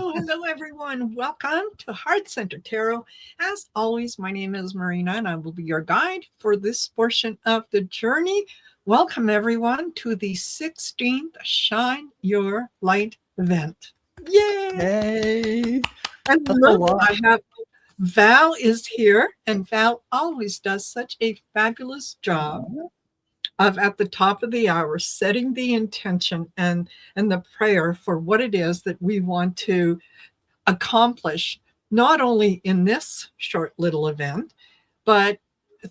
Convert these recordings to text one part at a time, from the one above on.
Hello, everyone. Welcome to Heart Center Tarot. As always, my name is Marina, and I will be your guide for this portion of the journey. Welcome, everyone, to the 16th Shine Your Light event. Yay! Yay! And look, I have Val is here, and Val always does such a fabulous job of at the top of the hour setting the intention and the prayer for what it is that we want to accomplish, not only in this short little event, but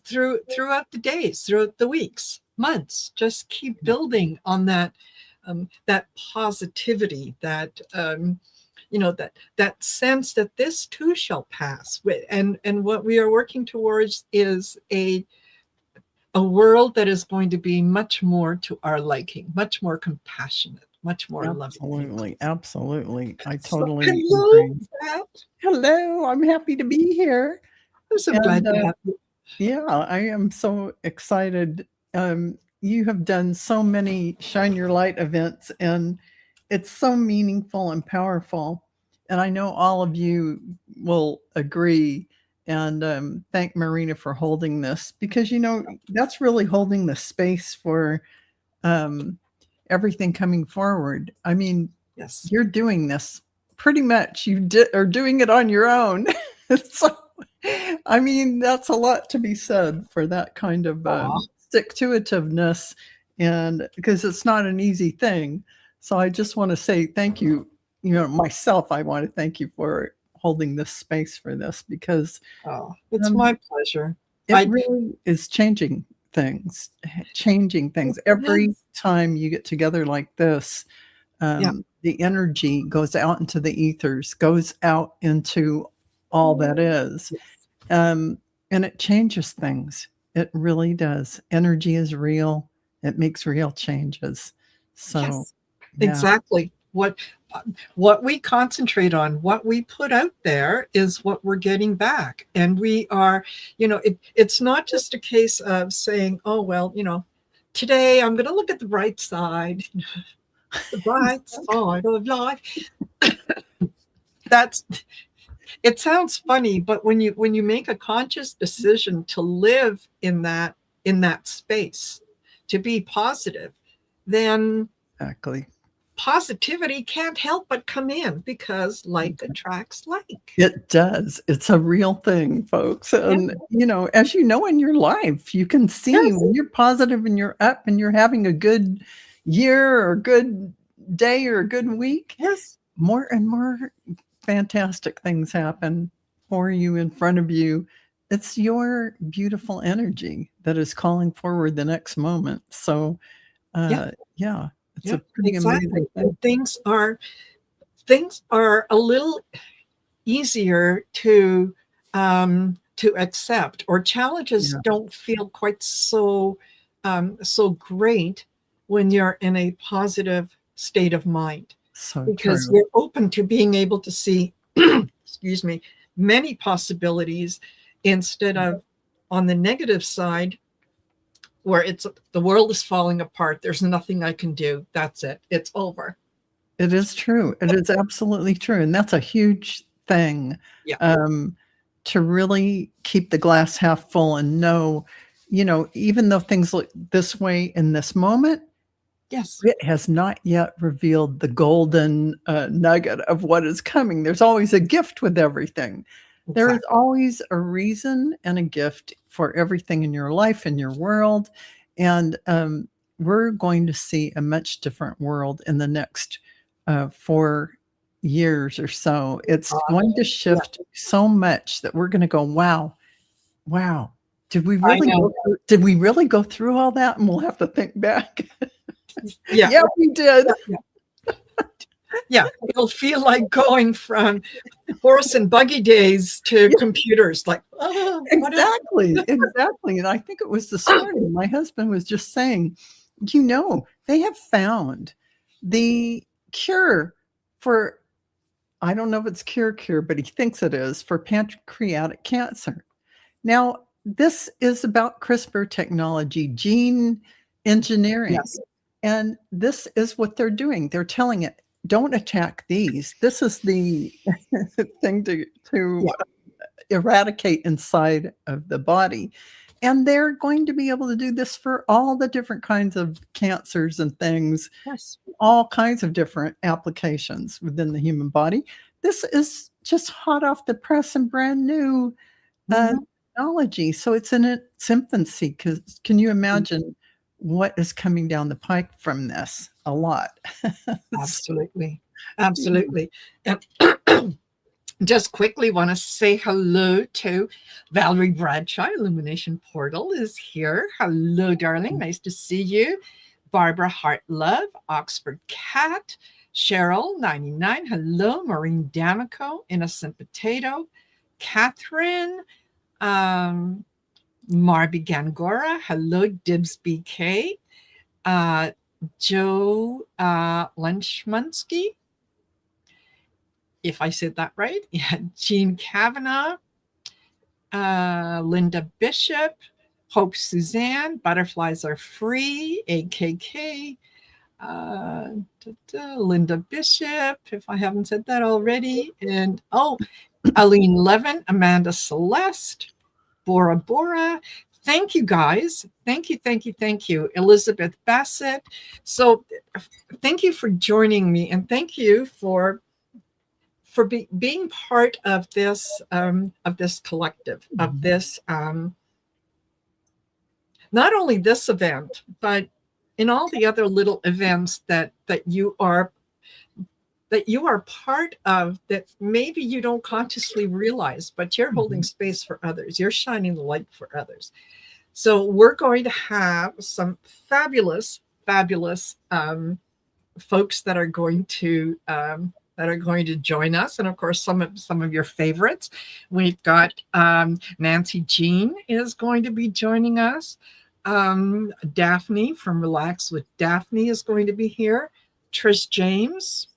throughout the days, throughout the weeks, months. Just keep building on that that positivity, that that sense that this too shall pass. And what we are working towards is a world that is going to be much more to our liking, much more compassionate, much more loving. Absolutely. I totally agree. Hello, I'm happy to be here. I'm so glad to have you. Yeah, I am so excited. You have done so many Shine Your Light events, and it's so meaningful and powerful. And I know all of you will agree. And thank Marina for holding this, because, that's really holding the space for everything coming forward. I mean, yes, you're doing this pretty much. You are doing it on your own. So, I mean, that's a lot to be said for that kind of stick-to-itiveness, and because it's not an easy thing. So I just want to say thank you. Myself, I want to thank you for holding this space for this, because it's my pleasure. It really is changing things every time you get together like this. The energy goes out into the ethers, goes out into all that is, and it changes things. It really does. Energy is real. It makes real changes. So yes, exactly. What we concentrate on, what we put out there, is what we're getting back. And we are, it's not just a case of saying, oh, well, today I'm going to look at the bright side, the bright side of life. It sounds funny, but when you make a conscious decision to live in that space, to be positive, then exactly. Positivity can't help but come in, because like attracts like. It does. It's a real thing, folks. And, as you know, in your life, you can see when you're positive and you're up and you're having a good year or a good day or a good week, more and more fantastic things happen for you, in front of you. It's your beautiful energy that is calling forward the next moment. So, it's a pretty amazing thing. And things are a little easier to accept, or challenges don't feel quite so great when you're in a positive state of mind. So because true. you're open to being able to see excuse me, many possibilities, instead of on the negative side, where it's the world is falling apart. There's nothing I can do. That's it. It's over. It is true. It is absolutely true. And that's a huge thing, to really keep the glass half full and know, even though things look this way in this moment, it has not yet revealed the golden nugget of what is coming. There's always a gift with everything. Exactly. There is always a reason and a gift for everything in your life, in your world. And we're going to see a much different world in the next 4 years or so. It's going to shift so much that we're going to go, wow. Did we really go through all that? And we'll have to think back. Yeah, we did. It'll feel like going from horse and buggy days to computers. Like, exactly. And I think it was this morning, my husband was just saying, they have found the cure for, I don't know if it's cure, but he thinks it is, for pancreatic cancer. Now, this is about CRISPR technology, gene engineering. And this is what they're doing. They're telling it, don't attack these. This is the thing to Yeah. eradicate inside of the body. And they're going to be able to do this for all the different kinds of cancers and things, Yes. all kinds of different applications within the human body. This is just hot off the press and brand new Mhm. technology. So it's in its infancy. Because can you imagine what is coming down the pike from this? A lot. Absolutely. Absolutely. And just quickly want to say hello to Valerie Bradshaw. Illumination Portal is here. Hello, darling. Nice to see you. Barbara Hartlove, Oxford Cat. Cheryl, 99. Hello. Maureen D'Amico, Innocent Potato. Catherine, Marby Gangora. Hello, Dibs BK. Joe Lenchmansky, if I said that right. Yeah, Jean Kavanaugh, Linda Bishop, Hope Suzanne, Butterflies Are Free, AKK, Linda Bishop, if I haven't said that already, and Aline Levin, Amanda Celeste, Bora Bora. Thank you, guys. Thank you, thank you, thank you. Elizabeth Bassett. So thank you for joining me, and thank you for being part of this collective, of this not only this event, but in all the other little events that you are part of, that maybe you don't consciously realize, but you're holding space for others. You're shining the light for others. So we're going to have some fabulous folks that are going to join us, and of course some of your favorites. We've got Nancy Jean is going to be joining us. Daphne from Relax with Daphne is going to be here. Trish James,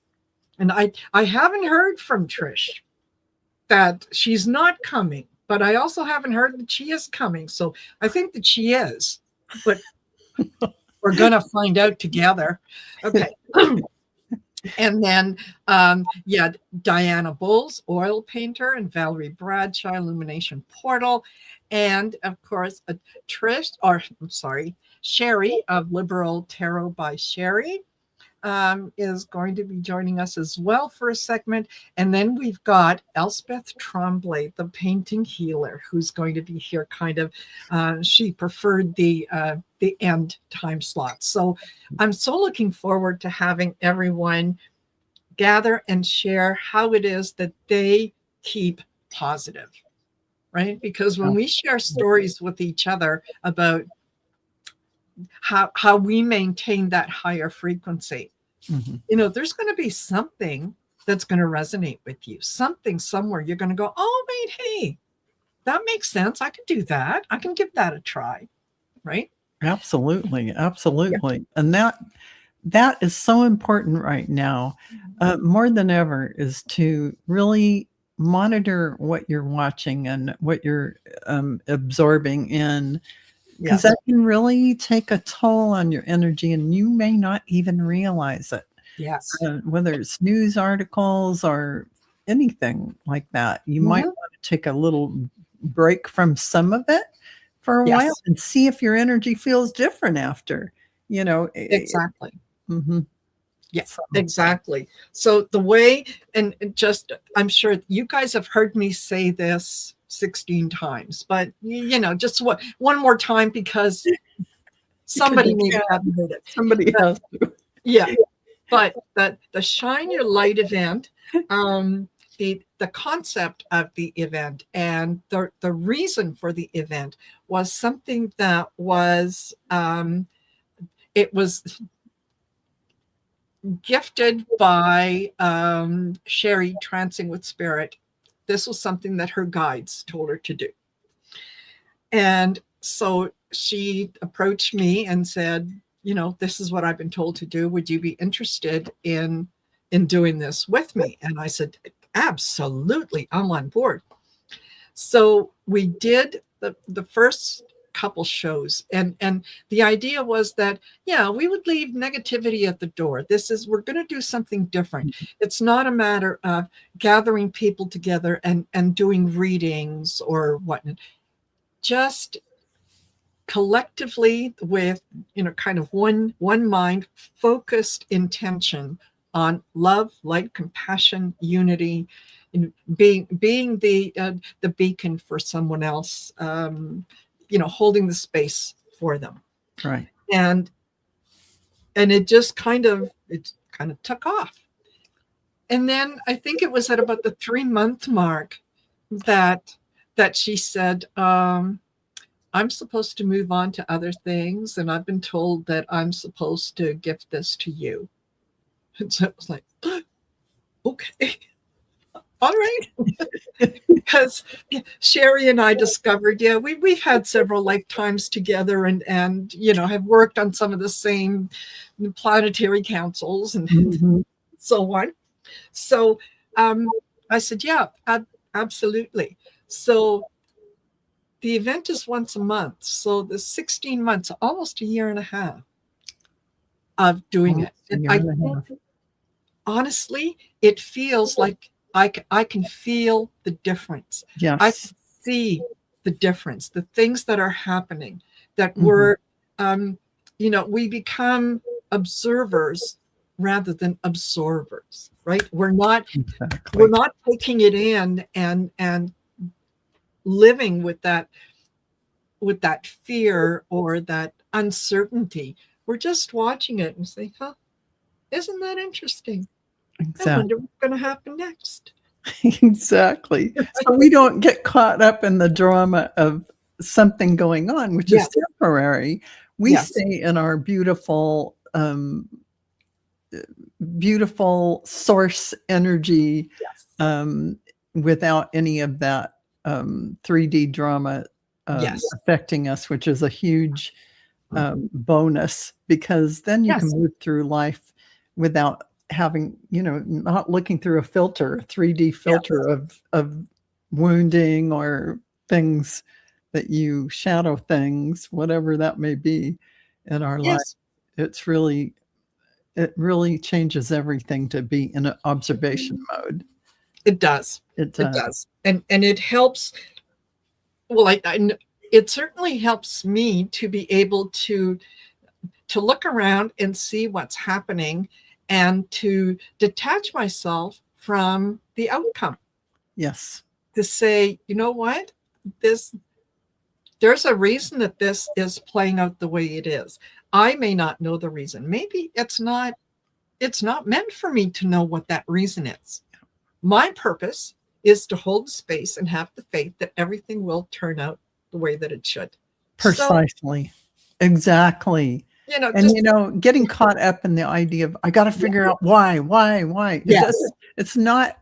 and I haven't heard from Trish that she's not coming, but I also haven't heard that she is coming. So I think that she is, but we're going to find out together. Okay. And then, Diana Bowles, oil painter, and Valerie Bradshaw, Illumination Portal. And of course, Sherry of Liberal Tarot by Sherry is going to be joining us as well for a segment. And then we've got Elspeth Tremblay, the painting healer, who's going to be here she preferred the end time slot. So I'm so looking forward to having everyone gather and share how it is that they keep positive, right? Because when we share stories with each other about how we maintain that higher frequency, there's going to be something that's going to resonate with you, something somewhere you're going to go, oh, wait, hey, that makes sense. I can do that. I can give that a try, right? Absolutely. Yeah. And that is so important right now, more than ever, is to really monitor what you're watching and what you're absorbing in, because that can really take a toll on your energy, and you may not even realize it. Yes. Whether it's news articles or anything like that, you might want to take a little break from some of it for a while and see if your energy feels different after, Exactly. Yes, exactly. So the way, and I'm sure you guys have heard me say this 16 times, but just one more time, because somebody maybe hasn't heard it. Somebody has to. Yeah. But the Shine Your Light event, the concept of the event and the reason for the event was something that was it was gifted by Sherry Trancing with Spirit. This was something that her guides told her to do. And so she approached me and said, this is what I've been told to do. Would you be interested in doing this with me? And I said, absolutely, I'm on board. So we did the first couple shows, and the idea was that, yeah, we would leave negativity at the door. We're going to do something different. It's not a matter of gathering people together and doing readings or whatnot. Just collectively, with kind of one mind, focused intention on love, light, compassion, unity, and being the beacon for someone else, holding the space for them. Right. And it just kind of took off. And then I think it was at about the 3-month mark that she said, I'm supposed to move on to other things, and I've been told that I'm supposed to gift this to you. And so it was like, okay, all right. Because Sherry and I discovered, we've had several lifetimes together, and have worked on some of the same planetary councils and so on. So I said, yeah, absolutely. So the event is once a month. So the 16 months, almost a year and a half of doing it. And I think, honestly, it feels like I can feel the difference. Yes. I can see the difference, the things that are happening, that we're, we become observers rather than absorbers, right? We're not taking it in and living with that fear or that uncertainty. We're just watching it and saying, isn't that interesting? Exactly. I wonder what's going to happen next. Exactly. So we don't get caught up in the drama of something going on, which is temporary. We stay in our beautiful source energy, without any of that 3D drama affecting us, which is a huge bonus, because then you can move through life without having, not looking through a 3D filter of wounding or things that you shadow things, whatever that may be in our life. It really changes everything to be in an observation mode. It does. It does. And it helps. Well, it certainly helps me to be able to look around and see what's happening and to detach myself from the outcome. Yes. To say, you know what, there's a reason that this is playing out the way it is. I may not know the reason. Maybe it's not meant for me to know what that reason is. My purpose is to hold space and have the faith that everything will turn out the way that it should. Precisely. Exactly. Getting caught up in the idea of, I got to figure out why. Yes. It's not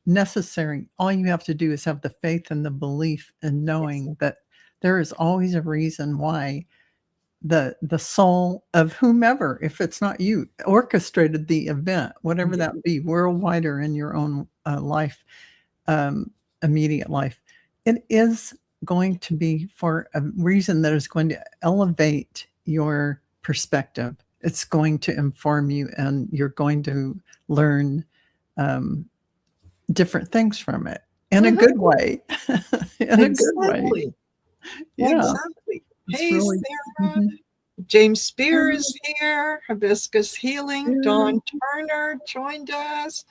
necessary. All you have to do is have the faith and the belief and knowing that there is always a reason why the soul of whomever, if it's not you, orchestrated the event, whatever that be, worldwide or in your own life, immediate life. It is going to be for a reason that is going to elevate your perspective. It's going to inform you, and you're going to learn different things from it in a good way. A good way. Yeah. Exactly. Hey, Sarah. James Spear is here. Hibiscus Healing. Dawn Turner joined us.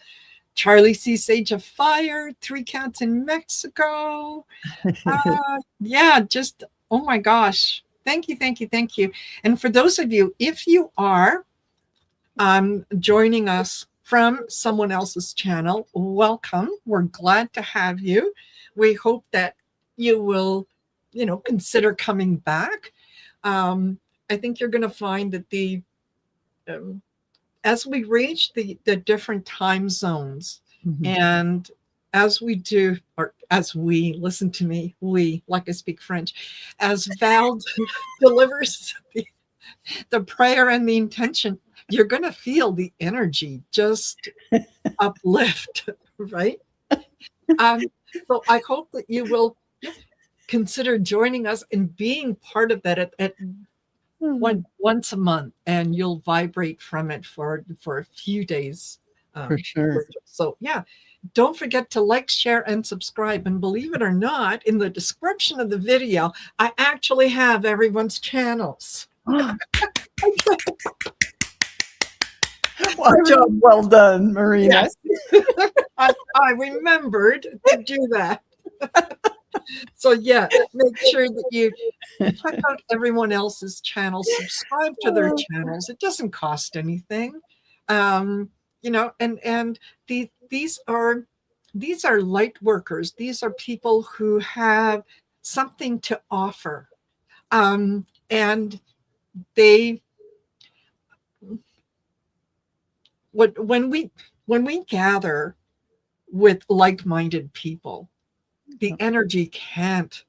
Charlie C. Sage of Fire. 3 Cats in Mexico. Just, oh my gosh. Thank you. And for those of you, if you are joining us from someone else's channel, welcome. We're glad to have you. We hope that you will, consider coming back. I think you're going to find that as we reach the different time zones, and as we do, or as we, listen to me, like I speak French, as Val delivers the prayer and the intention, you're going to feel the energy just uplift, right? So I hope that you will consider joining us and being part of that at once a month, and you'll vibrate from it for a few days. For sure. So yeah, don't forget to like, share, and subscribe. And believe it or not, in the description of the video, I actually have everyone's channels. Job well done, Marina. Yes. I remembered to do that. So yeah, make sure that you check out everyone else's channels, subscribe to their channels. It doesn't cost anything. And these are light workers. These are people who have something to offer. And they when we gather with like-minded people, the energy can't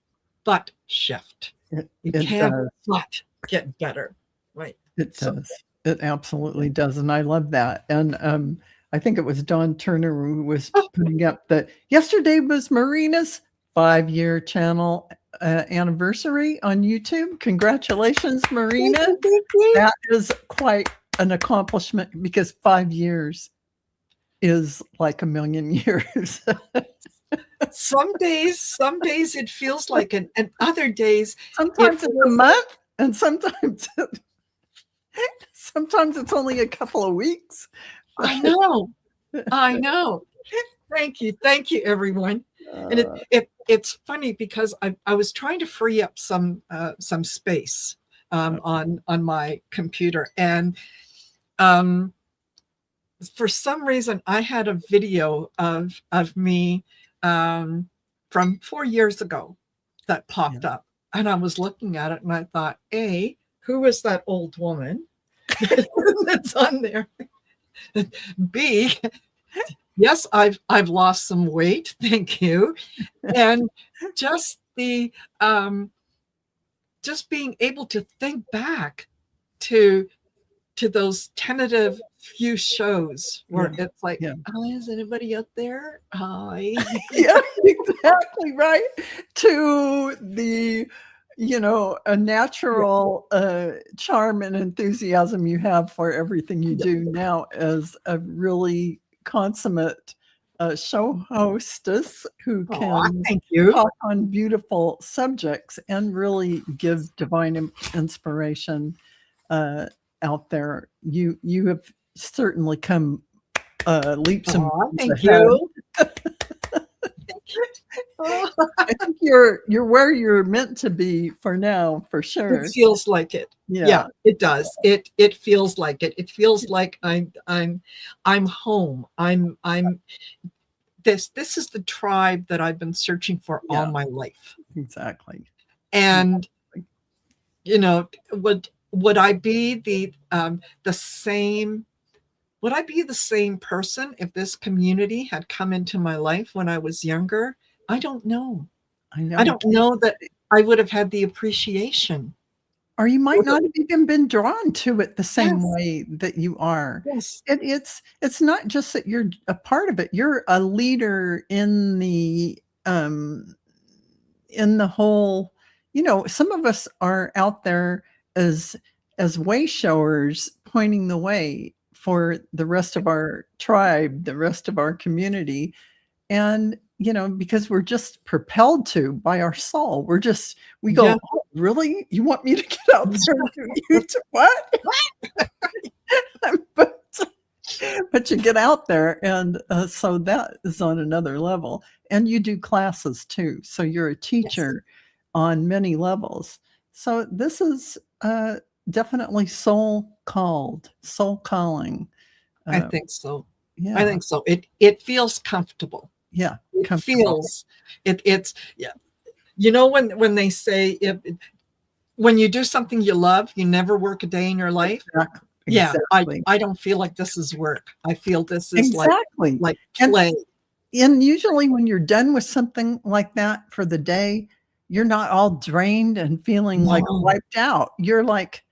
but shift. It can't but get better, right? It does. It absolutely does, and I love that. And I think it was Dawn Turner who was putting up that yesterday was Marina's 5-year channel anniversary on YouTube. Congratulations, Marina. Thank you. That is quite an accomplishment, because 5 years is like a million years. Some days it feels like it, and other days sometimes it's a month, and sometimes it's only a couple of weeks. I know. Thank you, everyone. And it's funny because I was trying to free up some space on my computer, and for some reason I had a video of me from 4 years ago that popped up, and I was looking at it and I thought, A, who is that old woman that's on there? B, yes, I've lost some weight, thank you. And just the just being able to think back to those tentative few shows where it's like, oh, is anybody out there? Hi. Yeah, exactly right. To the, a natural charm and enthusiasm you have for everything you do now as a really consummate show hostess who can talk on beautiful subjects and really give divine inspiration out there. You have certainly come leaps and bounds thank ahead. You. I think you're where you're meant to be for now, for sure. It feels like it. Yeah, it does. It feels like it. It feels like I'm home. This is the tribe that I've been searching for all my life. Exactly. And would I be the same? Would I be the same person if this community had come into my life when I was younger? I don't know. I don't know that I would have had the appreciation. Or you might not have even been drawn to it the same way that you are. Yes. It's not just that you're a part of it. You're a leader in the whole, some of us are out there as way showers, pointing the way for the rest of our tribe, the rest of our community. And, because we're just propelled to by our soul. We go, oh, really? You want me to get out there and do YouTube? What? but you get out there, and so that is on another level. And you do classes too. So you're a teacher on many levels. So this is definitely soul calling. I think so. Yeah. I think so. It feels comfortable. Yeah. It feels it's when they say when you do something you love, you never work a day in your life. Exactly. I don't feel like this is work. I feel this is like play. And usually when you're done with something like that for the day, you're not all drained and feeling like wiped out. You're like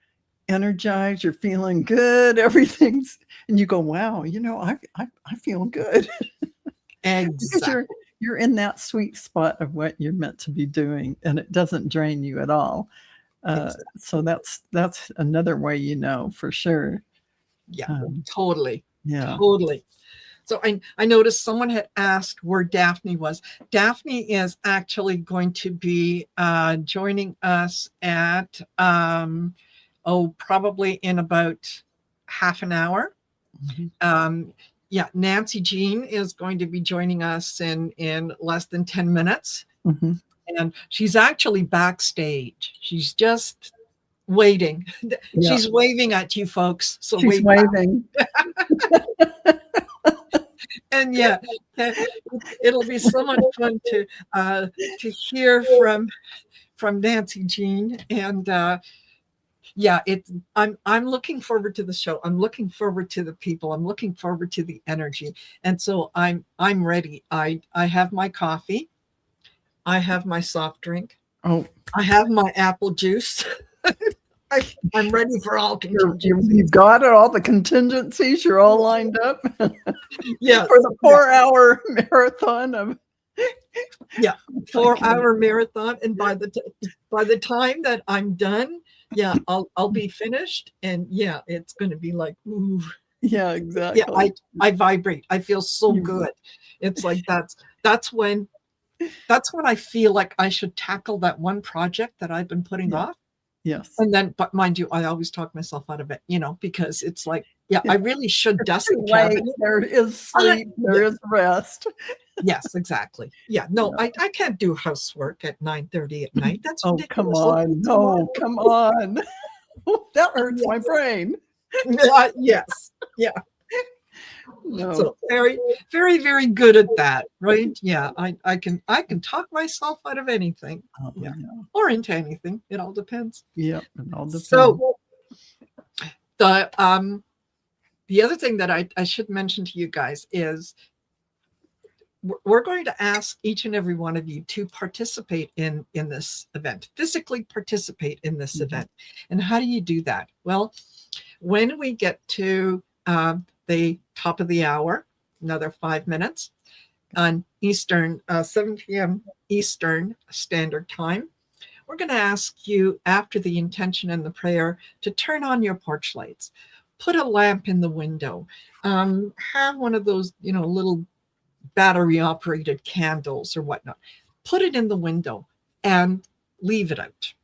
energized, you're feeling good, everything's, and you go, wow, I feel good. Exactly. you're in that sweet spot of what you're meant to be doing, and it doesn't drain you at all. Exactly. So that's another way, for sure. Yeah, Um, totally. yeah. Totally. So I noticed someone had asked where Daphne was. Daphne is actually going to be joining us at, probably in about half an hour. Mhm. Yeah, Nancy Jean is going to be joining us in less than 10 minutes. Mhm. And she's actually backstage. She's just waiting. Yeah. She's waving at you folks. So She's wave back. waving. And yeah, it'll be so much fun to hear from Nancy Jean. And yeah, I'm looking forward to the show. I'm looking forward to the people. I'm looking forward to the energy. And so I'm ready. I have my coffee. I have my soft drink. Oh, I have my apple juice. I'm ready for all contingencies. you've got it, all the contingencies, you're all lined up Yes, for the 4-hour marathon of. yeah, 4-hour marathon. And by the time that I'm done, yeah, I'll be finished. And yeah, it's going to be like, ooh, Yeah, yeah, exactly. I vibrate. I feel so good. It's like that's when I feel like I should tackle that one project that I've been putting Yeah. off. Yes. And then, but mind you, I always talk myself out of it, because it's like, yeah, I really should dust the Wait, cabinet. there is sleep, there is rest. Yes, exactly. Yeah, no, I can't do housework at 9:30 at night. That's Oh, come ridiculous. on. No, come on. That hurts my brain. Yes. Yeah. No. So very, very, very good at that, right? Yeah, I can talk myself out of anything. Oh, Yeah. yeah. Or into anything. It all depends. Yep, it all depends. So the other thing that I should mention to you guys is we're going to ask each and every one of you to participate in this event, physically participate in this event. And how do you do that? Well, when we get to the top of the hour, another 5 minutes on Eastern, 7 p.m. Eastern Standard Time, we're going to ask you, after the intention and the prayer, to turn on your porch lights, put a lamp in the window, have one of those, little battery operated candles or whatnot, put it in the window and leave it out.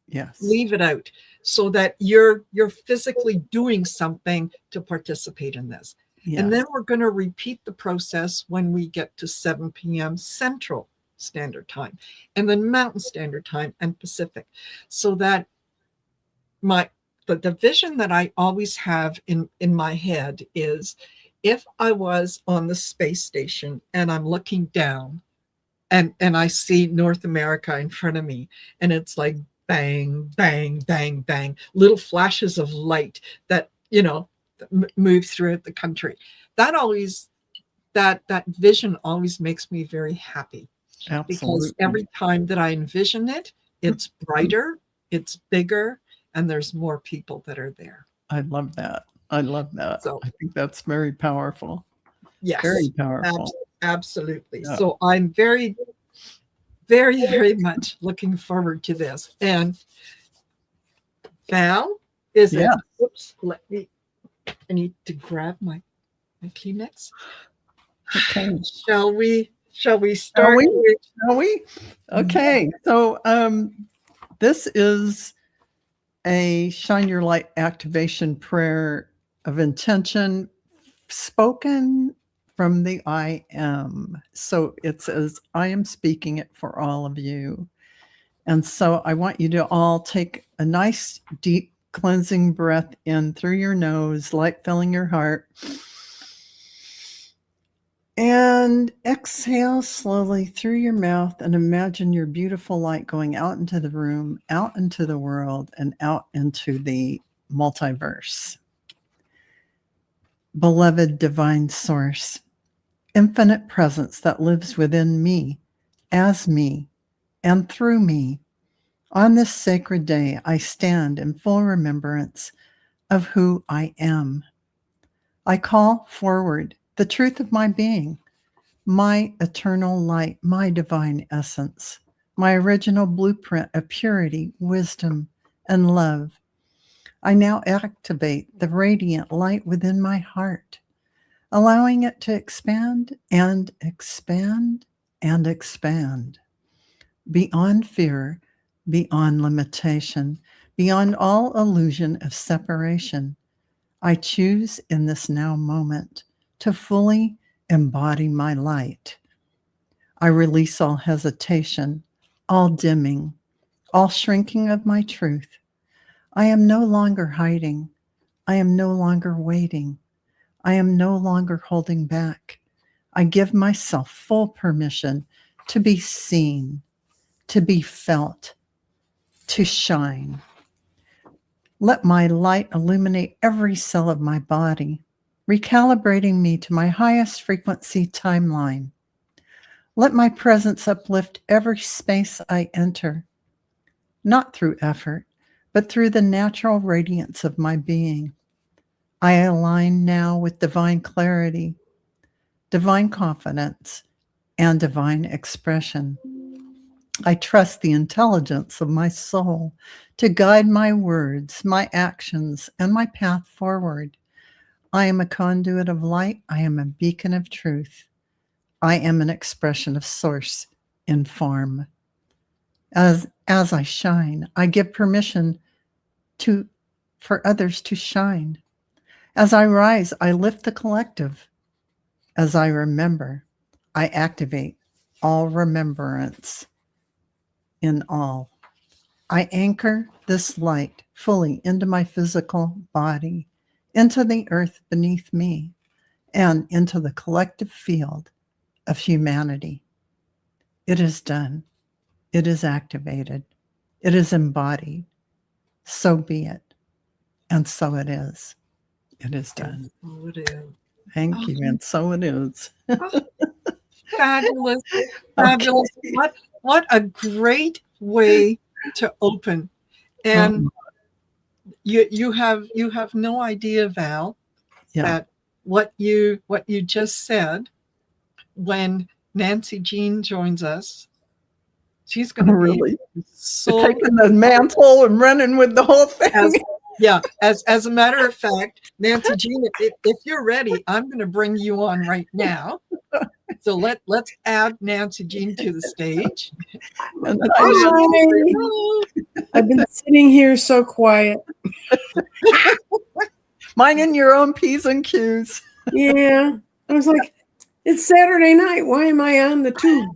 Yes. Leave it out so that you're physically doing something to participate in this. Yes. And then we're going to repeat the process when we get to 7 p.m. Central Standard Time, and then Mountain Standard Time and Pacific, so that the vision that I always have in my head is, if I was on the space station and I'm looking down and I see North America in front of me, and it's like bang, bang, bang, bang, little flashes of light that, move throughout the country. That vision always makes me very happy. Absolutely. Because every time that I envision it, it's brighter, it's bigger, and there's more people that are there. I love that. So, I think that's very powerful. Yes. Very powerful. Absolutely. Yeah. So I'm very, very, very much looking forward to this. And Val, oops, I need to grab my Kleenex. Okay. Shall we start? Shall we? Okay. So this is a Shine Your Light activation prayer of intention spoken from the I Am. So it says, I am speaking it for all of you. And so I want you to all take a nice, deep, cleansing breath in through your nose, light filling your heart. And exhale slowly through your mouth, and imagine your beautiful light going out into the room, out into the world, and out into the multiverse. Beloved divine source, infinite presence that lives within me, as me, and through me. On this sacred day, I stand in full remembrance of who I am. I call forward the truth of my being, my eternal light, my divine essence, my original blueprint of purity, wisdom, and love. I now activate the radiant light within my heart, allowing it to expand and expand and expand beyond fear, beyond limitation, beyond all illusion of separation. I choose in this now moment to fully embody my light. I release all hesitation, all dimming, all shrinking of my truth. I am no longer hiding. I am no longer waiting. I am no longer holding back. I give myself full permission to be seen, to be felt, to shine. Let my light illuminate every cell of my body, recalibrating me to my highest frequency timeline. Let my presence uplift every space I enter, not through effort, but through the natural radiance of my being. I align now with divine clarity, divine confidence, and divine expression. I trust the intelligence of my soul to guide my words, my actions, and my path forward. I am a conduit of light. I am a beacon of truth. I am an expression of source in form. As I shine, I give permission for others to shine. As I rise, I lift the collective. As I remember, I activate all remembrance in all. I anchor this light fully into my physical body, into the earth beneath me, and into the collective field of humanity. It is done. It is activated. It is embodied. So be it. And so it is. It is done. Oh, it is. Thank you. And so it is. Oh, fabulous. Fabulous. Okay. What a great way to open. And you have no idea, Val, that what you just said, when Nancy Jean joins us, she's going to really be so taking the mantle and running with the whole thing. As a matter of fact, Nancy Jean, if you're ready, I'm going to bring you on right now. So let's add Nancy Jean to the stage. Hi. I've been sitting here so quiet. Minding your own P's and Q's. Yeah. I was like, it's Saturday night. Why am I on the tube?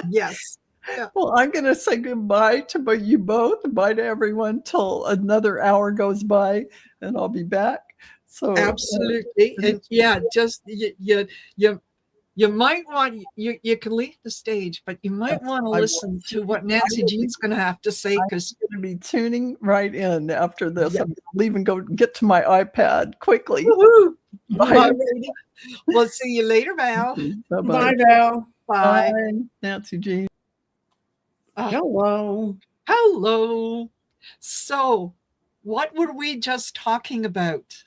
Yes. Yeah. Well, I'm going to say goodbye to you both. Bye to everyone till another hour goes by, and I'll be back. So absolutely, and yeah, just you might want you can leave the stage, but you might want to listen to what Nancy Jean's going to have to say, because I'm going to be tuning right in after this. I'm leaving, go get to my iPad quickly. Bye. We'll see you later, Val. Bye, Val. Bye, Nancy Jean. Hello. Hello. So, what were we just talking about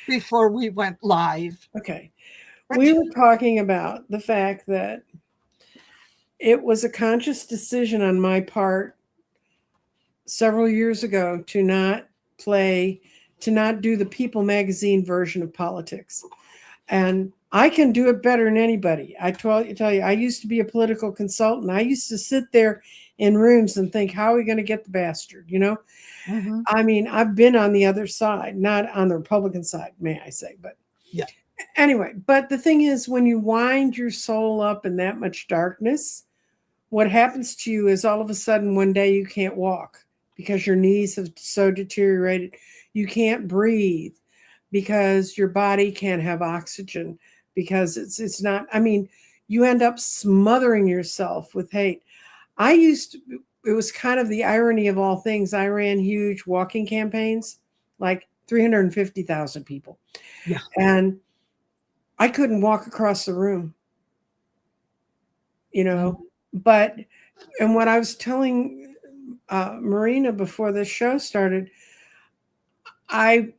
before we went live? Okay. We were talking about the fact that it was a conscious decision on my part several years ago to not do the People magazine version of politics. And I can do it better than anybody. I tell you, I used to be a political consultant. I used to sit there in rooms and think, how are we going to get the bastard? You know, I mean, I've been on the other side, not on the Republican side, may I say, but yeah. Anyway, but the thing is, when you wind your soul up in that much darkness, what happens to you is all of a sudden one day you can't walk because your knees have so deteriorated. You can't breathe because your body can't have oxygen, because it's not, I mean, you end up smothering yourself with hate. It was kind of the irony of all things. I ran huge walking campaigns, like 350,000 people. Yeah. And I couldn't walk across the room, you know, and what I was telling Marina before the show started, I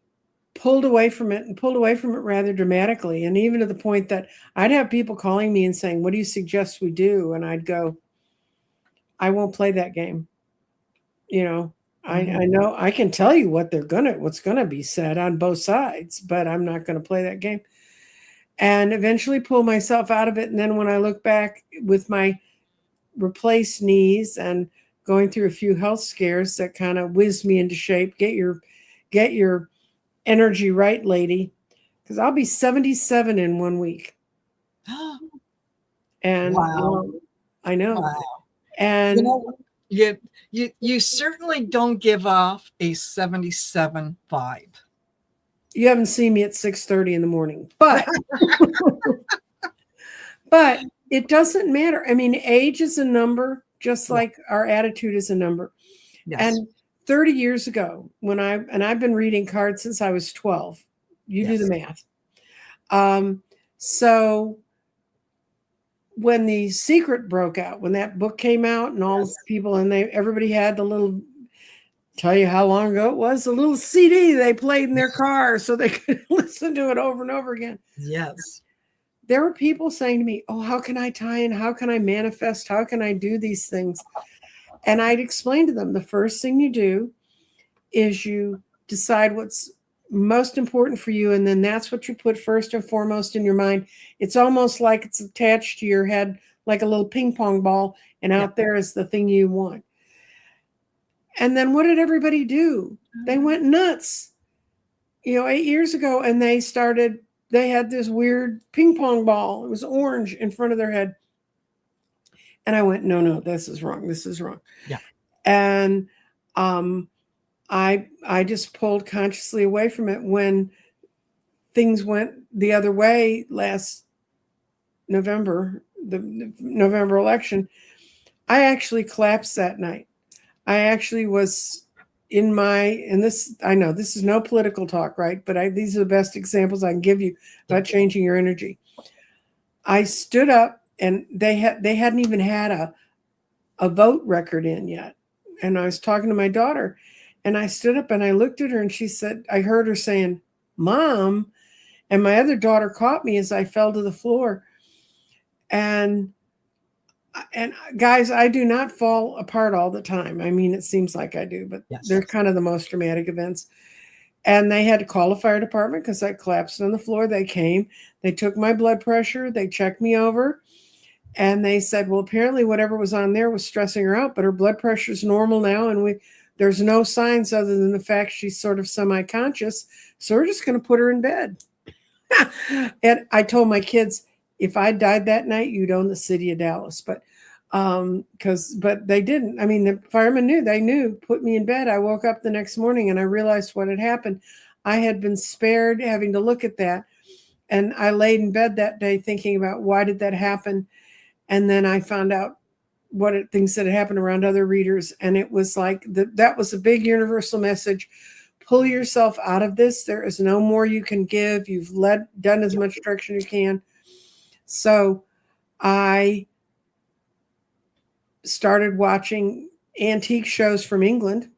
pulled away from it and pulled away from it rather dramatically. And even to the point that I'd have people calling me and saying, what do you suggest we do? And I'd go, I won't play that game. You know, I know I can tell you what's gonna be said on both sides, but I'm not gonna play that game. And eventually pull myself out of it. And then when I look back with my replaced knees and going through a few health scares that kind of whizzed me into shape, get your energy right, lady, because I'll be 77 in 1 week. And Wow. I know. Wow. And you certainly don't give off a 77 vibe. you haven't seen me at 6:30 in the morning, but but it doesn't matter. I mean, age is a number, just like our attitude is a number. Yes. And 30 years ago, I've been reading cards since I was 12. You do the math. So when The Secret broke out, when that book came out, and all the people, and everybody had the little, tell you how long ago it was, the little CD they played in their car so they could listen to it over and over again. Yes. There were people saying to me, oh, how can I tie in? How can I manifest? How can I do these things? And I'd explain to them, the first thing you do is you decide what's most important for you, and then that's what you put first and foremost in your mind. It's almost like it's attached to your head like a little ping pong ball, and out there is the thing you want. And then what did everybody do? They went nuts. 8 years ago, and they had this weird ping pong ball. It was orange in front of their head. And I went, no, this is wrong. This is wrong. Yeah. And I just pulled consciously away from it when things went the other way last November, the November election. I actually collapsed that night. I actually was I know this is no political talk, right? But these are the best examples I can give you about changing your energy. I stood up, and they hadn't even had a vote record in yet. And I was talking to my daughter, and I stood up and I looked at her, and she said, I heard her saying, Mom, and my other daughter caught me as I fell to the floor. And guys, I do not fall apart all the time. I mean, it seems like I do, but they're kind of the most dramatic events. And they had to call the fire department because I collapsed on the floor. They came, they took my blood pressure, they checked me over, and they said, well, apparently whatever was on there was stressing her out, but her blood pressure is normal now. And there's no signs other than the fact she's sort of semi-conscious. So we're just going to put her in bed. And I told my kids, if I died that night, you'd own the city of Dallas. But they didn't. I mean, the firemen knew, put me in bed. I woke up the next morning and I realized what had happened. I had been spared having to look at that. And I laid in bed that day thinking about why did that happen? And then I found out things that had happened around other readers. And it was like, that was a big universal message. Pull yourself out of this. There is no more you can give. You've done as much direction as you can. So I started watching antique shows from England,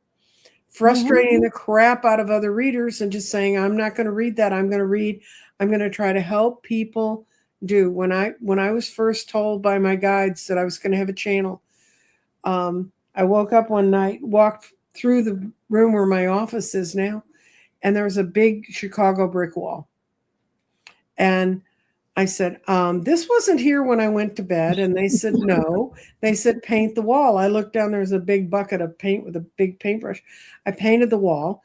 frustrating the crap out of other readers and just saying, I'm not going to read that. I'm going to try to help people do. When I was first told by my guides that I was going to have a channel, I woke up one night, walked through the room where my office is now, and there was a big Chicago brick wall. And I said, this wasn't here when I went to bed. And they said, no. They said, paint the wall. I looked down, there was a big bucket of paint with a big paintbrush. I painted the wall.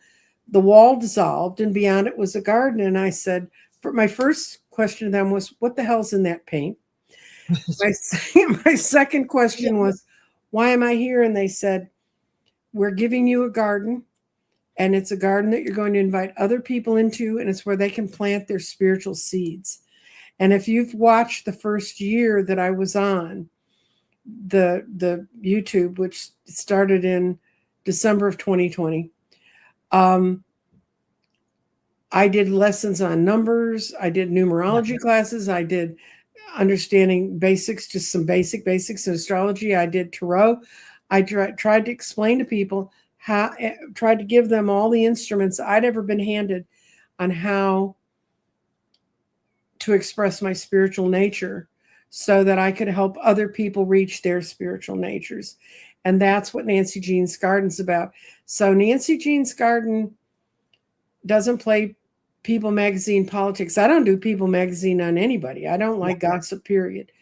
The wall dissolved, and beyond it was a garden. And I said, my first question to them was, what the hell's in that paint? My second question was, why am I here? And they said, we're giving you a garden, and it's a garden that you're going to invite other people into, and it's where they can plant their spiritual seeds. And if you've watched the first year that I was on the YouTube, which started in December of 2020, I did lessons on numbers. I did numerology classes. I did understanding basics, just some basics in astrology. I did tarot. I tried to explain to people tried to give them all the instruments I'd ever been handed. on how to express my spiritual nature so that I could help other people reach their spiritual natures. And that's what Nancy Jean's Garden's about. So Nancy Jean's Garden doesn't play People Magazine politics. I don't do People Magazine on anybody. I don't like gossip, period.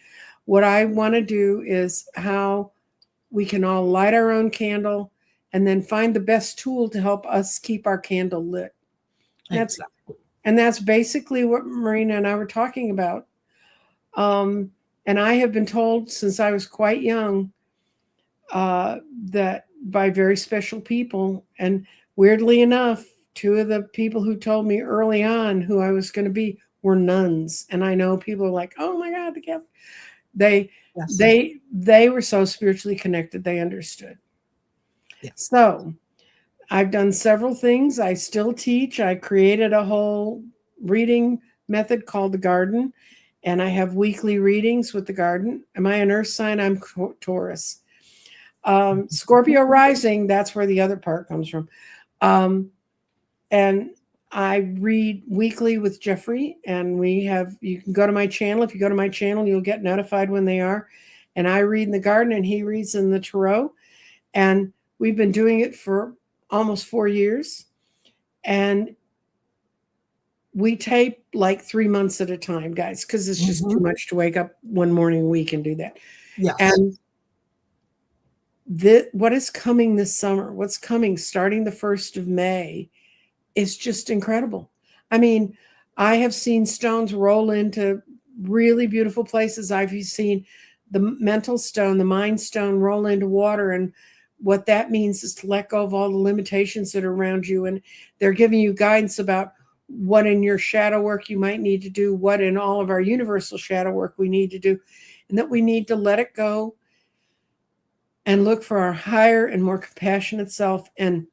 What I want to do is how we can all light our own candle and then find the best tool to help us keep our candle lit. That's basically what Marina and I were talking about. And I have been told since I was quite young that by very special people, and weirdly enough, two of the people who told me early on who I was going to be were nuns. And I know people are like, oh my God, they were so spiritually connected. They understood. Yes. So I've done several things. I still teach. I created a whole reading method called the Garden, and I have weekly readings with the Garden. Am I an earth sign? I'm Taurus. Scorpio rising, that's where the other part comes from. And I read weekly with Jeffrey, and you can go to my channel. If you go to my channel, you'll get notified when they are. And I read in the Garden and he reads in the Tarot. And we've been doing it for almost 4 years. And we tape like 3 months at a time, guys, because it's just too much to wake up one morning a week and do that. Yes. And what is coming this summer, what's coming starting the 1st of May, is just incredible. I mean, I have seen stones roll into really beautiful places. I've seen the mental stone, the mind stone roll into water. And what that means is to let go of all the limitations that are around you. And they're giving you guidance about what in your shadow work you might need to do, what in all of our universal shadow work we need to do, and that we need to let it go and look for our higher and more compassionate self. And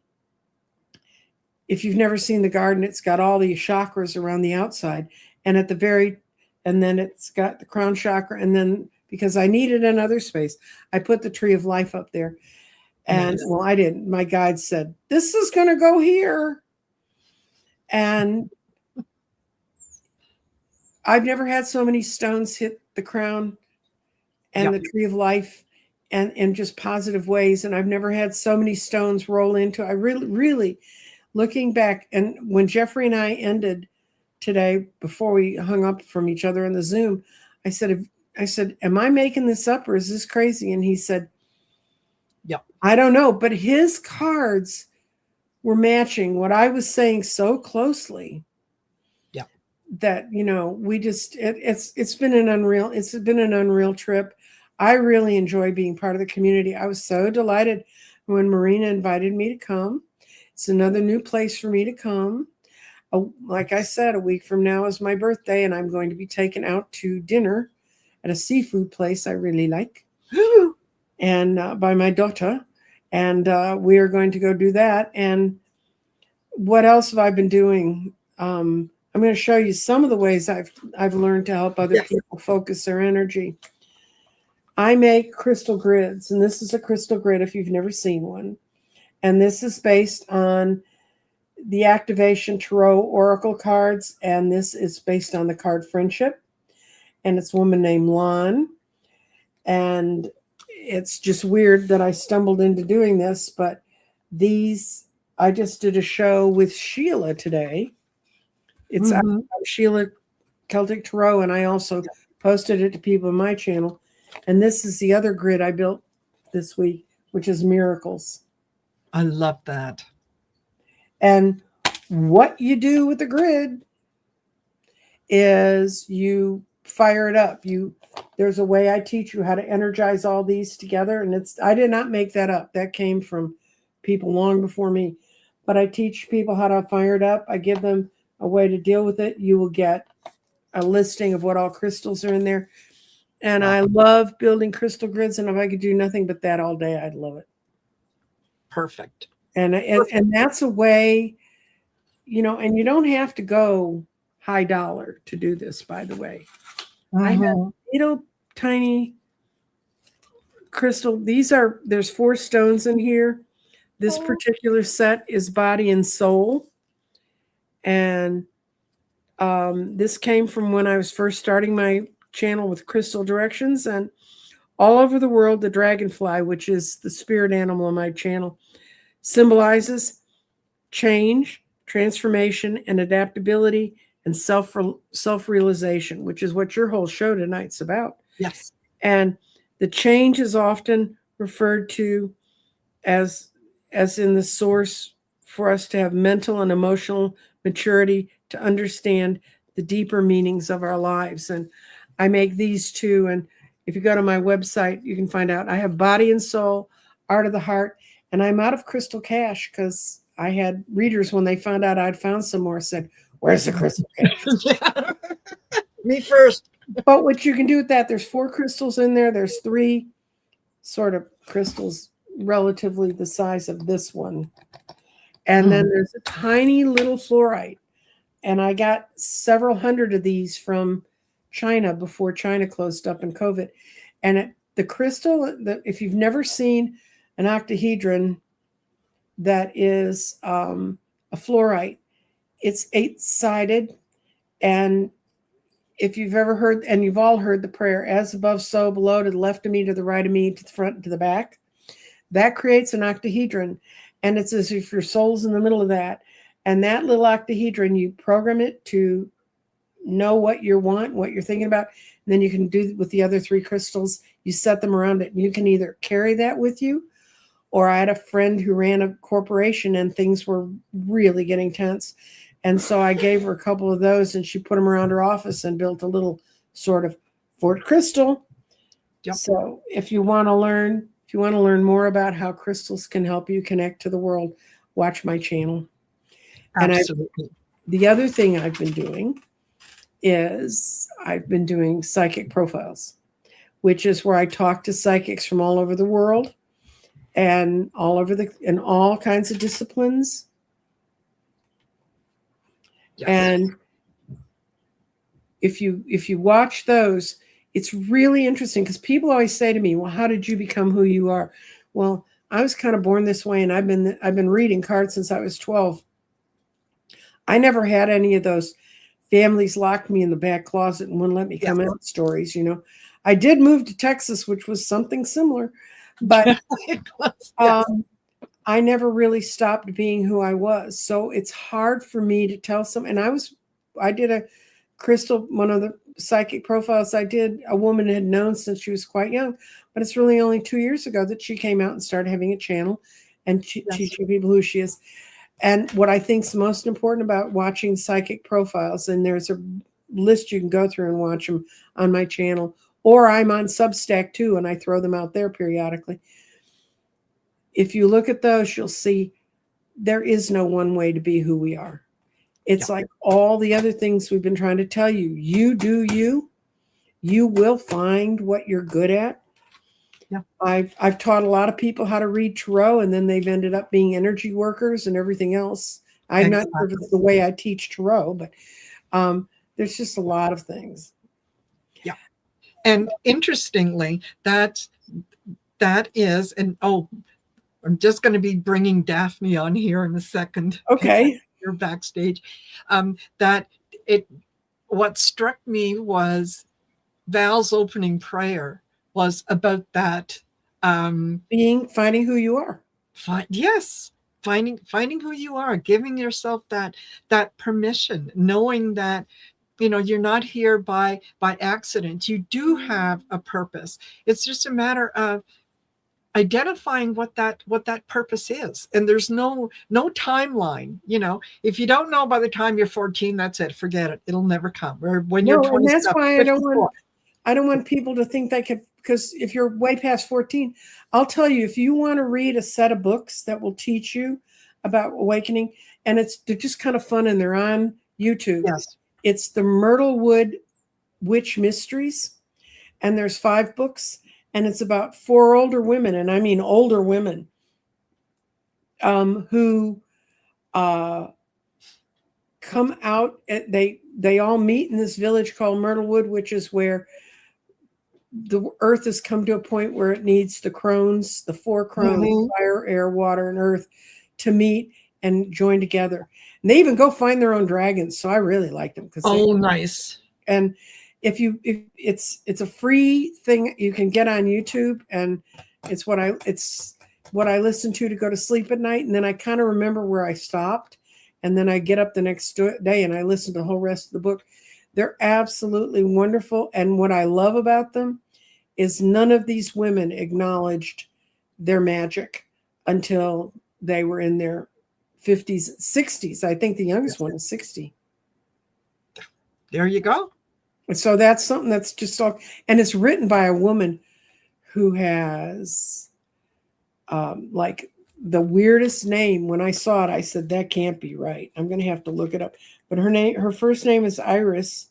if you've never seen the Garden, it's got all the chakras around the outside, and and then it's got the crown chakra. And then, because I needed another space, I put the Tree of Life up there. And well, I didn't. My guide said, this is going to go here. And I've never had so many stones hit the crown and the Tree of Life and in just positive ways. And I've never had so many stones roll into. I really, looking back, and when Jeffrey and I ended today, before we hung up from each other in the Zoom, I said, am I making this up or is this crazy? And he said, I don't know. But his cards were matching what I was saying so closely that, we just, it's been an unreal trip. I really enjoy being part of the community. I was so delighted when Marina invited me to come. It's another new place for me to come. Like I said, a week from now is my birthday, and I'm going to be taken out to dinner at a seafood place I really like, and by my daughter. And we are going to go do that. And what else have I been doing? I'm going to show you some of the ways I've learned to help other people focus their energy. I make crystal grids, and this is a crystal grid if you've never seen one. And this is based on the Activation Tarot Oracle cards, and this is based on the card Friendship. And it's a woman named Lon. And it's just weird that I stumbled into doing this, but I just did a show with Sheila today. It's Sheila Celtic Tarot, and I also posted it to people on my channel. And this is the other grid I built this week, which is Miracles. I love that. And what you do with the grid is you fire it up. There's a way I teach you how to energize all these together. And I did not make that up. That came from people long before me. But I teach people how to fire it up. I give them a way to deal with it. You will get a listing of what all crystals are in there. And I love building crystal grids. And if I could do nothing but that all day, I'd love it. Perfect. And that's a way, and you don't have to go high dollar to do this, by the way. I have little tiny crystal. There's 4 stones in here. This particular set is Body and Soul. And This came from when I was first starting my channel with crystal directions, and all over the world, the dragonfly, which is the spirit animal on my channel, symbolizes change, transformation, and adaptability, and self-realization, which is what your whole show tonight's about. Yes. And the change is often referred to as in the source for us to have mental and emotional maturity to understand the deeper meanings of our lives. And I make these two. And if you go to my website, you can find out I have Body and Soul, Art of the Heart, and I'm out of Crystal Cash because I had readers when they found out I'd found some more said, "Where's the Crystal Cash?" Me first. But what you can do with that, there's 4 crystals in there. There's 3 sort of crystals relatively the size of this one. And then there's a tiny little fluorite. And I got several hundred of these from China before China closed up in COVID. And the crystal, if you've never seen an octahedron that is a fluorite, it's 8-sided. And if you've ever heard, and you've all heard the prayer, as above, so below, to the left of me, to the right of me, to the front, to the back, that creates an octahedron. And it's as if your soul's in the middle of that. And that little octahedron, you program it to know what you want, what you're thinking about. And then you can do with the other 3 crystals, you set them around it. And you can either carry that with you, or I had a friend who ran a corporation and things were really getting tense. And so I gave her a couple of those and she put them around her office and built a little sort of fort crystal. Yep. So if you want to learn more about how crystals can help you connect to the world, watch my channel. Absolutely. The other thing I've been doing is I've been doing psychic profiles, which is where I talk to psychics from all over the world and in all kinds of disciplines. Yes. And if you watch those, it's really interesting because people always say to me, "Well, how did you become who you are?" Well, I was kind of born this way, and I've been reading cards since I was 12. I never had any of those families locked me in the back closet and wouldn't let me come out stories. I did move to Texas, which was something similar, but I never really stopped being who I was. So it's hard for me to tell and I did a crystal, one of the psychic profiles I did, a woman had known since she was quite young, but it's really only 2 years ago that she came out and started having a channel and teaching people who she is. And what I think is most important about watching psychic profiles, and there's a list you can go through and watch them on my channel, or I'm on Substack too, and I throw them out there periodically. If you look at those, you'll see there is no one way to be who we are. It's like all the other things we've been trying to tell you. You do you. You will find what you're good at. Yeah. I've taught a lot of people how to read tarot, and then they've ended up being energy workers and everything else. I'm not sure if it's the way I teach tarot, but there's just a lot of things. Yeah. And interestingly, that is, and I'm just going to be bringing Daphne on here in a second. Okay. You're backstage. What struck me was Val's opening prayer was about that. Finding who you are. Finding who you are, giving yourself that permission, knowing that you're not here by accident. You do have a purpose. It's just a matter of identifying what that purpose is. And there's no timeline. If you don't know by the time you're 14, that's it. Forget it. It'll never come. Or when you're 27. And that's why I don't want people to think they could, because if you're way past 14, I'll tell you, if you want to read a set of books that will teach you about awakening, and they're just kind of fun and they're on YouTube. Yes. It's the Myrtlewood Witch Mysteries. And there's 5 books. And it's about 4 older women, and I mean older women, who come out. They all meet in this village called Myrtlewood, which is where the earth has come to a point where it needs the 4 crones, fire, air, water, and earth, to meet and join together. And they even go find their own dragons. So I really like them. Nice. And if it's a free thing you can get on YouTube, and it's what I listen to go to sleep at night. And then I kind of remember where I stopped. And then I get up the next day and I listen to the whole rest of the book. They're absolutely wonderful. And what I love about them is none of these women acknowledged their magic until they were in their 50s, 60s. I think the youngest one is 60. There you go. So that's something that's just all, and it's written by a woman who has like the weirdest name. When I saw it, I said, that can't be right. I'm going to have to look it up. But her first name is Iris.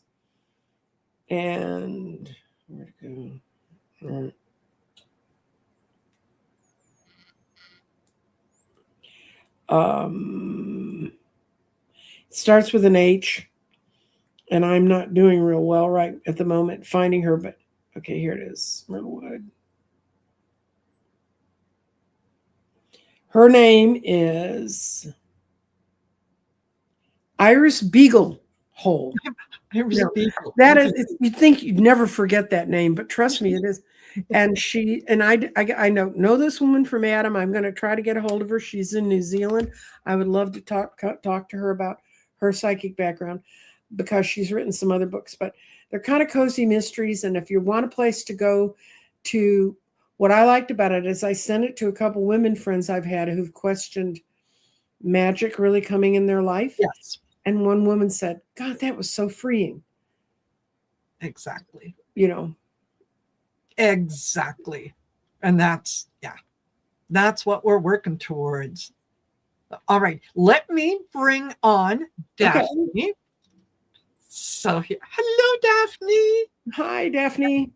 And where'd it go? It starts with an H, and I'm not doing real well right at the moment finding her, but okay, here it is. Myrtlewood. Her name is Iris Beaglehole. Iris Beagle. That is, you'd think you'd never forget that name, but trust me, it is. And I know this woman from Adam. I'm going to try to get a hold of her. She's in New Zealand. I would love to talk to her about her psychic background, because she's written some other books, but they're kind of cozy mysteries. And if you want a place to go to, what I liked about it is I sent it to a couple women friends I've had who've questioned magic really coming in their life. Yes. And one woman said, God, that was so freeing. Exactly. Exactly. And that's what we're working towards. All right. Let me bring on Daphne. Okay. So here, hello, Daphne. Hi, Daphne.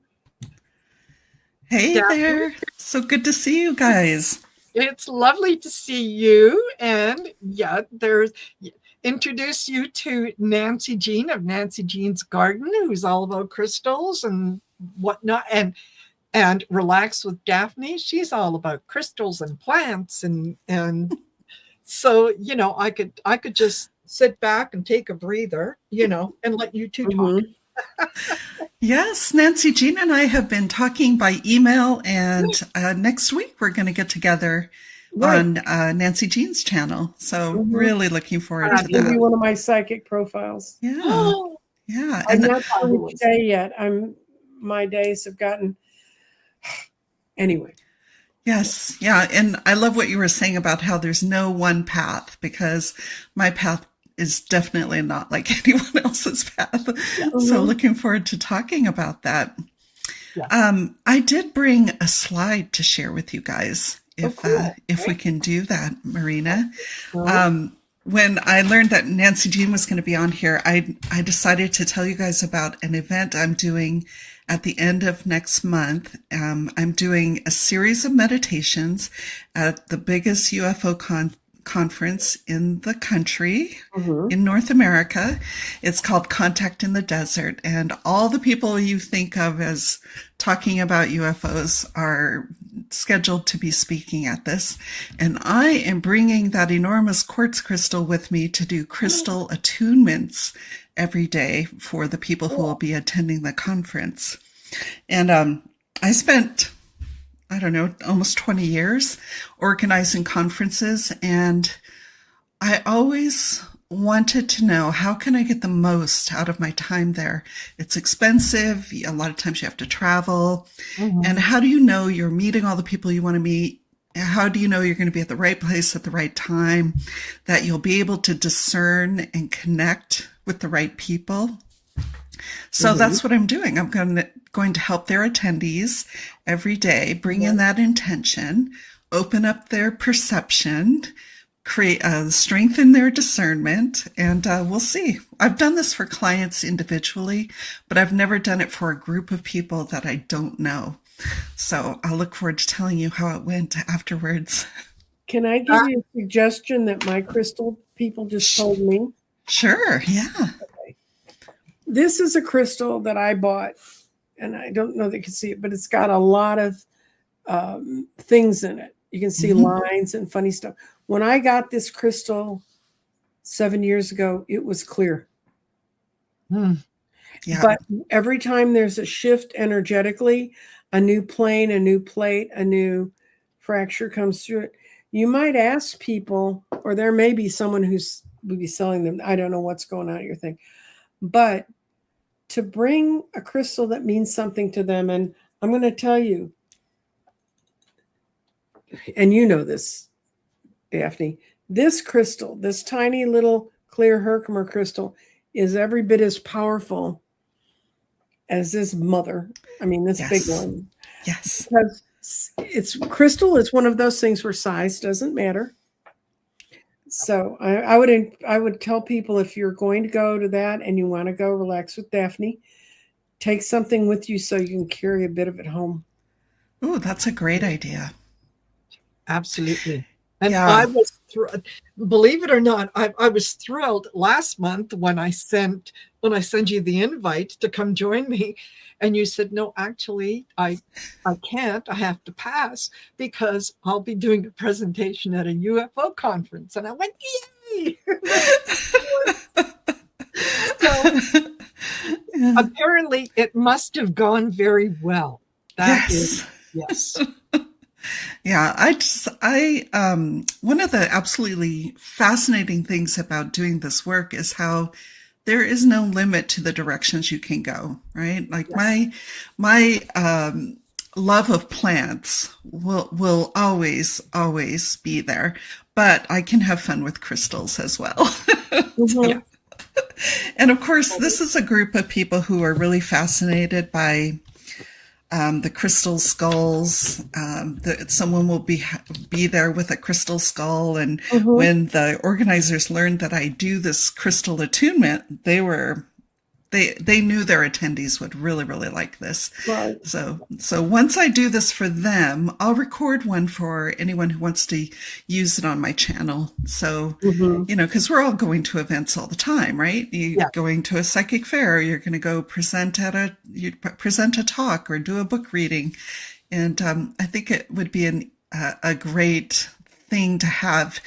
Hey Daphne. There. So good to see you guys. It's lovely to see you. And introduce you to Nancy Jean of Nancy Jean's Garden, who's all about crystals and whatnot. And Relax with Daphne, she's all about crystals and plants. And so, I could just sit back and take a breather, and let you two talk. Yes, Nancy Jean and I have been talking by email, and next week we're going to get together on Nancy Jean's channel. So really looking forward to that. That'll be one of my psychic profiles. Yeah. Yeah. I'm not sure which day yet. My days have gotten anyway. Yes. Yeah. And I love what you were saying about how there's no one path, because my path is definitely not like anyone else's path. So looking forward to talking about that. Yeah. I did bring a slide to share with you guys if we can do that, Marina. When I learned that Nancy Jean was going to be on here, I decided to tell you guys about an event I'm doing at the end of next month. I'm doing a series of meditations at the biggest UFO conference in the country, in North America. It's called Contact in the Desert. And all the people you think of as talking about UFOs are scheduled to be speaking at this. And I am bringing that enormous quartz crystal with me to do crystal attunements every day for the people who will be attending the conference. And I spent, almost 20 years organizing conferences. And I always wanted to know, how can I get the most out of my time there? It's expensive. A lot of times you have to travel. And how do you know you're meeting all the people you want to meet? How do you know you're going to be at the right place at the right time, that you'll be able to discern and connect with the right people? So that's what I'm doing. I'm going to help their attendees every day, bring in that intention, open up their perception, create strengthen their discernment, and we'll see. I've done this for clients individually, but I've never done it for a group of people that I don't know. So I'll look forward to telling you how it went afterwards. Can I give you a suggestion that my crystal people just told me? Sure, yeah. Okay. This is a crystal that I bought, and I don't know that you can see it, but it's got a lot of things in it. You can see lines and funny stuff. When I got this crystal 7 years ago, it was clear. Yeah. But every time there's a shift energetically, a new plane, a new plate, a new fracture comes through it, you might ask people, or there may be someone who's would be selling them. I don't know what's going on at your thing. But to bring a crystal that means something to them, and I'm going to tell you, and you know this, Daphne, this crystal, this tiny little clear Herkimer crystal, is every bit as powerful as this mother. I mean, this big one. Yes. Because crystal is one of those things where size doesn't matter. So I would tell people, if you're going to go to that and you want to go relax with Daphne, take something with you so you can carry a bit of it home. Oh, that's a great idea. Absolutely. And I was believe it or not, I was thrilled last month when I sent you the invite to come join me, and you said, no, actually, I can't. I have to pass because I'll be doing a presentation at a UFO conference. And I went, yay! So apparently it must have gone very well. Yes. Yeah, one of the absolutely fascinating things about doing this work is how there is no limit to the directions you can go, right? Like my love of plants will always be there, but I can have fun with crystals as well. So, and of course, this is a group of people who are really fascinated by the crystal skulls. Someone will be there with a crystal skull. And when the organizers learned that I do this crystal attunement, they knew their attendees would really, really like this. Right. So once I do this for them, I'll record one for anyone who wants to use it on my channel. So, because we're all going to events all the time, right? You're going to a psychic fair, you're going to go present a talk or do a book reading. And I think it would be a great thing to have,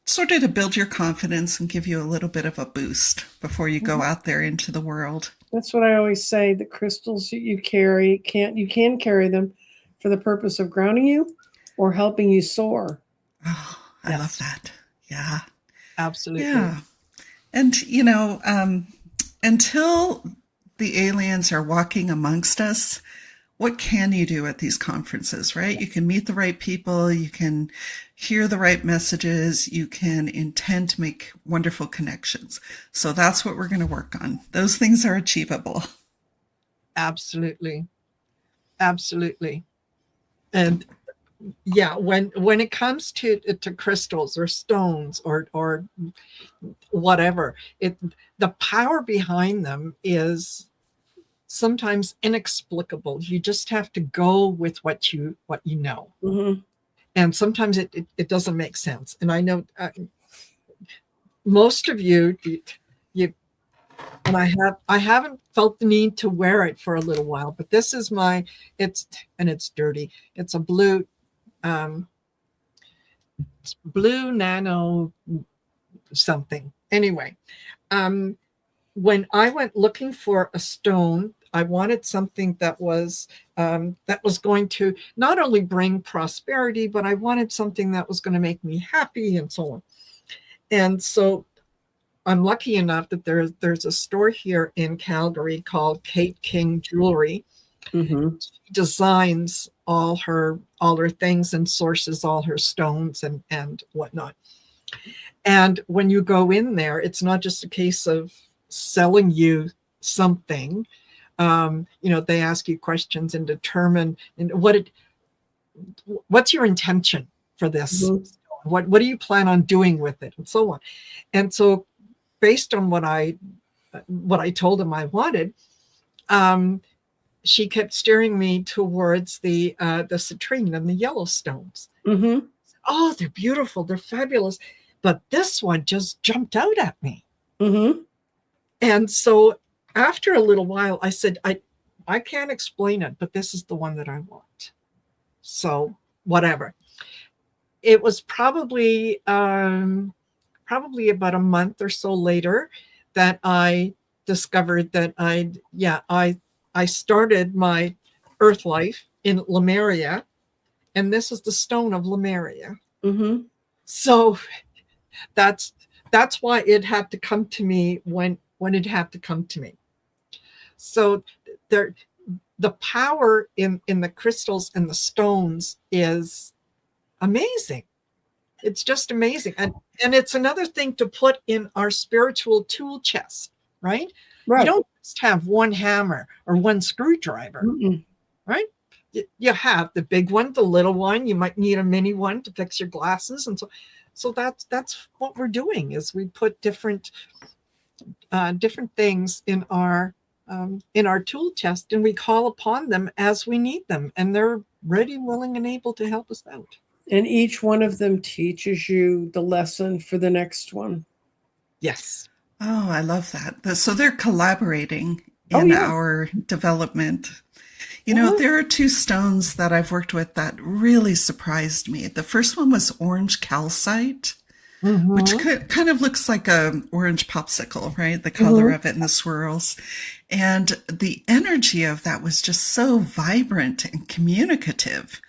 sort of to build your confidence and give you a little bit of a boost before you go out there into the world. That's what I always say. The crystals that you carry, you can carry them for the purpose of grounding you or helping you soar. Oh, I love that. Yeah. Absolutely. Yeah. And, until the aliens are walking amongst us, what can you do at these conferences, right? You can meet the right people, you can hear the right messages, you can intend to make wonderful connections. So that's what we're going to work on. Those things are achievable. Absolutely. Absolutely. And when it comes to crystals or stones or whatever, the power behind them is sometimes inexplicable. You just have to go with what you know. And sometimes it doesn't make sense. And I know most of you and I haven't felt the need to wear it for a little while, but this is it's dirty. It's a blue blue nano something. Anyway, when I went looking for a stone, I wanted something that was going to not only bring prosperity, but I wanted something that was going to make me happy and so on. And so I'm lucky enough that there's a store here in Calgary called Kate King Jewelry. She designs all her things and sources all her stones and whatnot. And when you go in there, it's not just a case of selling you something. They ask you questions and determine what's your intention for this? What do you plan on doing with it, and so on. And so based on what I told him I wanted, she kept steering me towards the citrine and the yellow stones. Oh, they're beautiful, they're fabulous, but this one just jumped out at me. And so after a little while, I said, I can't explain it, but this is the one that I want. So whatever. it was probably about a month or so later that I discovered that I started my earth life in Lemuria, and this is the stone of Lemuria. Mm-hmm. So that's why it had to come to me when it had to come to me. So there, the power in the crystals and the stones is amazing. It's just amazing. And it's another thing to put in our spiritual tool chest, right? Right. You don't just have one hammer or one screwdriver, Mm-mm. right? You have the big one, the little one. You might need a mini one to fix your glasses, and so that's what we're doing. Is we put different things in our tool chest, and we call upon them as we need them, and they're ready, willing, and able to help us out. And each one of them teaches you the lesson for the next one. Yes. Oh, I love that. So they're collaborating in our development. You know, there are two stones that I've worked with that really surprised me. The first one was orange calcite, which kind of looks like an orange popsicle, right? The color of it and the swirls. And the energy of that was just so vibrant and communicative.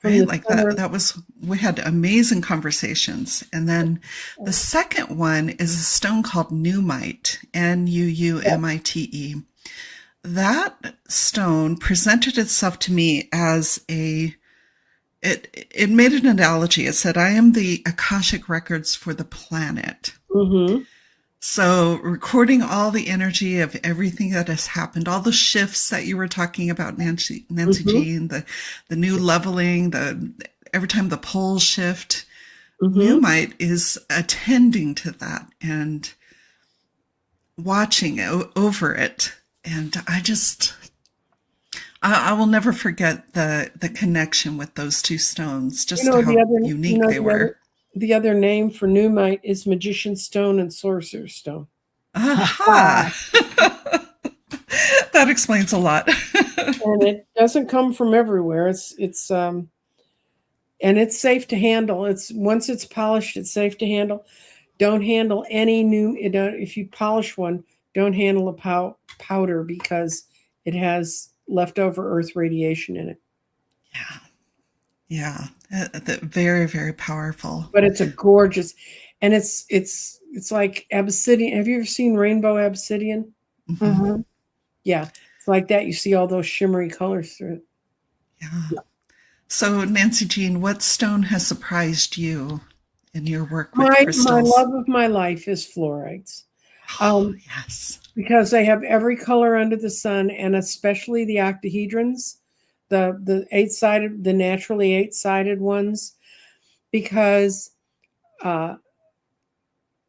Right? Like that was, we had amazing conversations. And then the second one is a stone called Nuumite, Nuumite. That stone presented itself to me as it made an analogy. It said, I am the Akashic records for the planet. Mm-hmm. So recording all the energy of everything that has happened, all the shifts that you were talking about, Nancy Jean, the new leveling, every time the poles shift, Nuumite is attending to that and watching over it. And I will never forget the connection with those two stones, just how unique they were. The other name for Nuumite is Magician Stone and Sorcerer's Stone. Aha! That explains a lot. And it doesn't come from everywhere. It's and it's safe to handle. Once it's polished, it's safe to handle. Don't handle any if you polish one, don't handle a powder because it has leftover earth radiation in it. Yeah. Very, very powerful. But it's a gorgeous, and it's like obsidian. Have you ever seen rainbow obsidian? Mm-hmm. Yeah, it's like that. You see all those shimmery colors through it. Yeah. So, Nancy Jean, what stone has surprised you in your work with crystals? My love of my life is fluorides. Yes. Because they have every color under the sun, and especially the octahedrons, the eight-sided, the naturally eight-sided ones, because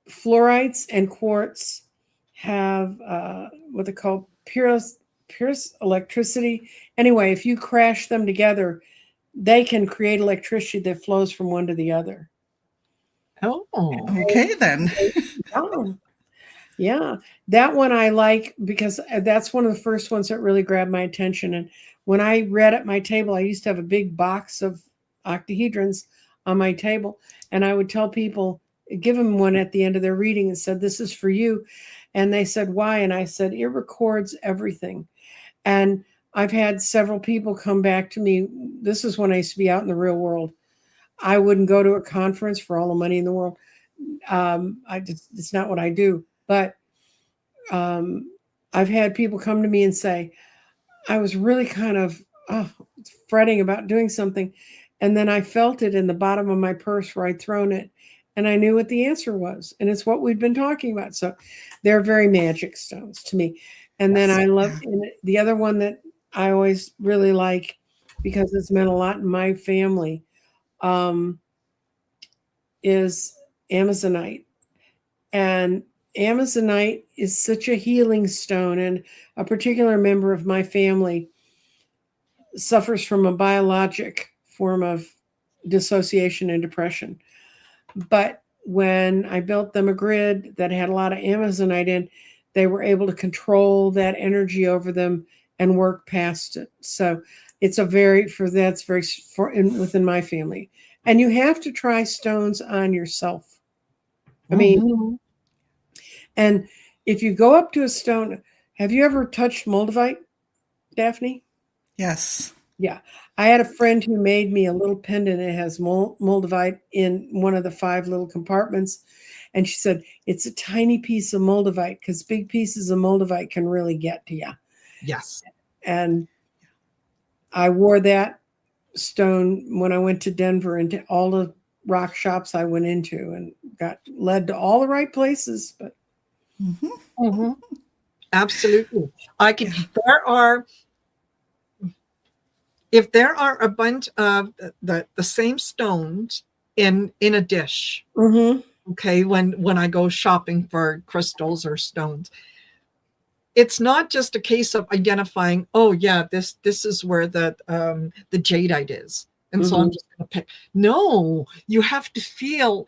fluorides and quartz have what they call Pierce electricity. Anyway, if you crash them together, they can create electricity that flows from one to the other. Oh, okay then. Yeah, that one I like because that's one of the first ones that really grabbed my attention. And when I read at my table, I used to have a big box of octahedrons on my table, and I would tell people, give them one at the end of their reading and said, this is for you. And they said, why? And I said, it records everything. And I've had several people come back to me. This is when I used to be out in the real world. I wouldn't go to a conference for all the money in the world. It's not what I do. But I've had people come to me and say, I was really kind of fretting about doing something. And then I felt it in the bottom of my purse where I'd thrown it. And I knew what the answer was. And it's what we've been talking about. So they're very magic stones to me. And then I love the other one that I always really like because it's meant a lot in my family is Amazonite. And Amazonite is such a healing stone, and a particular member of my family suffers from a biologic form of dissociation and depression. But when I built them a grid that had a lot of Amazonite in, they were able to control that energy over them and work past it. So it's within my family. And you have to try stones on yourself. I mean, Mhm. and if you go up to a stone, have you ever touched moldavite, Daphne? Yes. Yeah. I had a friend who made me a little pendant. It has moldavite in one of the 5 little compartments. And she said, it's a tiny piece of moldavite because big pieces of moldavite can really get to you. Yes. And I wore that stone when I went to Denver into all the rock shops I went into and got led to all the right places. But Hmm. Mhm. Absolutely. I can, Yeah. there are, if there are a bunch of the same stones in a dish, mm-hmm. okay, when I go shopping for crystals or stones, it's not just a case of identifying, oh yeah, this is where the jadeite is, and so I'm Mm-hmm. just going to pick. No, you have to feel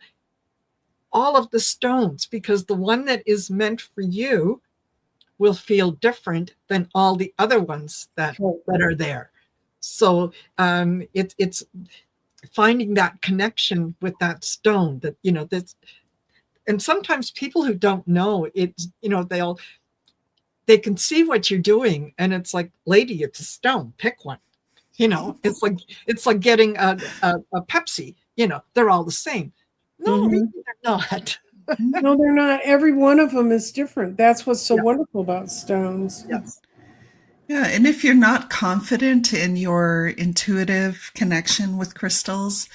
all of the stones, because the one that is meant for you will feel different than all the other ones that are there. So it's finding that connection with that stone, that that's, and sometimes people who don't know, it's they can see what you're doing, and it's like, lady, it's a stone, pick one. It's like getting a Pepsi. They're all the same. No, Mm-hmm. really, they're not. No, they're not. Every one of them is different. That's what's so Yeah. wonderful about stones. Yes. Yeah, and if you're not confident in your intuitive connection with crystals,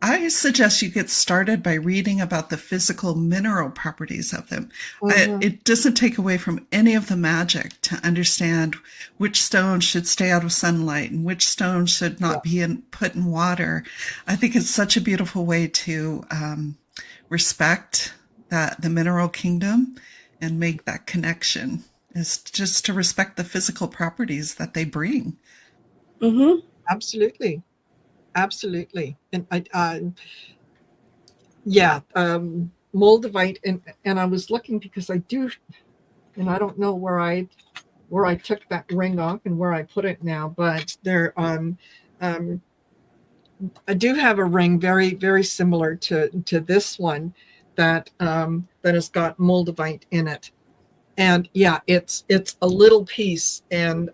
I suggest you get started by reading about the physical mineral properties of them. Mhm. It doesn't take away from any of the magic to understand which stones should stay out of sunlight and which stones should not be put in water. I think it's such a beautiful way to respect the mineral kingdom and make that connection, is just to respect the physical properties that they bring. Mm-hmm. Absolutely. Absolutely. And yeah, moldavite, and I was looking because I do, and I don't know where I took that ring off and where I put it now, but um I do have a ring very, very similar to this one, that has got moldavite in it. And yeah, it's a little piece, and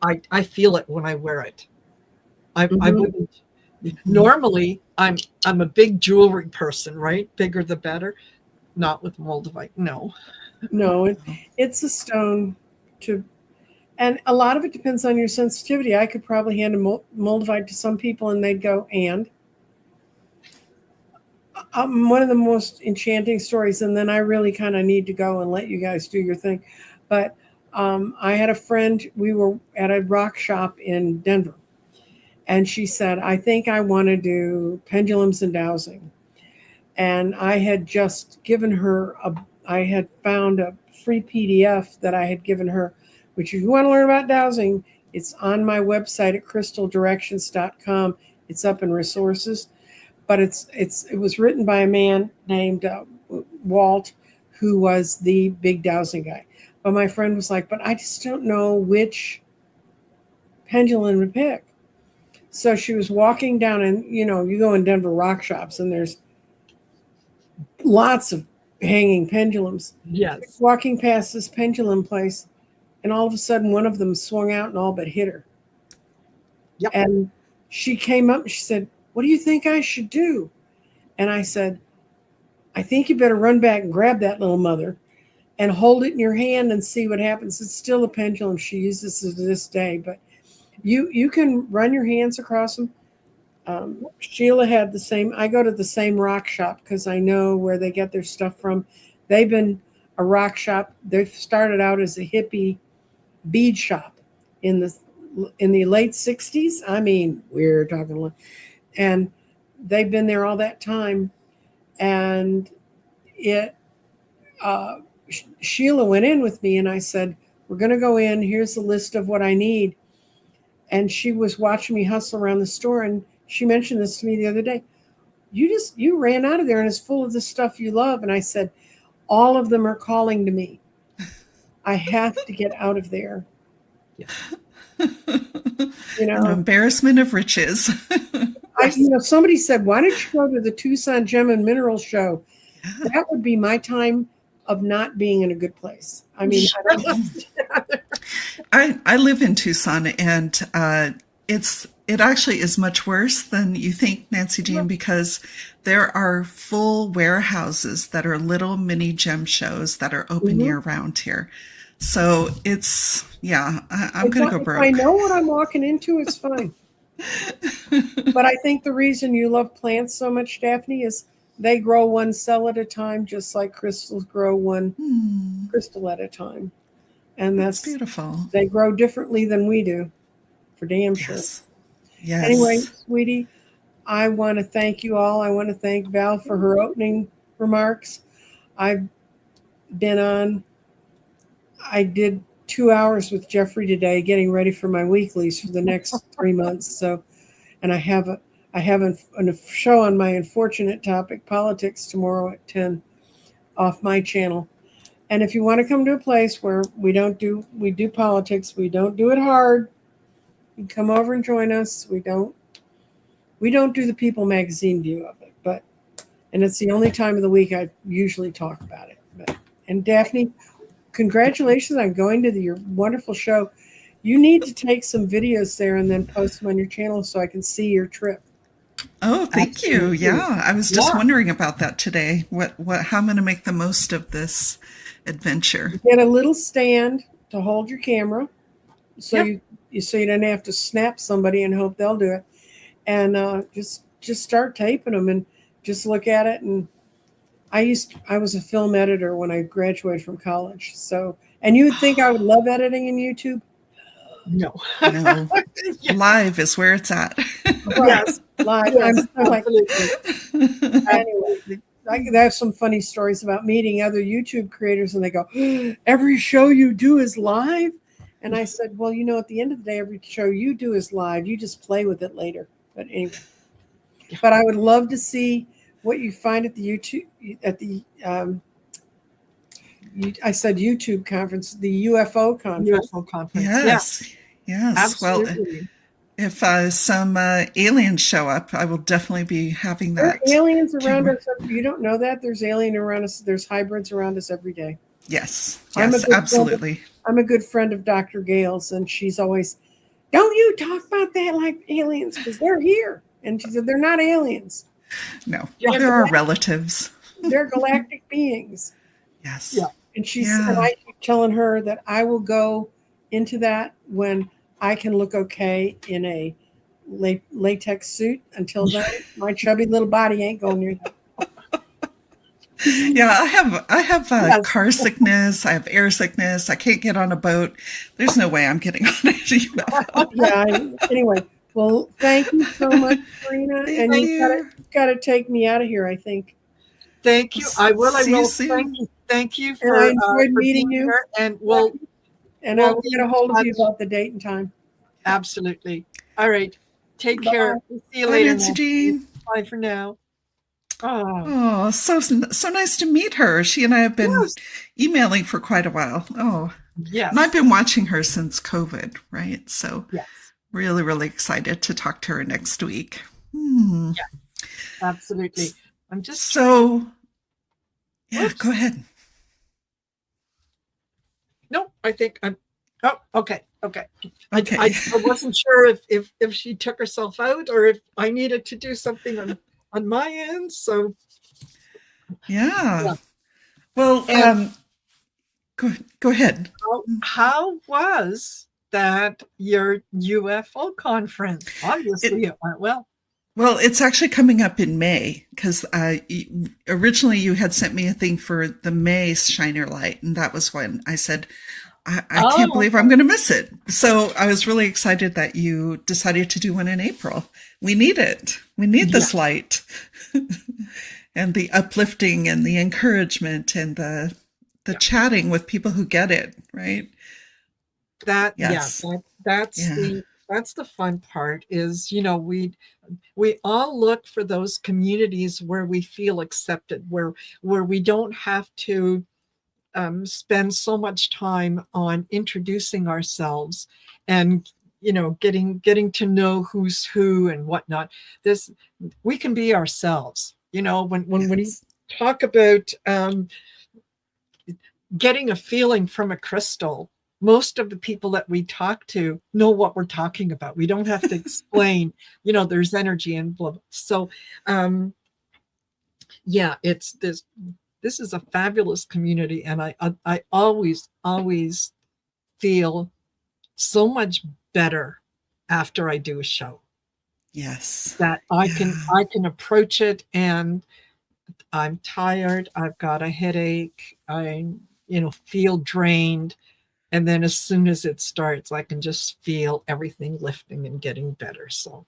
I feel it when I wear it. I Mm-hmm. wouldn't normally. I'm a big jewelry person, right? Bigger the better. Not with moldavite. No. No, it's a stone to, and a lot of it depends on your sensitivity. I could probably hand a moldavite to some people and they'd go, and one of the most enchanting stories, and then I really kind of need to go and let you guys do your thing. But I had a friend, we were at a rock shop in Denver, and she said, I think I want to do pendulums and dowsing. And I had just given her I had found a free PDF that I had given her, which if you want to learn about dowsing, it's on my website at crystaldirections.com. It's up in resources, but it was written by a man named Walt, who was the big dowsing guy. But my friend was like, but I just don't know which pendulum to pick. So she was walking down, and you go in Denver rock shops and there's lots of hanging pendulums. Yes. Walking past this pendulum place, and all of a sudden one of them swung out and all but hit her. Yep. And she came up and she said, what do you think I should do? And I said, I think you better run back and grab that little mother and hold it in your hand and see what happens. It's still a pendulum. She uses it to this day, but you can run your hands across them. Sheila had the same. I go to the same rock shop because I know where they get their stuff from. They've been a rock shop. They started out as a hippie bead shop in the late 60s. I mean, we're talking, and they've been there all that time. And it Sheila went in with me, and I said, we're going to go in. Here's the list of what I need. And she was watching me hustle around the store, and she mentioned this to me the other day. You ran out of there and it's full of the stuff you love. And I said, all of them are calling to me. I have to get out of there. Yeah. An embarrassment of riches. Somebody said, why don't you go to the Tucson Gem and Mineral Show? That would be my time of not being in a good place. I mean, I live in Tucson, and it actually is much worse than you think, Nancy Jean, because there are full warehouses that are little mini gem shows that are open year round here. So it's, I'm going to go broke. I know what I'm walking into. It's fine. But I think the reason you love plants so much, Daphne, is they grow one cell at a time, just like crystals grow one crystal at a time. And that's beautiful. They grow differently than we do, for damn sure. Yes. Anyway, sweetie, I want to thank you all. I want to thank Val for her opening remarks. I did 2 hours with Jeffrey today, getting ready for my weeklies for the next 3 months. So, and I have a show on my unfortunate topic, politics, tomorrow at 10 off my channel. And if you want to come to a place where we do politics, we don't do it hard, you can come over and join us. We don't do the People magazine view of it, and it's the only time of the week I usually talk about it. And Daphne, congratulations on going to your wonderful show. You need to take some videos there and then post them on your channel so I can see your trip. Oh, thank you. Yeah, I was just wondering about that today. How I'm going to make the most of this adventure. Get a little stand to hold your camera, so you don't have to snap somebody and hope they'll do it, and just start taping them and just look at it. And I was a film editor when I graduated from college, so, and you would think I would love editing in YouTube. No. Live is where it's at. Yes, live. Yes, anyway, I have some funny stories about meeting other YouTube creators, and they go, every show you do is live? And I said, well, at the end of the day, every show you do is live. You just play with it later. But anyway, but I would love to see what you find at the YouTube, I said YouTube conference, the UFO conference. UFO conference. Yes. Absolutely. Well, if some aliens show up, I will definitely be having that. There are aliens around us. You don't know that? There's aliens around us. There's hybrids around us every day. Yes, absolutely. I'm a good friend of Dr. Gale's, and she's always, don't you talk about that like aliens, because they're here. And she said, they're not aliens. No, they're our relatives. They're galactic beings. Yes. Yeah. And and I keep telling her that I will go into that when I can look okay in a latex suit. Until then, my chubby little body ain't going near that. Yeah, I have car sickness. I have air sickness. I can't get on a boat. There's no way I'm getting on a UFO. Anyway, well, thank you so much, Karina. And you got to take me out of here, I think. Thank you. I will. Thank you for, I enjoyed meeting you. Here, and I will get a hold of you about the date and time. Absolutely. All right. Take Bye. care. See you later. Nancy Jean. Bye for now. Oh, so nice to meet her. She and I have been emailing for quite a while. Oh, yes. And I've been watching her since COVID, right? So yes. Really, really excited to talk to her next week. Yeah, absolutely. I'm just go ahead. No, I think I'm. Oh, okay. I wasn't sure if she took herself out or if I needed to do something on my end. So yeah. Well, go ahead. How was that your UFO conference? Obviously, it went well. Well, it's actually coming up in May because originally you had sent me a thing for the May Shiner Light, and that was when I said, I can't believe I'm going to miss it. So I was really excited that you decided to do one in April. We need it. We need this light and the uplifting and the encouragement and the chatting with people who get it, right? That's the fun part is, we all look for those communities where we feel accepted, where we don't have to spend so much time on introducing ourselves and getting to know who's who and whatnot. We can be ourselves. When we talk about getting a feeling from a crystal, most of the people that we talk to know what we're talking about. We don't have to explain, there's energy and blah, blah. So, yeah, this is a fabulous community. And I always feel so much better after I do a show. Yes. That I can approach it, and I'm tired. I've got a headache. I, feel drained. And then as soon as it starts, I can just feel everything lifting and getting better. So,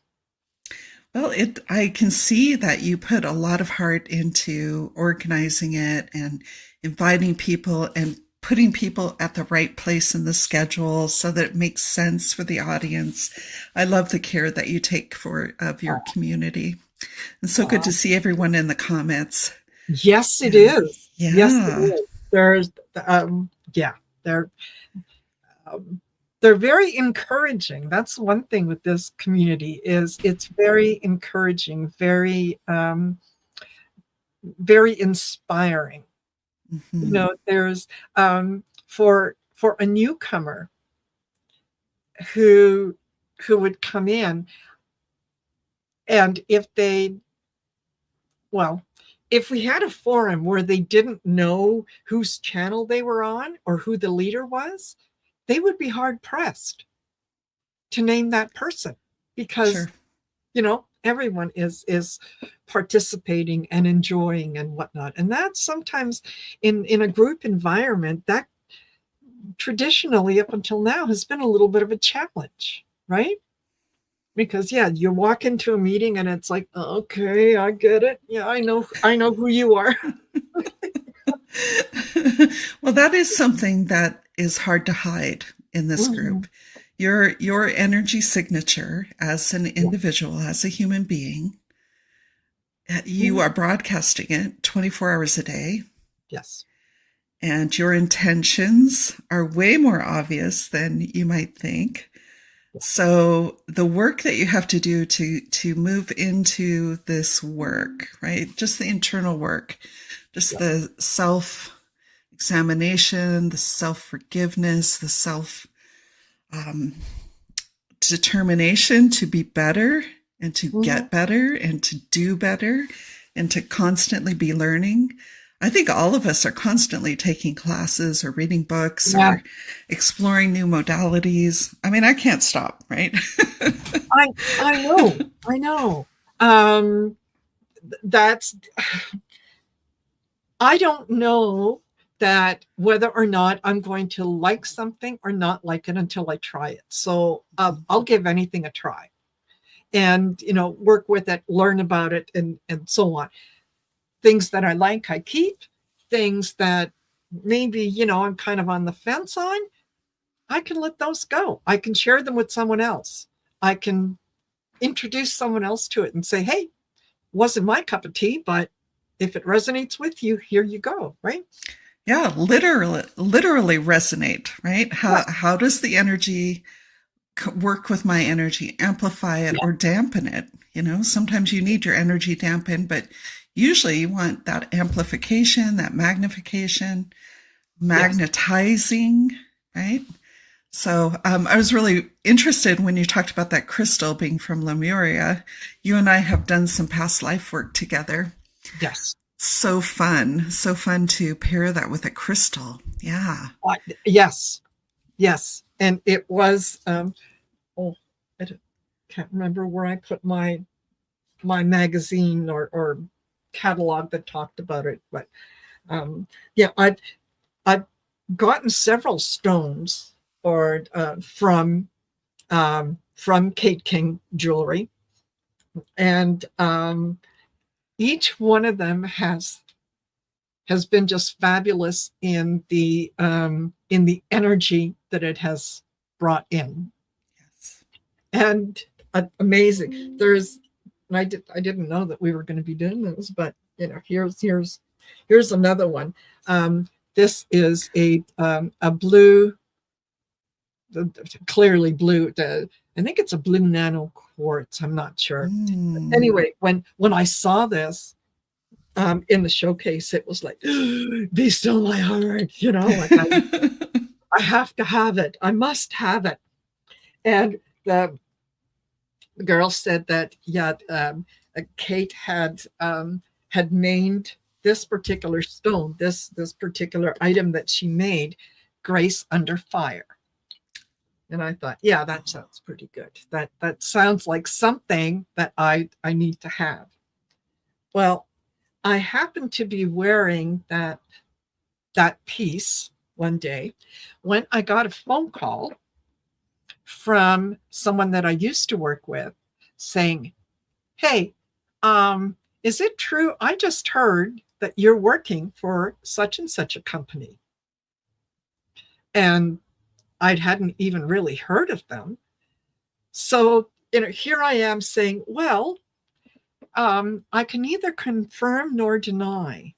well, I can see that you put a lot of heart into organizing it and inviting people and putting people at the right place in the schedule so that it makes sense for the audience. I love the care that you take of your community. And so good to see everyone in the comments. Yes, it is. Yeah. Yes, it is. There's, they're very encouraging. That's one thing with this community is it's very encouraging, very, very inspiring. Mm-hmm. There's for a newcomer who would come in, and if we had a forum where they didn't know whose channel they were on or who the leader was, they would be hard pressed to name that person, because everyone is participating and enjoying and whatnot. And that sometimes in a group environment, that traditionally up until now has been a little bit of a challenge, right? Because you walk into a meeting and it's like, okay, I get it. Yeah, I know who you are. Well, that is something that is hard to hide in this group. Your energy signature as an individual, as a human being, you are broadcasting it 24 hours a day. Yes. And your intentions are way more obvious than you might think. So the work that you have to do to move into this work, right? Just the internal work, just the self-examination, the self-forgiveness, the self-determination to be better and to get better and to do better and to constantly be learning. I think all of us are constantly taking classes or reading books or exploring new modalities. I mean, I can't stop, right? I know. I don't know that whether or not I'm going to like something or not like it until I try it. So I'll give anything a try and, work with it, learn about it, and so on. Things that I like, I keep. Things that maybe, I'm kind of on the fence on, I can let those go. I can share them with someone else. I can introduce someone else to it and say, hey, wasn't my cup of tea, but if it resonates with you, here you go, right? Yeah, literally resonate, right? How does the energy work with my energy, amplify it or dampen it? Sometimes you need your energy dampened, but usually you want that amplification, that magnification, magnetizing, right? So I was really interested when you talked about that crystal being from Lemuria. You and I have done some past life work together. Yes. So fun to pair that with a crystal. Yeah. Yes. And it was, I can't remember where I put my magazine or catalog that talked about it, but I've gotten several stones from Kate King Jewelry, and each one of them has been just fabulous in the energy that it has brought in. Yes. And amazing. I didn't know that we were going to be doing this, but here's another one. This is a blue, clearly blue, I think it's a blue nano quartz. I'm not sure. Mm. But anyway, when I saw this in the showcase, it was like, be still my heart, you know, like I have to have it. I must have it. And the girl said that, yeah, Kate had named this particular stone, this particular item that she made, Grace Under Fire. And I thought, yeah, that sounds pretty good. That sounds like something that I need to have. Well, I happened to be wearing that piece one day when I got a phone call from someone that I used to work with saying, hey, is it true? I just heard that you're working for such and such a company. And I hadn't even really heard of them. So, here I am saying, well, I can neither confirm nor deny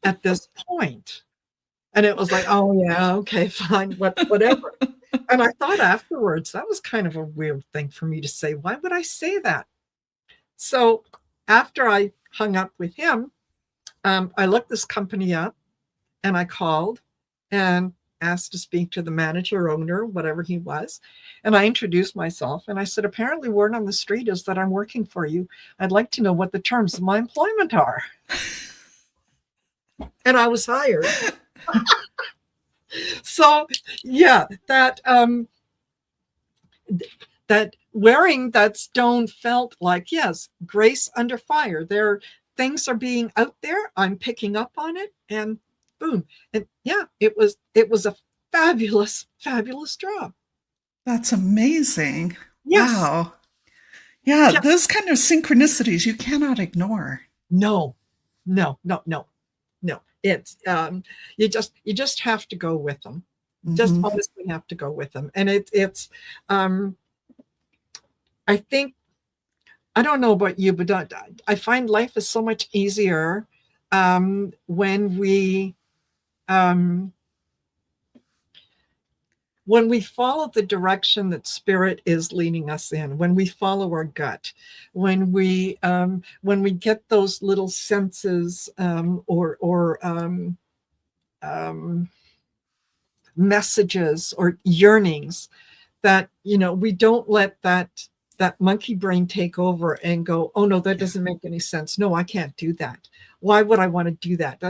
at this point. And it was like, oh yeah, okay, fine, whatever. And I thought afterwards, that was kind of a weird thing for me to say. Why would I say that? So after I hung up with him, I looked this company up and I called and asked to speak to the manager, owner, whatever he was. And I introduced myself and I said, apparently word on the street is that I'm working for you. I'd like to know what the terms of my employment are. And I was hired. So yeah, that wearing that stone felt like, yes, Grace Under Fire. Things are being out there. I'm picking up on it, and boom. And yeah, it was a fabulous job. That's amazing. Yes. Wow. Yeah, those kind of synchronicities you cannot ignore. No. It's you just have to go with them. Just honestly have to go with them. And it's I think, I don't know about you, but I find life is so much easier when we follow the direction that spirit is leading us in, when we follow our gut, when we get those little senses or messages or yearnings that, we don't let that monkey brain take over and go, oh no, that doesn't make any sense. No, I can't do that. Why would I want to do that?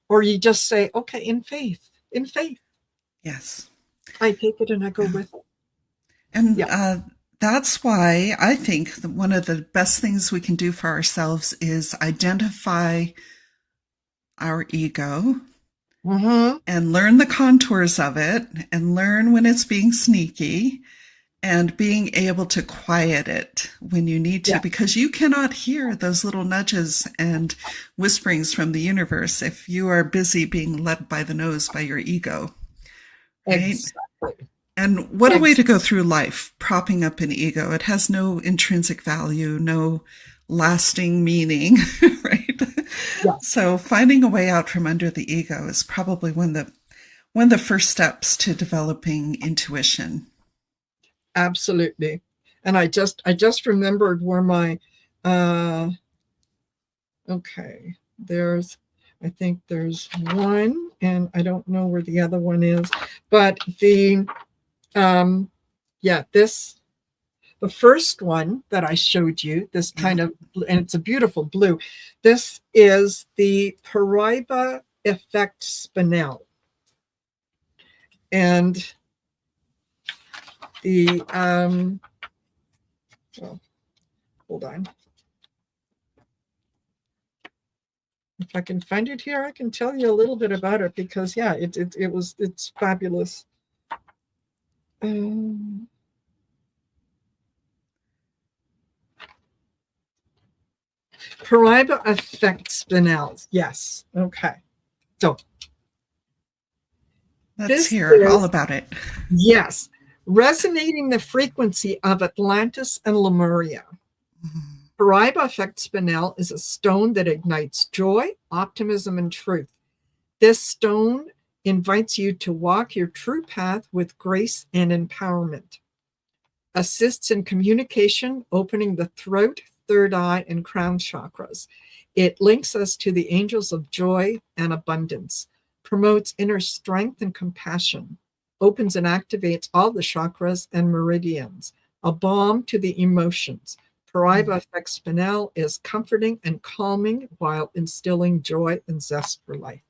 Or you just say, okay, in faith. Yes. I take it and I go with it. And that's why I think that one of the best things we can do for ourselves is identify our ego and learn the contours of it and learn when it's being sneaky and being able to quiet it when you need to, because you cannot hear those little nudges and whisperings from the universe if you are busy being led by the nose by your ego. Right? Exactly. And what a way to go through life, propping up an ego. It has no intrinsic value, no lasting meaning, right? Yeah. So finding a way out from under the ego is probably one of the first steps to developing intuition. Absolutely. And I just remembered where my okay, I think there's one, and I don't know where the other one is, but the first one that I showed you, this kind of, and it's a beautiful blue. This is the Paraiba effect spinel. And the, hold on. If I can find it here, I can tell you a little bit about it, because yeah, it's fabulous. Paraiba effect spinels. Yes. Okay. So let's hear all about it. Yes. Resonating the frequency of Atlantis and Lemuria. Paraiba effect spinel is a stone that ignites joy, optimism, and truth. This stone invites you to walk your true path with grace and empowerment. assists in communication, opening the throat, third eye, and crown chakras. It links us to the angels of joy and abundance, promotes inner strength and compassion, opens and activates all the chakras and meridians, a balm to the emotions. Paraiba Effect Spinel is comforting and calming while instilling joy and zest for life.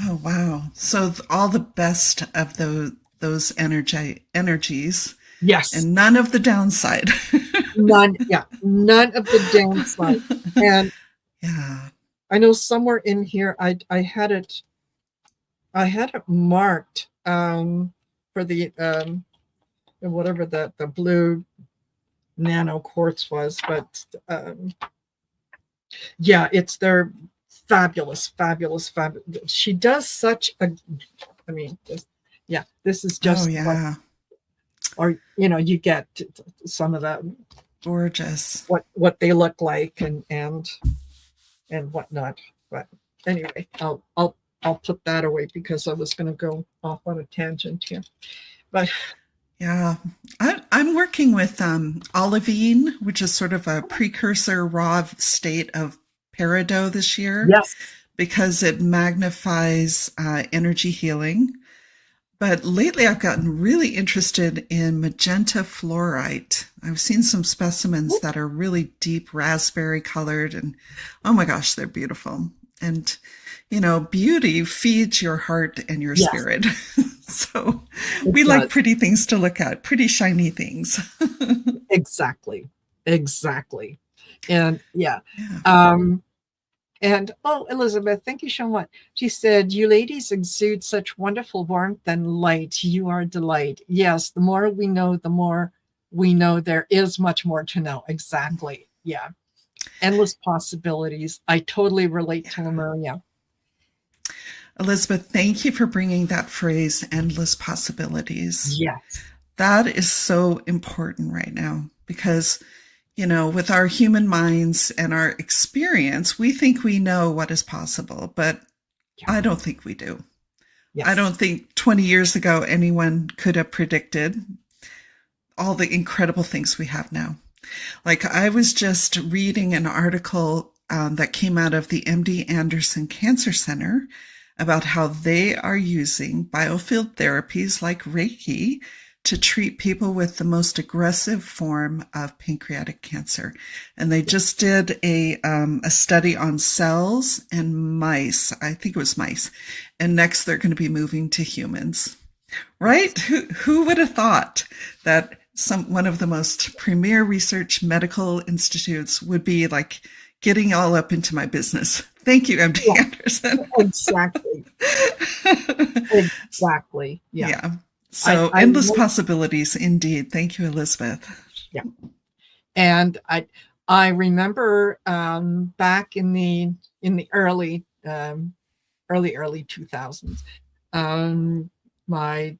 Oh, wow. So all the best of those energies. Yes. And none of the downside. None of the downside. And yeah. I know somewhere in here I had it marked for the whatever the blue nano quartz was, but yeah, it's their fabulous. She does such a, I mean, this is just, oh yeah, or you get some of that gorgeous what they look like and whatnot. But anyway, I'll put that away because I was going to go off on a tangent here. But yeah, I'm working with olivine, which is sort of a precursor raw state of peridot this year. yes, because it magnifies energy healing. But lately I've gotten really interested in magenta fluorite. I've seen some specimens that are really deep raspberry colored, and oh my gosh, they're beautiful. And, beauty feeds your heart and your yes, spirit. So we like pretty things to look at, pretty shiny things. Exactly. And yeah. And Elizabeth, thank you so much. She said, you ladies exude such wonderful warmth and light. You are a delight. Yes, the more we know, there is much more to know. Exactly. Yeah. Endless possibilities. I totally relate to Lemuria. Elizabeth, thank you for bringing that phrase, endless possibilities. Yes. That is so important right now because with our human minds and our experience, we think we know what is possible, but I don't think we do. Yes. I don't think 20 years ago anyone could have predicted all the incredible things we have now. Like I was just reading an article that came out of the MD Anderson Cancer Center about how they are using biofield therapies like Reiki to treat people with the most aggressive form of pancreatic cancer. And they just did a study on cells and mice. I think it was mice. And next they're going to be moving to humans, right? Who would have thought that one of the most premier research medical institutes would be like getting all up into my business. Thank you, MD Anderson. Exactly. Yeah. So endless possibilities indeed. Thank you, Elizabeth. Yeah. And I remember back in the early 2000s, my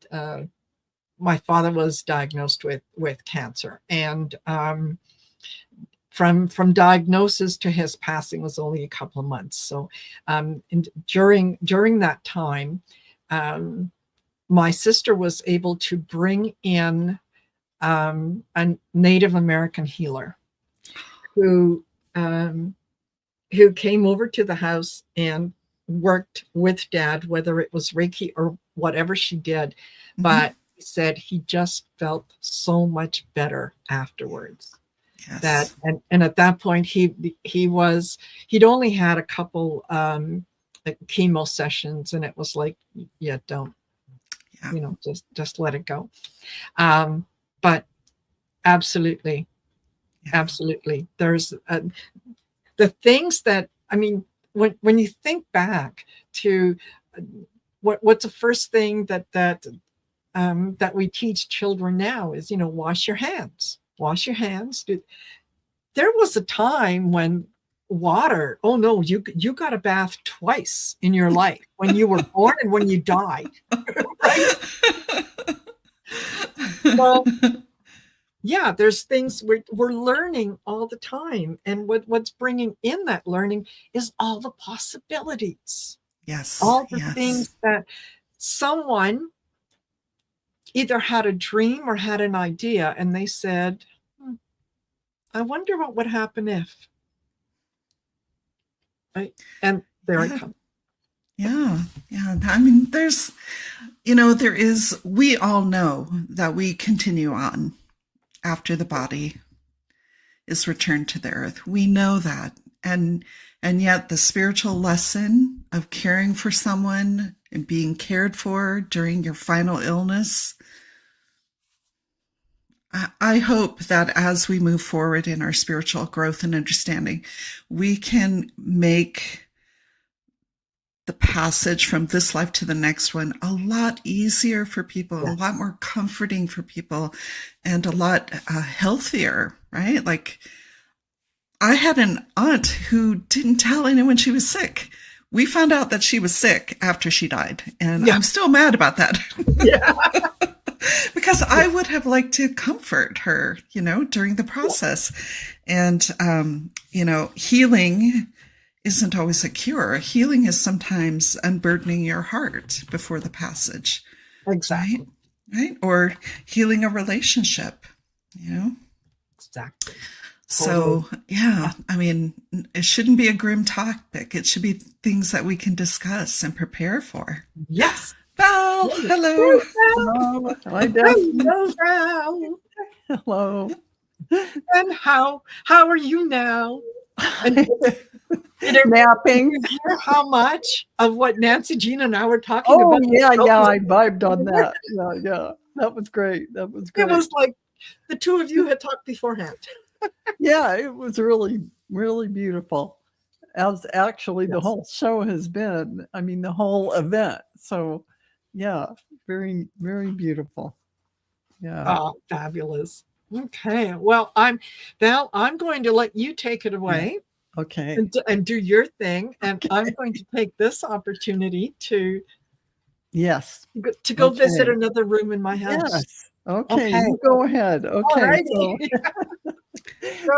father was diagnosed with cancer, and from diagnosis to his passing was only a couple of months. So during that time, my sister was able to bring in a Native American healer who came over to the house and worked with Dad, whether it was Reiki or whatever she did. Mm-hmm. But he said he just felt so much better afterwards. Yes. And at that point he'd only had a couple chemo sessions, and it was like, just let it go. But absolutely. There's the things that, I mean, when you think back to what's the first thing that we teach children now is, wash your hands. There was a time when water, oh no, you got a bath twice in your life, when you were born and when you died. Right? Well, yeah, there's things we're learning all the time, and what's bringing in that learning is all the possibilities. Yes, all the things that someone either had a dream or had an idea, and they said, I wonder what would happen if. Right? And there I come. Yeah. I mean, we all know that we continue on after the body is returned to the earth. We know that. And yet the spiritual lesson of caring for someone and being cared for during your final illness, I hope that as we move forward in our spiritual growth and understanding, we can make the passage from this life to the next one a lot easier for people, a lot more comforting for people, and a lot healthier, right? Like, I had an aunt who didn't tell anyone she was sick. We found out that she was sick after she died, and I'm still mad about that. Because I would have liked to comfort her, during the process. And, healing isn't always a cure. Healing is sometimes unburdening your heart before the passage. Exactly. Right? Or healing a relationship, Exactly. So, I mean, it shouldn't be a grim topic. It should be things that we can discuss and prepare for. Yes. Val, hello. Hello. Hi, Hello, Val. Hello. And how are you now? And Napping. Did you hear how much of what Nancy Jean and I were talking about? Yeah, I vibed on that. Yeah. That was great. It was like the two of you had talked beforehand. Yeah, it was really, really beautiful. As actually the whole show has been. I mean, the whole event. So, yeah, very, very beautiful. Yeah. Oh, fabulous. Okay. Well, Val, I'm going to let you take it away. Okay. And do your thing. And I'm going to take this opportunity to go visit another room in my house. Yes. Okay. You go ahead. Okay.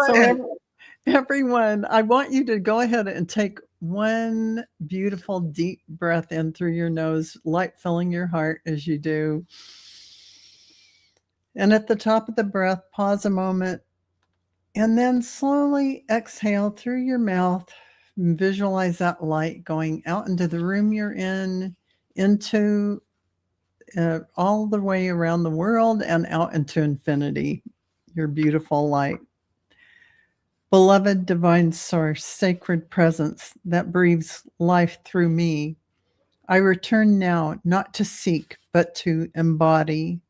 So everyone, I want you to go ahead and take one beautiful deep breath in through your nose, light filling your heart as you do. And at the top of the breath, pause a moment and then slowly exhale through your mouth. And visualize that light going out into the room you're in, into all the way around the world and out into infinity, your beautiful light. Beloved divine source, sacred presence that breathes life through me, I return now not to seek, but to embody.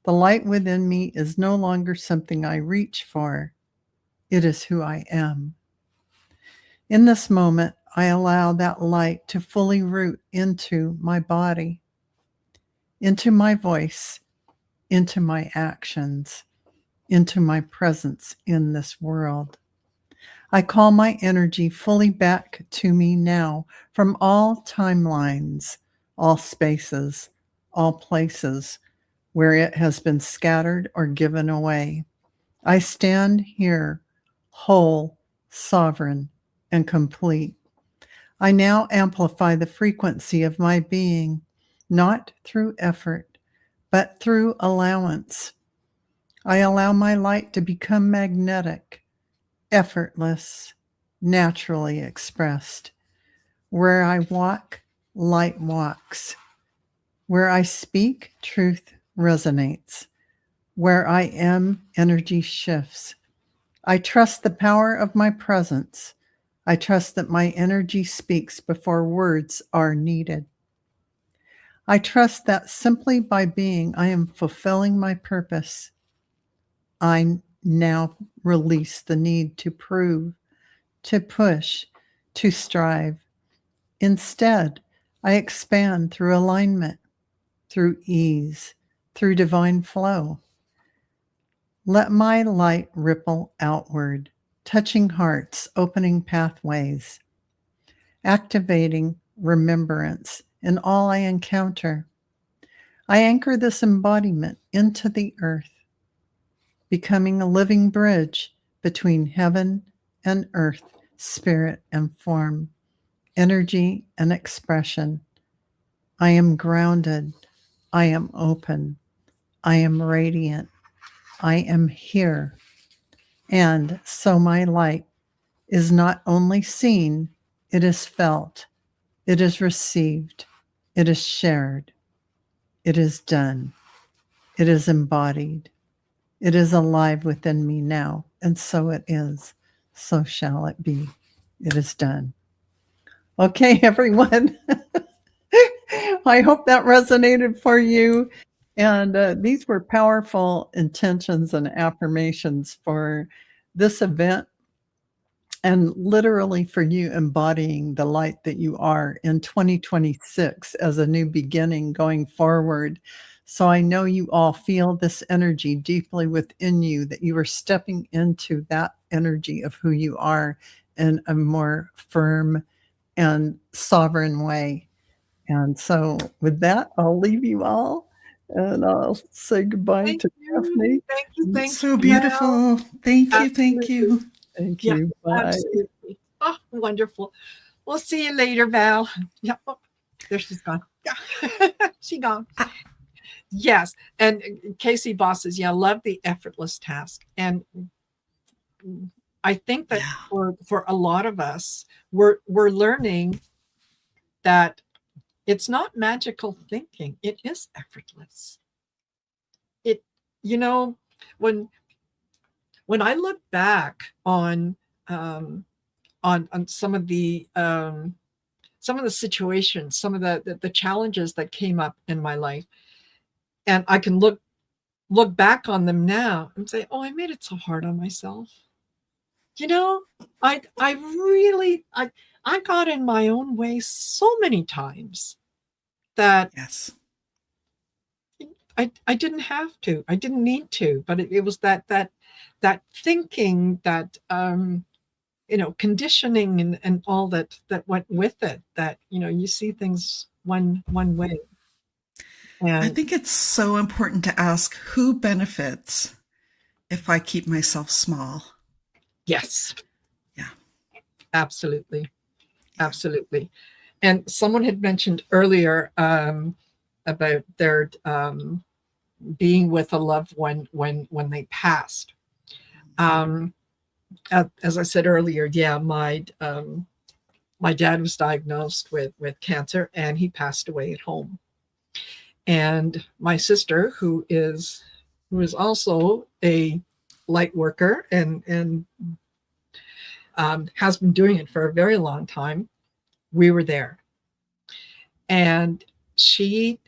The light within me is no longer something I reach for. It is who I am. In this moment, I allow that light to fully root into my body, into my voice, into my actions, into my presence in this world. I call my energy fully back to me now from all timelines, all spaces, all places where it has been scattered or given away. I stand here whole, sovereign, and complete. I now amplify the frequency of my being, not through effort, but through allowance. I allow my light to become magnetic, effortless, naturally expressed. Where I walk, light walks. Where I speak, truth resonates. Where I am, energy shifts. I trust the power of my presence. I trust that my energy speaks before words are needed. I trust that simply by being, I am fulfilling my purpose. I now release the need to prove, to push, to strive. Instead, I expand through alignment, through ease, through divine flow. Let my light ripple outward, touching hearts, opening pathways, activating remembrance in all I encounter. I anchor this embodiment into the earth, becoming a living bridge between heaven and earth, spirit and form, energy and expression. I am grounded. I am open. I am radiant. I am here. And so my light is not only seen, it is felt, it is received, it is shared, it is done, it is embodied, it is alive within me now, and so it is. So shall it be. It is done. Okay, everyone. I hope that resonated for you. And these were powerful intentions and affirmations for this event, and literally for you embodying the light that you are in 2026 as a new beginning going forward. So I know you all feel this energy deeply within you, that you are stepping into that energy of who you are in a more firm and sovereign way. And so with that, I'll leave you all and I'll say goodbye Thank to you. Daphne. Thank you. Thank So you. beautiful. Thank you. Thank Absolutely. you. Thank Yeah, you. Bye. absolutely. Oh, wonderful. We'll see you later, Val. Yeah. Oh, there she's gone. Yeah. She gone. Yes. And Casey Bosses, yeah, love the effortless task. And I think that Yeah. for a lot of us, we're learning that it's not magical thinking. It is effortless. It, you know, when I look back on some of the situations, some of the challenges that came up in my life, and I can look back on them now and say, "Oh, I made it so hard on myself." You know, I really I got in my own way so many times that Yes. I didn't have to. I didn't need to, but it was that thinking, that conditioning and all that went with it, that you see things one way. I And think it's so important to ask who benefits if I keep myself small. yes, Yeah. absolutely, Yeah. absolutely. And someone had mentioned earlier about their being with a loved one when they passed. Um, as I said earlier, yeah, my dad was diagnosed with cancer, and he passed away at home. And my sister, who is also a light worker and has been doing it for a very long time, we were there, and she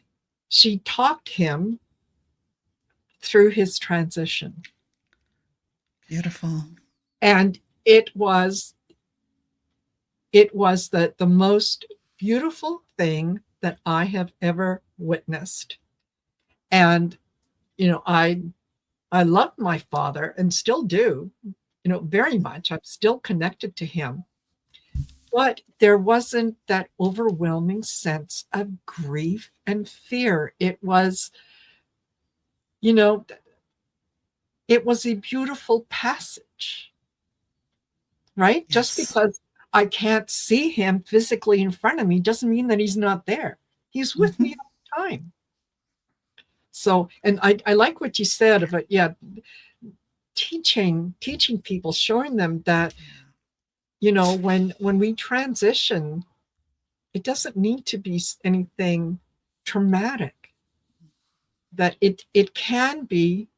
talked him through his transition. Beautiful. And it was the most beautiful thing that I have ever witnessed. And I love my father and still do, very much. I'm still connected to him. But there wasn't that overwhelming sense of grief and fear. It was, you know, it was a beautiful passage, right? Just Yes. because I can't see him physically in front of me doesn't mean that he's not there. He's with me all the time. So, and I like what you said about, yeah, teaching people, showing them that, when we transition, it doesn't need to be anything traumatic, that it can be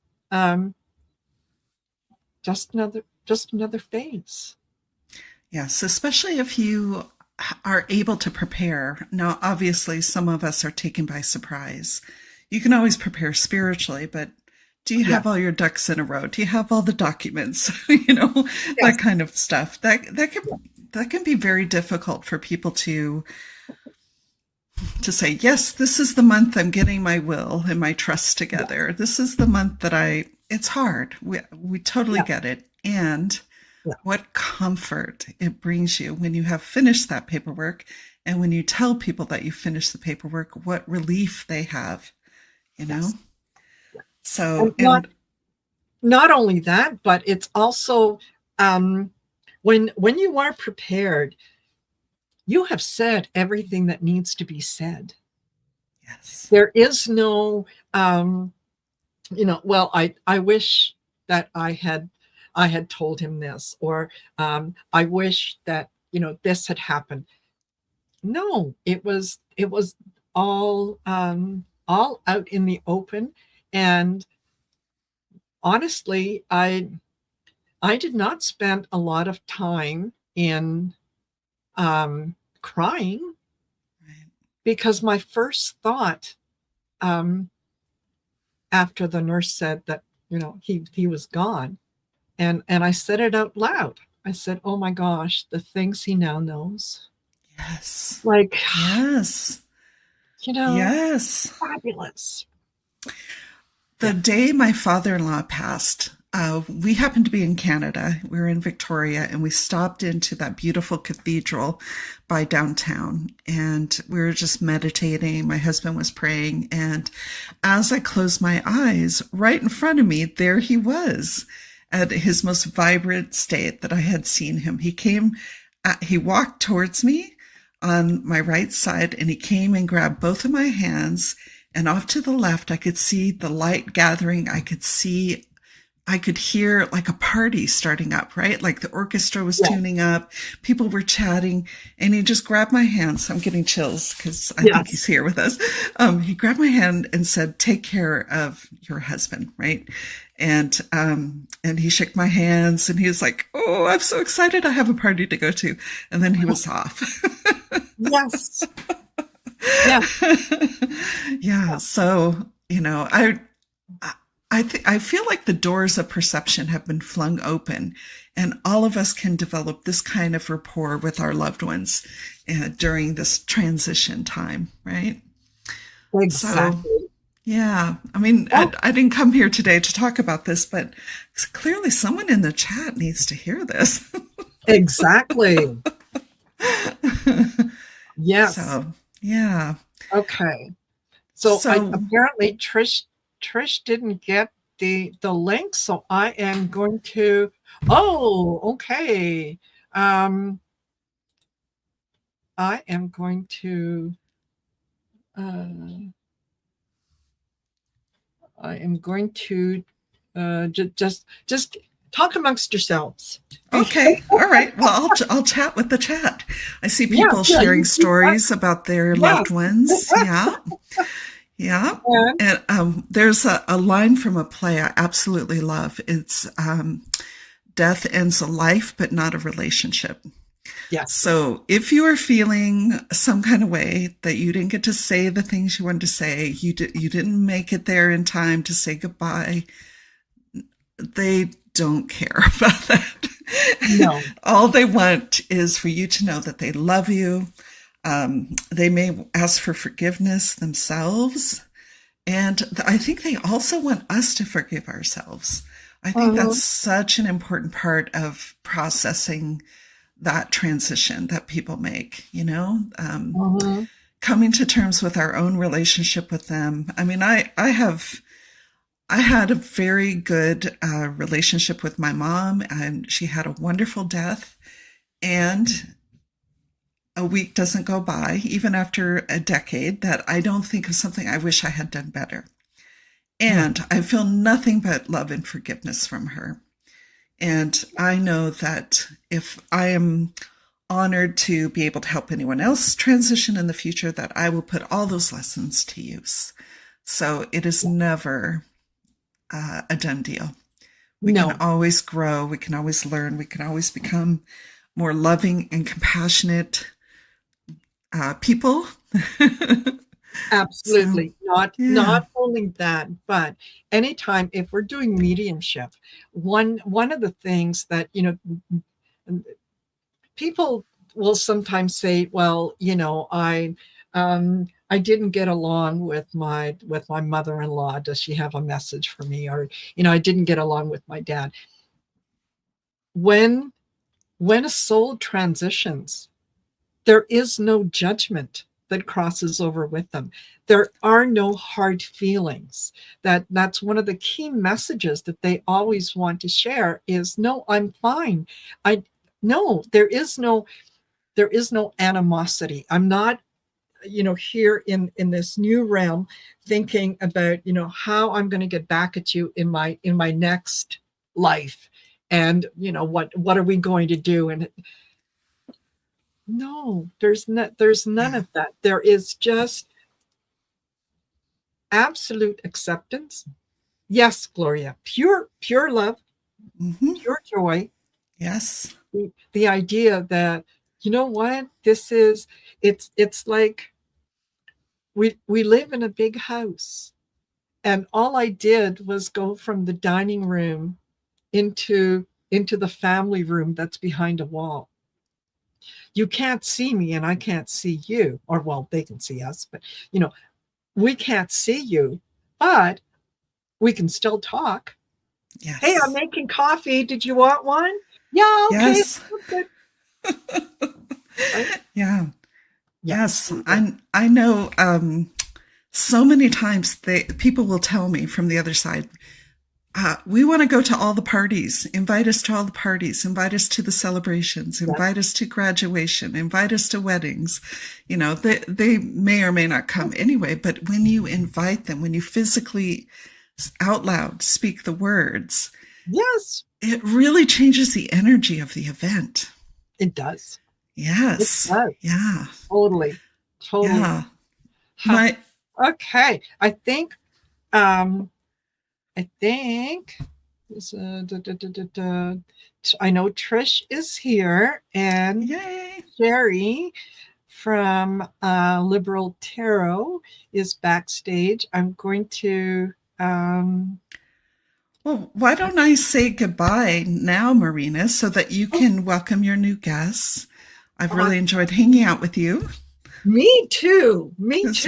just another phase. Yes, especially if you are able to prepare. Now, obviously, some of us are taken by surprise. You can always prepare spiritually, but do you have all your ducks in a row? Do you have all the documents? That kind of stuff. That can be very difficult for people to say, yes, this is the month I'm getting my will and my trust together. This is the month that it's hard. We totally get it. And what comfort it brings you when you have finished that paperwork, and when you tell people that you finished the paperwork, what relief they have, So, and not only that, but it's also when you are prepared, you have said everything that needs to be said. yes, There is no well, I wish that I had told him this, or I wish that, this had happened. No, it was all out in the open. And honestly, I did not spend a lot of time in crying, Right. because my first thought, um, after the nurse said that, he was gone, and I said it out loud. I said, "Oh my gosh, the things he now knows." Yes. Like, Yes. Yes. fabulous. The Yeah. day my father-in-law passed, we happened to be in Canada. We were in Victoria, and we stopped into that beautiful cathedral by downtown. And we were just meditating. My husband was praying. And as I closed my eyes, right in front of me, there he was at his most vibrant state that I had seen him. He walked towards me on my right side, and he came and grabbed both of my hands. And off to the left, I could see the light gathering. I could hear like a party starting up, right? Like the orchestra was tuning up, people were chatting, and he just grabbed my hands. I'm getting chills because I think he's here with us. He grabbed my hand and said, "Take care of your husband," right? And he shook my hands, and he was like, "Oh, I'm so excited. I have a party to go to." And then he was off. Yes. Yeah. Yeah. So, I feel like the doors of perception have been flung open, and all of us can develop this kind of rapport with our loved ones during this transition time, right? Exactly. So, yeah. I mean, I didn't come here today to talk about this, but clearly someone in the chat needs to hear this. Exactly. Yes. So, yeah. Okay. So apparently Trish didn't get the link, so I am going to. Oh, okay. I am going to. Just talk amongst yourselves. Okay. All right. Well, I'll chat with the chat. I see people sharing stories about their loved ones. Yeah. Yeah. And there's a line from a play I absolutely love. It's death ends a life, but not a relationship. Yes. So if you are feeling some kind of way that you didn't get to say the things you wanted to say, you didn't make it there in time to say goodbye, they don't care about that. No. All they want is for you to know that they love you. They may ask for forgiveness themselves. And I think they also want us to forgive ourselves. I think that's such an important part of processing that transition that people make, coming to terms with our own relationship with them. I mean, I had a very good relationship with my mom, and she had a wonderful death. And a week doesn't go by, even after a decade, that I don't think of something I wish I had done better. And I feel nothing but love and forgiveness from her. And I know that if I am honored to be able to help anyone else transition in the future, that I will put all those lessons to use. So it is never a done deal. We can always grow. We can always learn. We can always become more loving and compassionate people. Absolutely. Not only that, but anytime if we're doing mediumship, one of the things that, people will sometimes say, well, I didn't get along with my mother-in-law. Does she have a message for me? Or, I didn't get along with my dad. When a soul transitions, there is no judgment that crosses over with them. There are no hard feelings. That's one of the key messages that they always want to share is, no, I'm fine. No, there is no animosity. I'm not, here in this new realm, thinking about, how I'm going to get back at you in my next life. And, what are we going to do? And no, there's none of that. There is just absolute acceptance. Yes, Gloria, pure love, pure joy. Yes. The idea that, you know what, it's like we live in a big house, and all I did was go from the dining room into the family room that's behind a wall. You can't see me and I can't see you, or well, they can see us, but we can't see you, but we can still talk. Yes. Hey, I'm making coffee. Did you want one? Yeah, okay. Yes. Right? Yeah. Yes. I know so many times people will tell me from the other side, we want to go to all the parties, invite us to all the parties, invite us to the celebrations, invite us to graduation, invite us to weddings. They may or may not come anyway, but when you invite them, when you physically out loud speak the words, yes, it really changes the energy of the event. It does. Yes. It does. Yeah. Totally. Yeah. Okay. I think I know Trish is here, and yay. Sherry from Liberal Tarot is backstage. I'm going to well, why don't I say goodbye now, Marina, so that you can welcome your new guests. I've really enjoyed hanging out with you. Me too. It's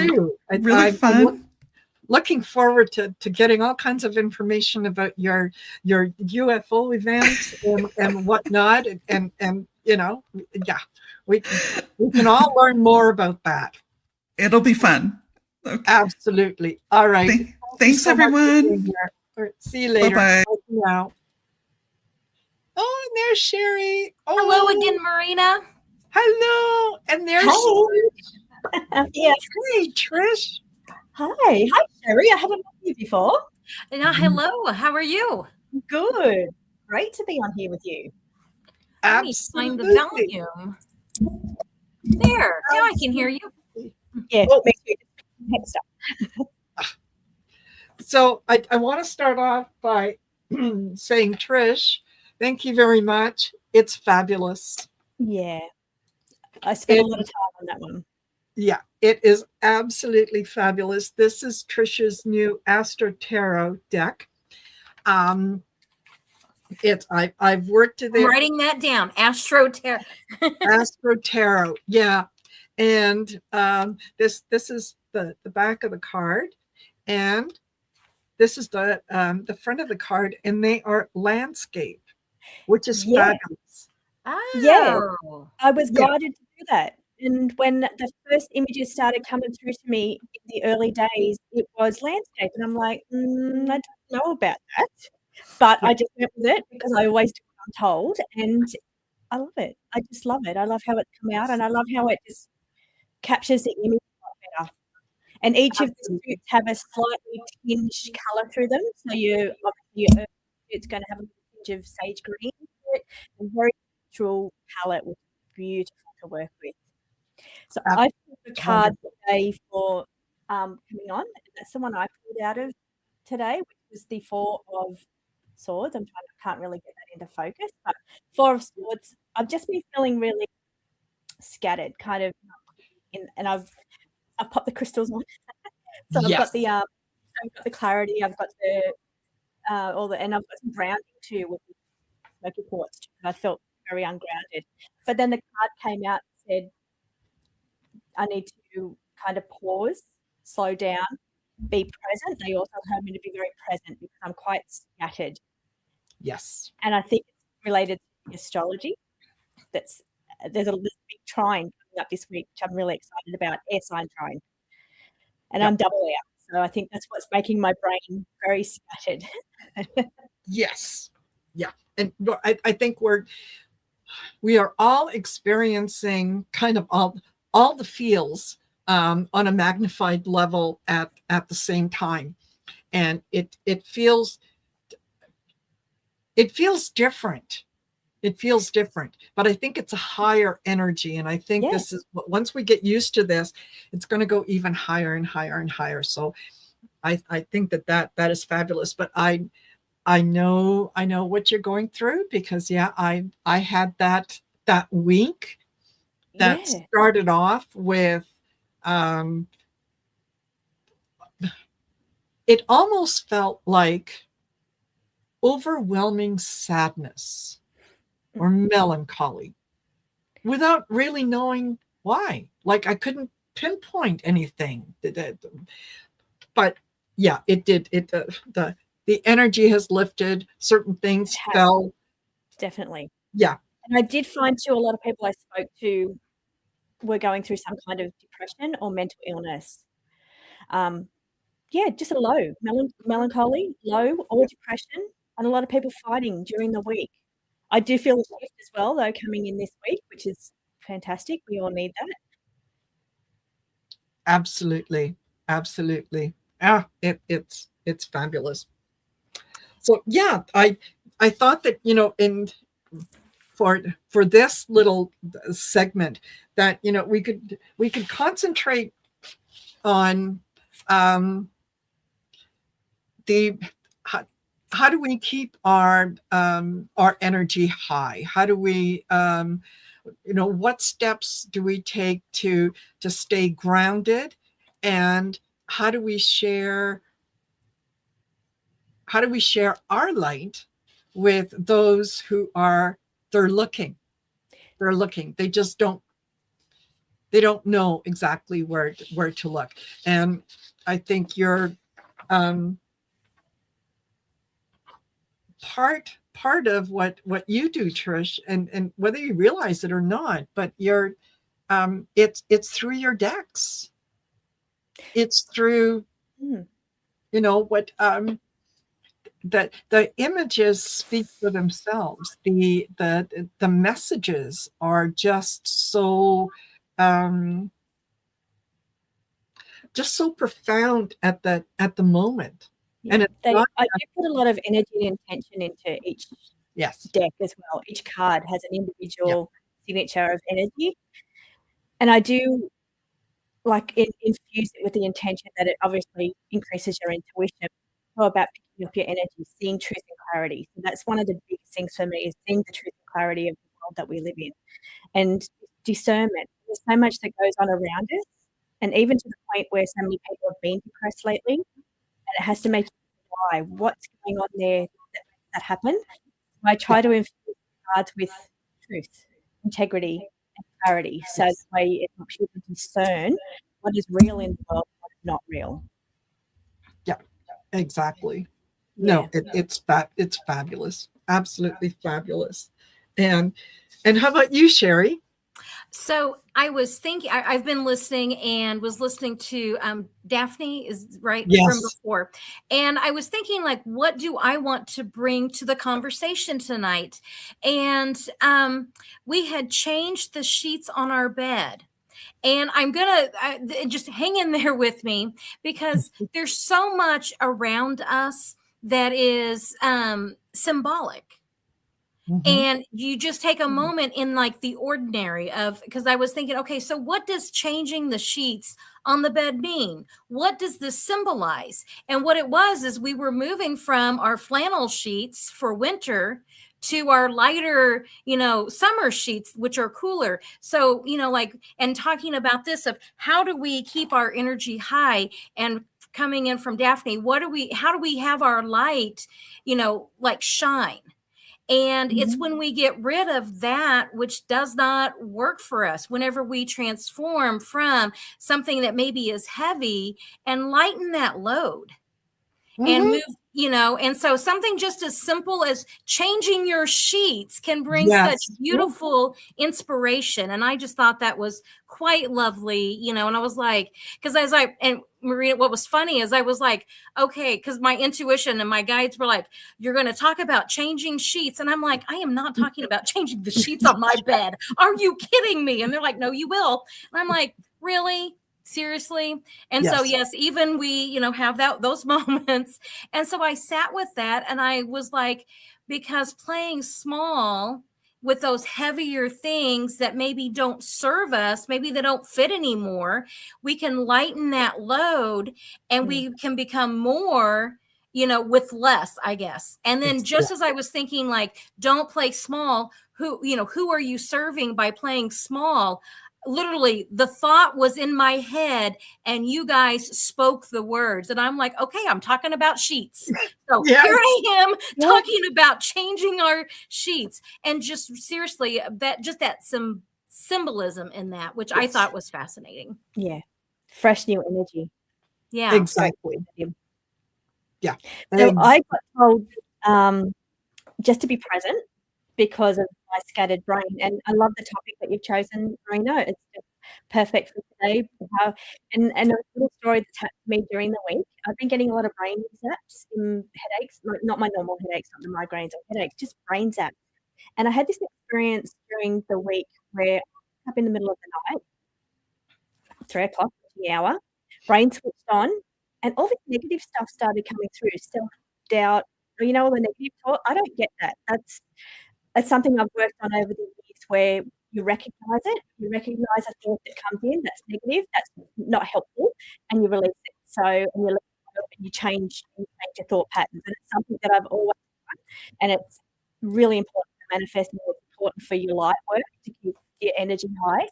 Really fun. Looking forward to getting all kinds of information about your UFO events and whatnot, and we can all learn more about that. It'll be fun. Okay. Absolutely. All right. Thanks, everyone. See you later. Bye-bye. Now. Oh, and there's Sherry. Oh. Hello again, Marina. Hello. And there's Trish. Yes. Hey, Trish. Hi, Sherry. I haven't met you before. Hello. How are you? Good. Great to be on here with you. Absolutely. Find the volume. There. Now I can hear you. Yeah. Make sure you get stuff. So I want to start off by saying, Trish, thank you very much. It's fabulous. Yeah. I spent a lot of time on that one. Yeah, it is absolutely fabulous. This is Trisha's new Astro Tarot deck. I've worked with it. I'm writing that down. Astro Tarot. Astro Tarot. Yeah. And this is the back of the card, and this is the front of the card, and they are landscape, which is fabulous. Oh. Yeah. I was guided to do that. And when the first images started coming through to me in the early days, it was landscape. And I'm like, I don't know about that. But I just went with it because I always do what I'm told. And I love it. I just love it. I love how it's come out, and I love how it just captures the image a lot better. And each of the suits have a slightly tinged colour through them. So your it's going to have a tinge of sage green to it, and very natural palette, which is beautiful to work with. So I pulled the card today for coming on. And that's the one I pulled out of today, which was the Four of Swords. I can't really get that into focus, but Four of Swords. I've just been feeling really scattered, kind of, and I've popped the crystals on. So I've got the clarity. I've got the and I've got some grounding too with the smoky quartz. I felt very ungrounded, but then the card came out and said, I need to kind of pause, slow down, be present. They also help me to be very present because I'm quite scattered. Yes. And I think it's related to astrology. There's a big trine coming up this week, which I'm really excited about, air sign trine. And I'm double out. So I think that's what's making my brain very scattered. Yes. Yeah. And I think we are all experiencing kind of all the feels on a magnified level at the same time. And it feels different. It feels different, but I think it's a higher energy. And I think this is, once we get used to this, it's going to go even higher and higher and higher. So I think that is fabulous. But I know what you're going through, because I had that week that started off with it almost felt like overwhelming sadness or melancholy without really knowing why. Like, I couldn't pinpoint anything. But yeah, it did. The energy has lifted. Certain things fell. Definitely. Yeah. And I did find too, a lot of people I spoke to were going through some kind of depression or mental illness. Just a low, melancholy, low, or depression, and a lot of people fighting during the week. I do feel a shift as well, though, coming in this week, which is fantastic. We all need that. Absolutely. It's fabulous. So yeah, I thought that, for this little segment, that we could concentrate on how do we keep our energy high? How do we what steps do we take to stay grounded, and how do we share our light with those who they're looking. They just don't know exactly where to look. And I think you're part of what you do, Trish, and whether you realize it or not, but you're it's through your decks. It's through what the images speak for themselves. The messages are just so profound at the moment. And I do put a lot of energy and intention into each deck as well. Each card has an individual signature of energy, and I do infuse it with the intention that it obviously increases your intuition. All about picking up your energy, seeing truth and clarity. So that's one of the biggest things for me, is seeing the truth and clarity of the world that we live in, and discernment. There's so much that goes on around us, and even to the point where so many people have been depressed lately, and it has to make you why. What's going on there that makes that happen? I try to infuse cards with truth, integrity, and clarity, so that way it helps you to discern what is real in the world and what is not real. Exactly. No, it's fabulous. Absolutely fabulous. And how about you, Sherry? So I was thinking, I've been listening and was listening to Daphne is right from before. And I was thinking, like, what do I want to bring to the conversation tonight? And we had changed the sheets on our bed. And I'm going to just hang in there with me, because there's so much around us that is symbolic. And you just take a moment in like the ordinary of, because I was thinking, okay, so what does changing the sheets on the bed mean? What does this symbolize? And what it was is we were moving from our flannel sheets for winter to our lighter, summer sheets, which are cooler. So, and talking about this of how do we keep our energy high, and coming in from Daphne, how do we have our light, shine? And it's when we get rid of that which does not work for us, whenever we transform from something that maybe is heavy and lighten that load and move, and so something just as simple as changing your sheets can bring such beautiful inspiration. And I just thought that was quite lovely, and I was like, because and Maria, what was funny is I was like, okay, because my intuition and my guides were like, you're going to talk about changing sheets. And I'm like, I am not talking about changing the sheets on my bed. Are you kidding me? And they're like, no, you will. And I'm like, really? Seriously. And so, yes, even we, have those moments. And so I sat with that and I was like, because playing small with those heavier things that maybe don't serve us, maybe they don't fit anymore, we can lighten that load and we can become more, with less, I guess. And then just as I was thinking, like, don't play small, who are you serving by playing small? Literally, the thought was in my head and you guys spoke the words and I'm like, okay, I'm talking about sheets. So here I am talking about changing our sheets, and just seriously, that some symbolism in that, which I thought was fascinating. Yeah. Fresh new energy. Yeah. Exactly. Yeah. So I got told just to be present because of my scattered brain. And I love the topic that you've chosen, Marina. It's just perfect for today. And a little story that's happened to me during the week. I've been getting a lot of brain zaps and headaches, not my normal headaches, not the migraines or headaches, just brain zaps. And I had this experience during the week where I up in the middle of the night, 3 o'clock, the hour, brain switched on, and all this negative stuff started coming through, self-doubt, all the negative thought. I don't get that. That's something I've worked on over the years, where you recognize it, you recognize a thought that comes in that's negative, that's not helpful, and you release it. So, and you change your thought patterns. And it's something that I've always done. And it's really important to manifest, and it's important for your light work to keep your energy high.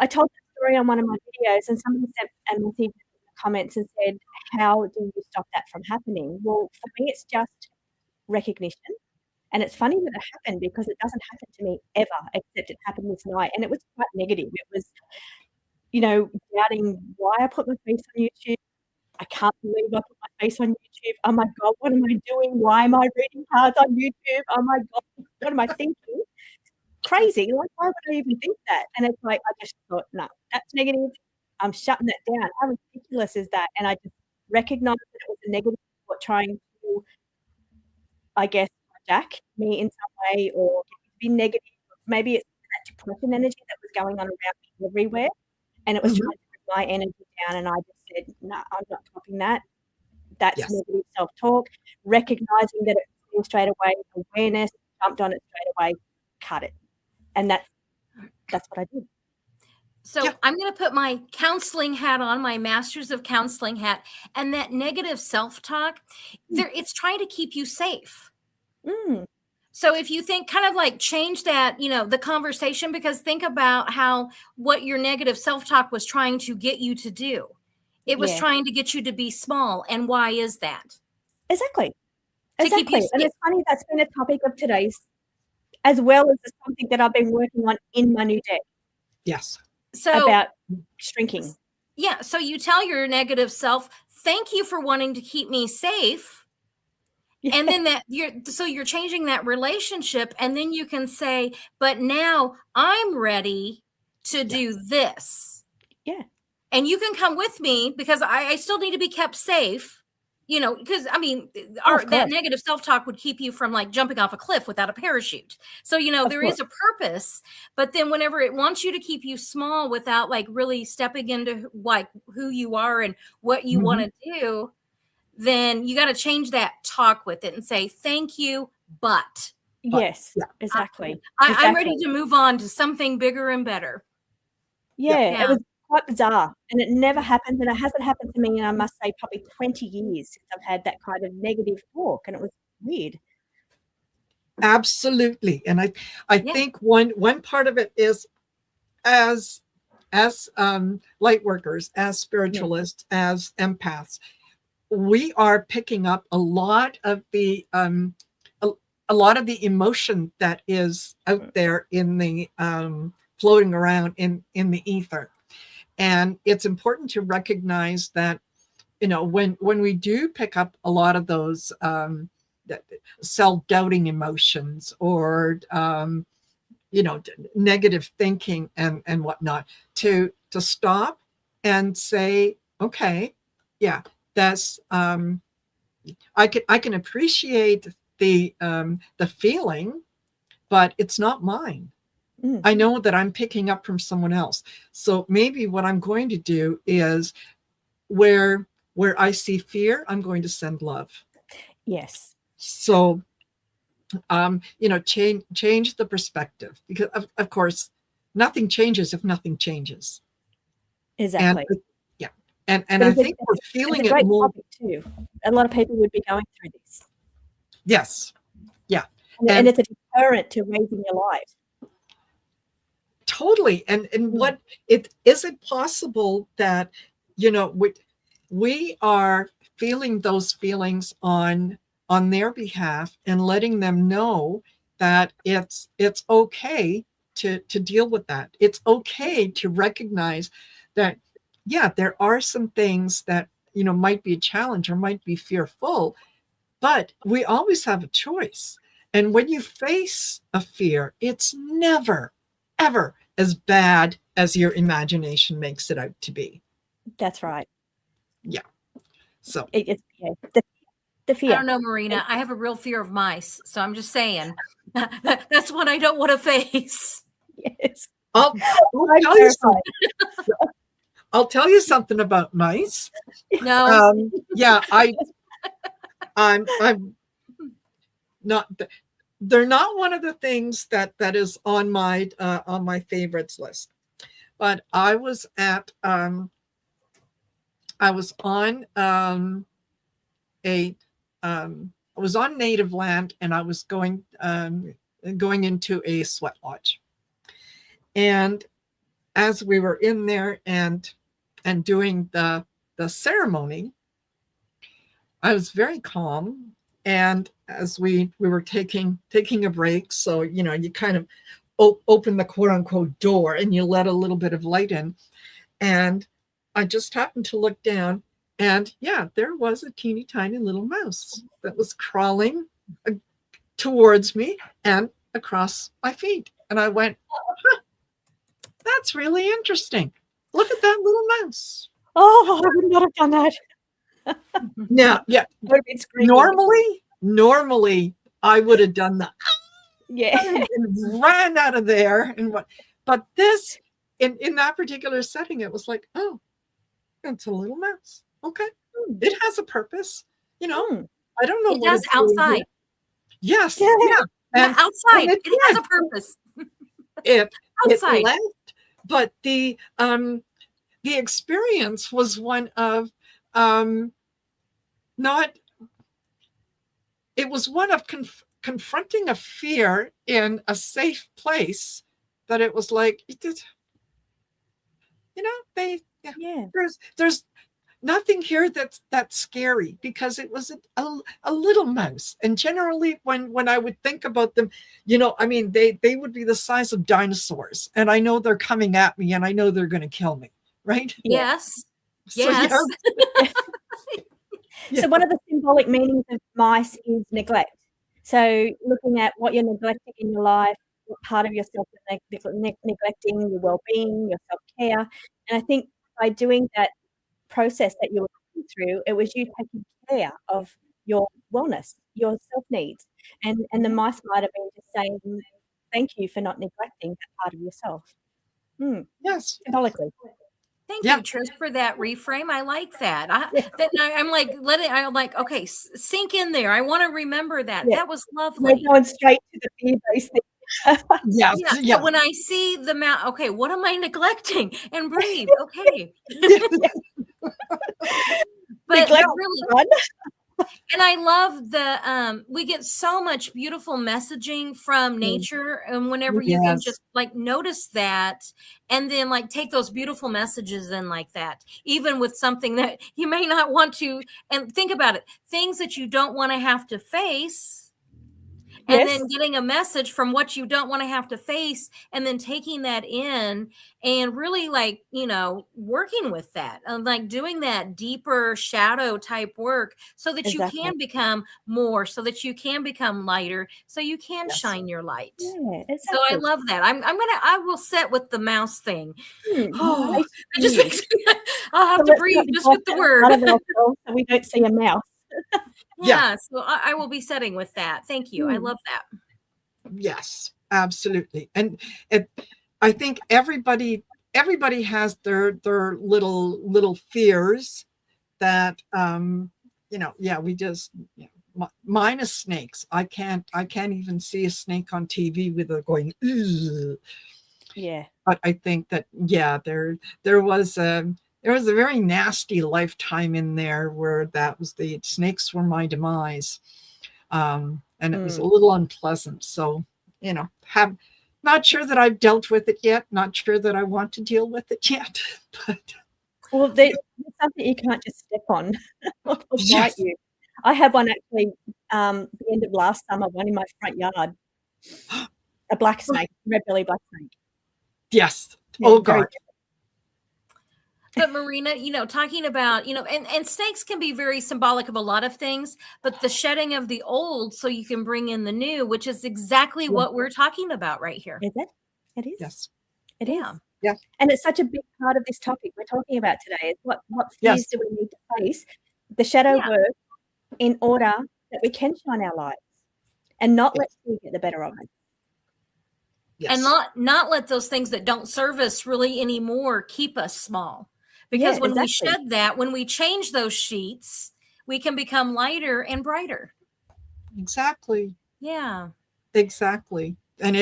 I told the story on one of my videos, and somebody sent a message in the comments and said, how do you stop that from happening? Well, for me, it's just recognition. And it's funny that it happened because it doesn't happen to me ever, except it happened this night. And it was quite negative. It was, doubting why I put my face on YouTube. I can't believe I put my face on YouTube. Oh my God, what am I doing? Why am I reading cards on YouTube? Oh my God, what am I thinking? Crazy. Like, why would I even think that? And it's like, I just thought, no, that's negative. I'm shutting that down. How ridiculous is that? And I just recognized that it was a negative thought trying to, I guess, hijack me in some way or be negative. Maybe it's that depression energy that was going on around me everywhere. And it was trying to bring my energy down. And I just said, no, I'm not topping that. That's negative self-talk. Recognizing that it was straight away, awareness, jumped on it straight away, cut it. And that's what I did. So I'm going to put my counseling hat on, my master's of counseling hat, and that negative self-talk, it's trying to keep you safe. So if you think, kind of like change that, the conversation, because think about what your negative self-talk was trying to get you to do. It was trying to get you to be small. And why is that? Exactly. And it's funny, that's been a topic of today's, as well as something that I've been working on in my new deck. Yes. So about shrinking. Yeah. So you tell your negative self, thank you for wanting to keep me safe. Yeah. And then you're changing that relationship, and then you can say, but now I'm ready to do this. Yeah. And you can come with me because I still need to be kept safe. Because that negative self-talk would keep you from like jumping off a cliff without a parachute. So, there is a purpose, but then whenever it wants you to keep you small without like really stepping into like who you are and what you want to do, then you got to change that talk with it and say, thank you, but. Yes, exactly. I'm ready to move on to something bigger and better. Yeah. It was quite bizarre, and it never happened, and it hasn't happened to me in, I must say, probably 20 years since I've had that kind of negative talk, and it was weird. Absolutely. And I think one part of it is as light workers, as spiritualists, as empaths, we are picking up a lot of the emotion that is out there in the floating around in the ether. And it's important to recognize that, when we do pick up a lot of those self-doubting emotions or, negative thinking and whatnot, to stop and say, okay, that's, I can appreciate the feeling, but it's not mine. I know that I'm picking up from someone else. So maybe what I'm going to do is where I see fear, I'm going to send love. Yes. So, change the perspective, because of course, nothing changes if nothing changes. Exactly. And yeah. And I think we're feeling it's a great it more. topic too. A lot of people would be going through this. Yes. Yeah. And it's a deterrent to raising your light. Totally. And what is it possible that, we are feeling those feelings on their behalf and letting them know that it's okay to deal with that. It's okay to recognize that, yeah, there are some things that, might be a challenge or might be fearful, but we always have a choice. And when you face a fear, it's never, ever as bad as your imagination makes it out to be. That's right. Yeah. So it's the fear. I don't know, Marina. I have a real fear of mice. So I'm just saying that's what I don't want to face. Yes. I'll tell you something about mice. No. Yeah, I'm not. They're not one of the things that is on my favorites list. But I was at I was on I was on native land, and I was going into a sweat lodge. And as we were in there and doing the ceremony, I was very calm. And as we were taking a break, so you kind of open the quote unquote door and you let a little bit of light in. And I just happened to look down, and yeah, there was a teeny tiny little mouse that was crawling towards me and across my feet. And I went, that's really interesting. Look at that little mouse. Oh, I would not have done that. Now, yeah. Normally I would have done that. Yeah. And ran out of there but this in that particular setting, it was like, oh, it's a little mouse. Okay. It has a purpose. I don't know it what does it's doing outside. here. Yes. Yeah. And outside. and it has a purpose. Outside. It left, but the experience was one of it was one of confronting a fear in a safe place, that it was like, there's nothing here that's scary, because it was a little mouse. And generally when I would think about them, they would be the size of dinosaurs, and I know they're coming at me, and I know they're going to kill me, right? Yes. So, Yes. Yeah. So one of the symbolic meanings of mice is neglect. So looking at what you're neglecting in your life, what part of yourself is neglecting, your well-being, your self-care. And I think by doing that process that you were going through, it was you taking care of your wellness, your self-needs. And the mice might have been just saying, thank you for not neglecting that part of yourself. Yes. Symbolically. Thank you, Trish, for that reframe. I like that. I'm like, okay, sink in there. I want to remember that. Yeah. That was lovely. We're going straight to the fear-based thing. Yes. Yeah. When I see the mount, okay, what am I neglecting? And breathe. Okay. But really, and I love we get so much beautiful messaging from nature, and whenever you can just like notice that, and then like take those beautiful messages in like that, even with something that you may not want to, and think about it, things that you don't want to have to face. And then getting a message from what you don't want to have to face, and then taking that in and really like, working with that and like doing that deeper shadow type work, so that you can become more, so that you can become lighter, so you can shine your light. Yeah, exactly. So I love that. I will set with the mouse thing. Oh, it just makes me, I'll have to breathe just with the word. So we don't see a mouse. Yeah, so I will be setting with that. Thank you. I love that. Yes. Absolutely. And I think everybody has their little fears that yeah, we just mine is snakes. I can't even see a snake on TV without going ugh. Yeah. But I think that there was a very nasty lifetime in there where the snakes were my demise. And it was a little unpleasant. So, have not sure that I've dealt with it yet, not sure that I want to deal with it yet. But well, there's something you can't just step on or bite you. I had one actually the end of last summer, one in my front yard. A black snake, red belly black snake. Yes. Yeah, oh God. But Marina, talking about, and snakes can be very symbolic of a lot of things, but the shedding of the old so you can bring in the new, which is exactly what we're talking about right here. Is it? It is. Yes. It is. Yeah. And it's such a big part of this topic we're talking about today is what fears do we need to face, the shadow work, in order that we can shine our lights and not let fear get the better of us. Yes. And not let those things that don't serve us really anymore keep us small. Because when we shed that, when we change those sheets, we can become lighter and brighter. Exactly. Yeah. Exactly. And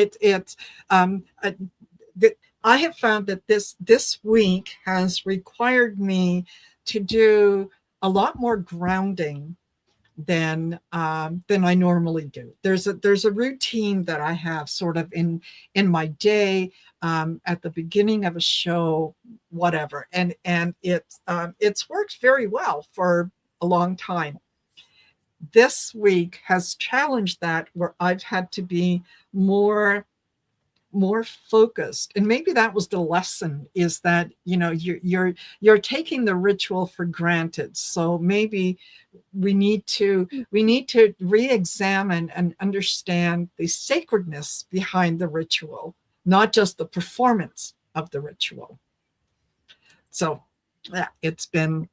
I have found that this week has required me to do a lot more grounding than I normally do. There's a routine that I have sort of in my day, at the beginning of a show, whatever, and it's worked very well for a long time. This week has challenged that, where I've had to be more focused, and maybe that was the lesson, is that you're taking the ritual for granted. So maybe we need to re-examine and understand the sacredness behind the ritual, not just the performance of the ritual. So yeah, it's been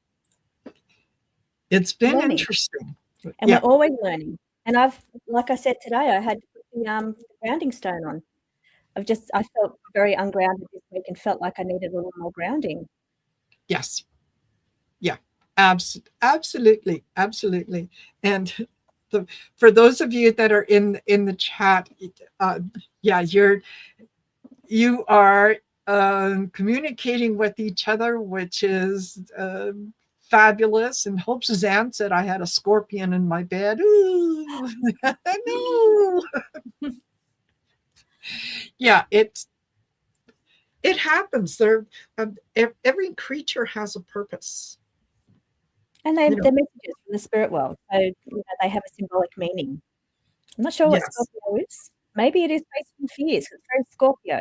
learning. Interesting, and we're always learning. And like I said today, I had to put the grounding stone on. I felt very ungrounded this week and felt like I needed a little more grounding. Yes. Yeah, absolutely. And for those of you that are in the chat, you are communicating with each other, which is fabulous. And Hope Suzanne said I had a scorpion in my bed. Ooh, no. Yeah, it happens. Every creature has a purpose, and they're messages from the spirit world, so they have a symbolic meaning. I'm not sure what Scorpio is. Maybe it is based on fears. It's very Scorpio.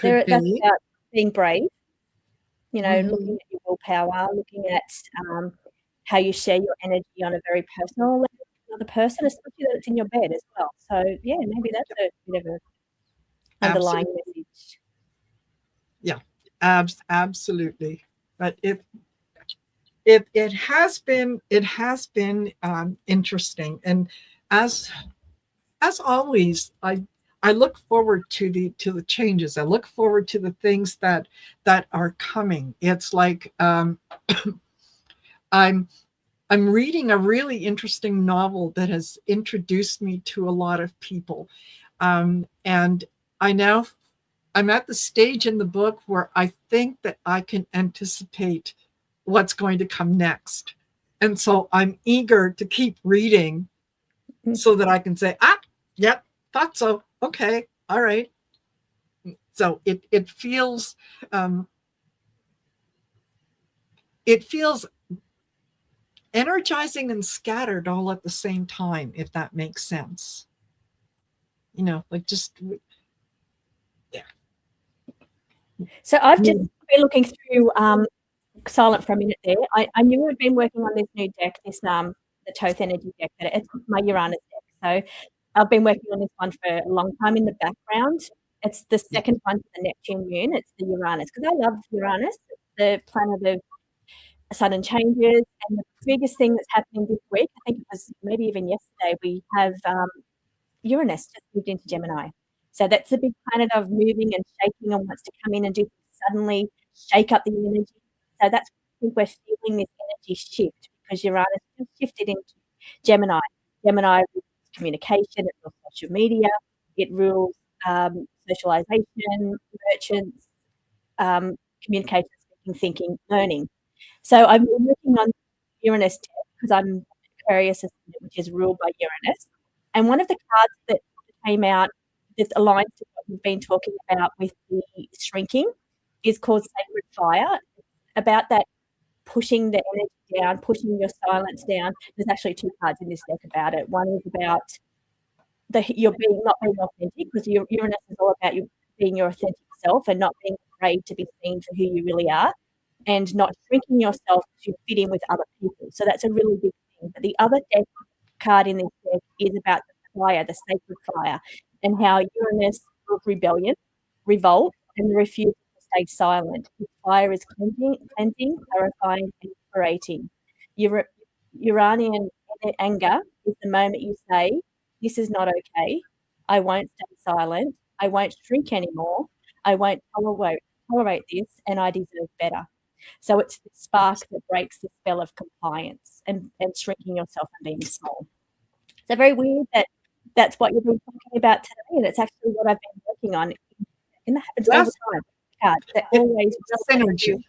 That's about being brave. Looking at your willpower, looking at how you share your energy on a very personal level with another person, especially that it's in your bed as well. So yeah, maybe that's a bit of an underlying message. Yeah, absolutely. But it has been interesting, and as always, I look forward to the changes. I look forward to the things that are coming. It's like I'm reading a really interesting novel that has introduced me to a lot of people, and I'm at the stage in the book where I think that I can anticipate what's going to come next, and so I'm eager to keep reading so that I can say, yep, thought so. Okay, all right. So it feels energizing and scattered all at the same time, if that makes sense. Like just So I've just been looking through silent for a minute there. I knew we'd been working on this new deck, the Thoth energy deck, but it's my Uranus deck. So I've been working on this one for a long time in the background. It's the second one to the Neptune moon. It's the Uranus, because I love Uranus. It's the planet of sudden changes. And the biggest thing that's happening this week, I think it was maybe even yesterday, we have Uranus just moved into Gemini. So that's a big planet of moving and shaking and wants to come in and do suddenly shake up the energy. So that's I think we're feeling this energy shift because Uranus just shifted into Gemini. Gemini rules communication, it rules social media, it rules socialization, merchants, communication, speaking, thinking, learning. So I'm working on Uranus because I'm Aquarius, which is ruled by Uranus. And one of the cards that came out that aligns to what we've been talking about with the shrinking is called Sacred Fire. It's about that pushing the energy down, pushing your silence down. There's actually 2 cards in this deck about it. One is about you're not being authentic, because Uranus is all about you being your authentic self and not being afraid to be seen for who you really are, and not shrinking yourself to fit in with other people. So that's a really big thing. But the other deck card in this deck is about the fire, the sacred fire, and how Uranus rules rebellion, revolt, and the refusal to stay silent. His fire is cleansing, clarifying, and liberating. Uranian anger is the moment you say, "This is not okay. I won't stay silent. I won't shrink anymore. I won't tolerate this, and I deserve better." So it's the spark that breaks the spell of compliance and shrinking yourself and being small. So very weird that that's what you've been talking about today, and it's actually what I've been working on. And that happens all the time. They're always synergy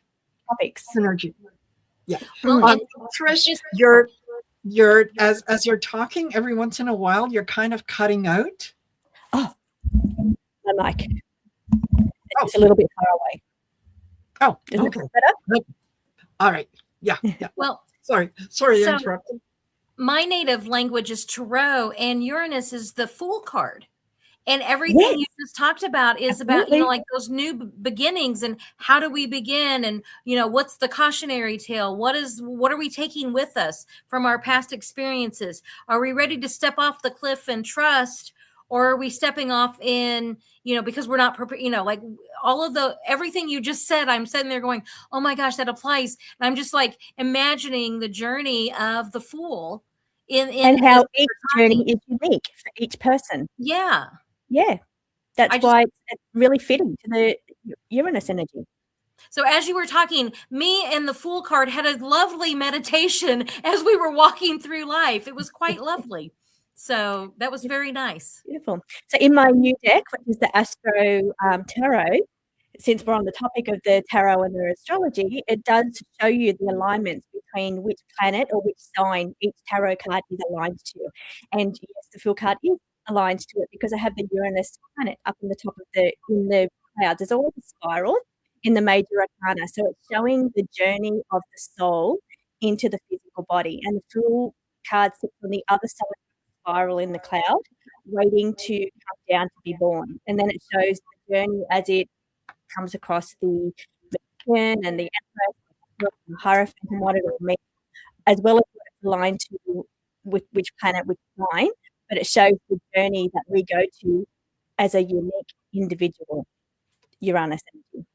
topics. Synergy. Yeah. Well, Trish, you're as you're talking, every once in a while, you're kind of cutting out. Oh, my mic. It's a little bit far away. Oh, Isn't okay. it better? All right. Yeah. Well, sorry to interrupt. My native language is Tarot, and Uranus is the Fool card. And everything you just talked about is about, like those new beginnings, and how do we begin, and what's the cautionary tale, what are we taking with us from our past experiences? Are we ready to step off the cliff and trust, or are we stepping off in because we're not prepared? Like all of everything you just said, I'm sitting there going, oh my gosh, that applies. And I'm just like imagining the journey of the Fool and how each journey is unique for each person. Yeah, that's why it's really fitting to the Uranus energy. So as you were talking, me and the Fool card had a lovely meditation as we were walking through life. It was quite lovely. So that was very nice. Beautiful. So in my new deck, which is the Astro Tarot, since we're on the topic of the tarot and the astrology, it does show you the alignments between which planet or which sign each tarot card is aligned to. And yes, the Fool card is aligned to it because I have the Uranus planet up in the top of in the clouds. There's always a spiral in the major arcana, so it's showing the journey of the soul into the physical body, and the Fool card sits on the other side of the spiral in the cloud, waiting to come down to be born. And then it shows the journey as it comes across the Magician and the Empress, the Hierophant, and what it all means, as well as what it's aligned to with which planet, which sign. But it shows the journey that we go to as a unique individual, Uranus energy.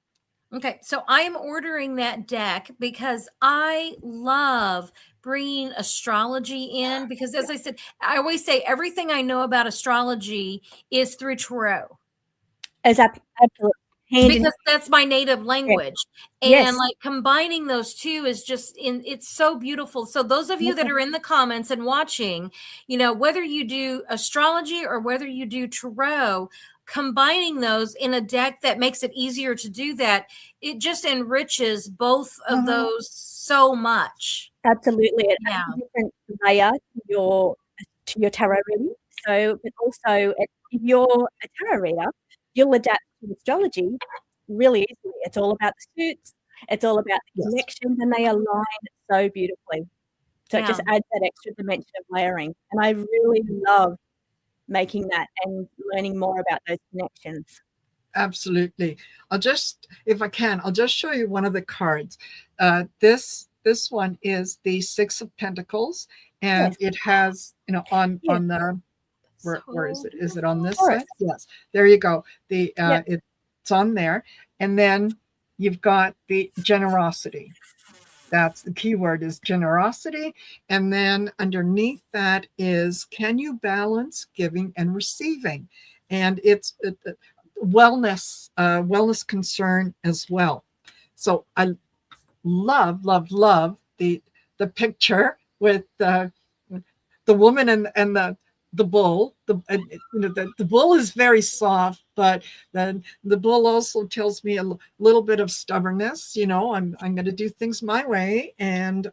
Okay, so I'm ordering that deck because I love bringing astrology in, because as I said, I always say everything I know about astrology is through Tarot. Absolutely. Because that's my native language. And like combining those two is it's so beautiful. So those of you that are in the comments and watching, whether you do astrology or whether you do Tarot, combining those in a deck that makes it easier to do that, it just enriches both of those so much. Absolutely. It adds a different layer to your tarot reading. So, but also if you're a tarot reader, you'll adapt to astrology really easily. It's all about the suits. It's all about the connections, and they align so beautifully. So it just adds that extra dimension of layering. And I really love making that and learning more about those connections. Absolutely. If I can, I'll just show you one of the cards. This one is the Six of Pentacles, and it has, on the where is it? Is it on this side? Yes. There you go. It's on there. And then you've got the generosity. That's the key word, is generosity. And then underneath that is, can you balance giving and receiving? And it's wellness concern as well. So I love the picture with the woman and the bull. The bull is very soft, but then the bull also tells me a little bit of stubbornness. I'm going to do things my way, and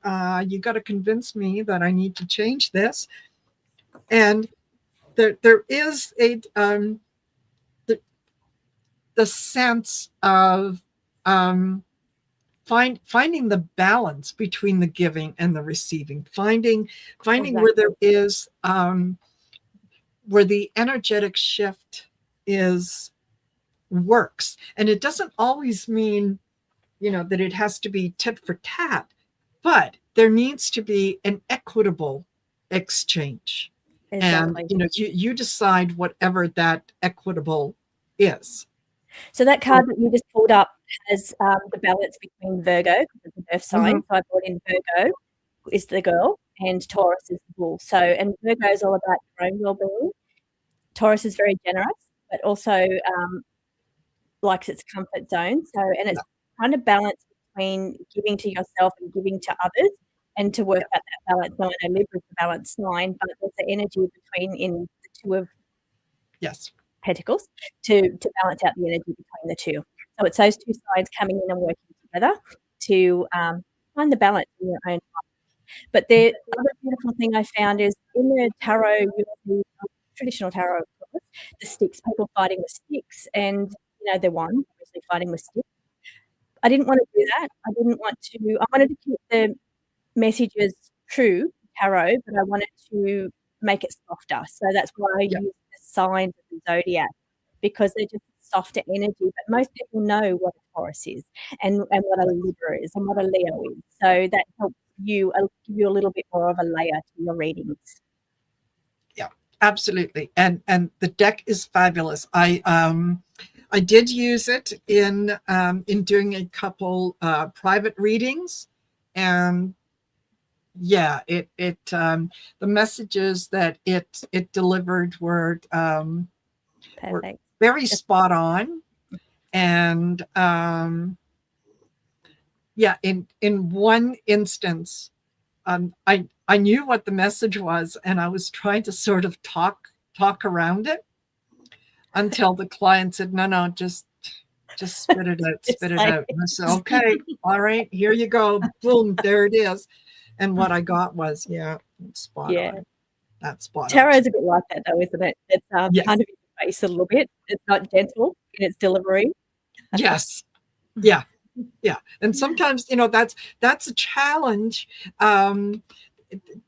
you got to convince me that I need to change this. And there is the sense of finding the balance between the giving and the receiving, finding Exactly. where there is where the energetic shift works. And it doesn't always mean that it has to be tit for tat, but there needs to be an equitable exchange. Exactly. And you decide whatever that equitable is. So that card that you just pulled up has the balance between Virgo, because it's the birth sign. So I brought in Virgo is the girl and Taurus is the bull. So, and Virgo is all about your own well-being. Taurus is very generous, but also likes its comfort zone. So, and it's kind of balance between giving to yourself and giving to others, and to work out that balance. Now, I know Libra is the balance sign, but there's the energy between in the two of Pentacles to balance out the energy between the two. So it's those two sides coming in and working together to find the balance in your own life. But the other beautiful thing I found is in the tarot, traditional tarot, of course, the sticks, people fighting with sticks, and they're one, obviously fighting with sticks. I didn't want to do that. I wanted to keep the messages true, tarot, but I wanted to make it softer. So that's why I use the signs of the zodiac, because they're just softer energy. But most people know what a Taurus is and what a Libra is and what a Leo is. So that helps you, give you a little bit more of a layer to your readings. Yeah, absolutely. And the deck is fabulous. I did use it in doing a couple private readings, and it the messages that it delivered were very spot on. And in one instance, I knew what the message was, and I was trying to sort of talk around it until the client said, no, just spit it out. And I said, okay, all right, here you go. Boom, there it is. And what I got was, spot on. That's spot on. Tarot is a bit like that, though, isn't it? It's kind of in your face a little bit. It's not gentle in its delivery. Yes. Yeah. And sometimes, that's a challenge.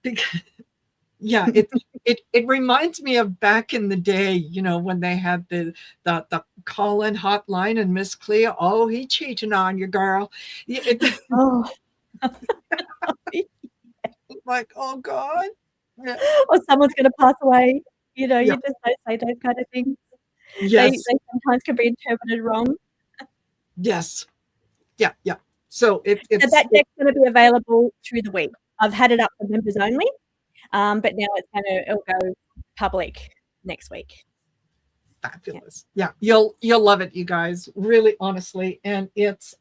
Because, it reminds me of back in the day, when they had the call-in hotline, and Miss Clea, he cheating on you, girl. Like, oh God. Yeah. Or someone's going to pass away. You just don't say those kind of things. Yes. They sometimes can be interpreted wrong. Yes. Yeah. So so that deck's going to be available through the week. I've had it up for members only, but now it'll go public next week. Fabulous. Yeah, you'll love it, you guys. Really, honestly, and it's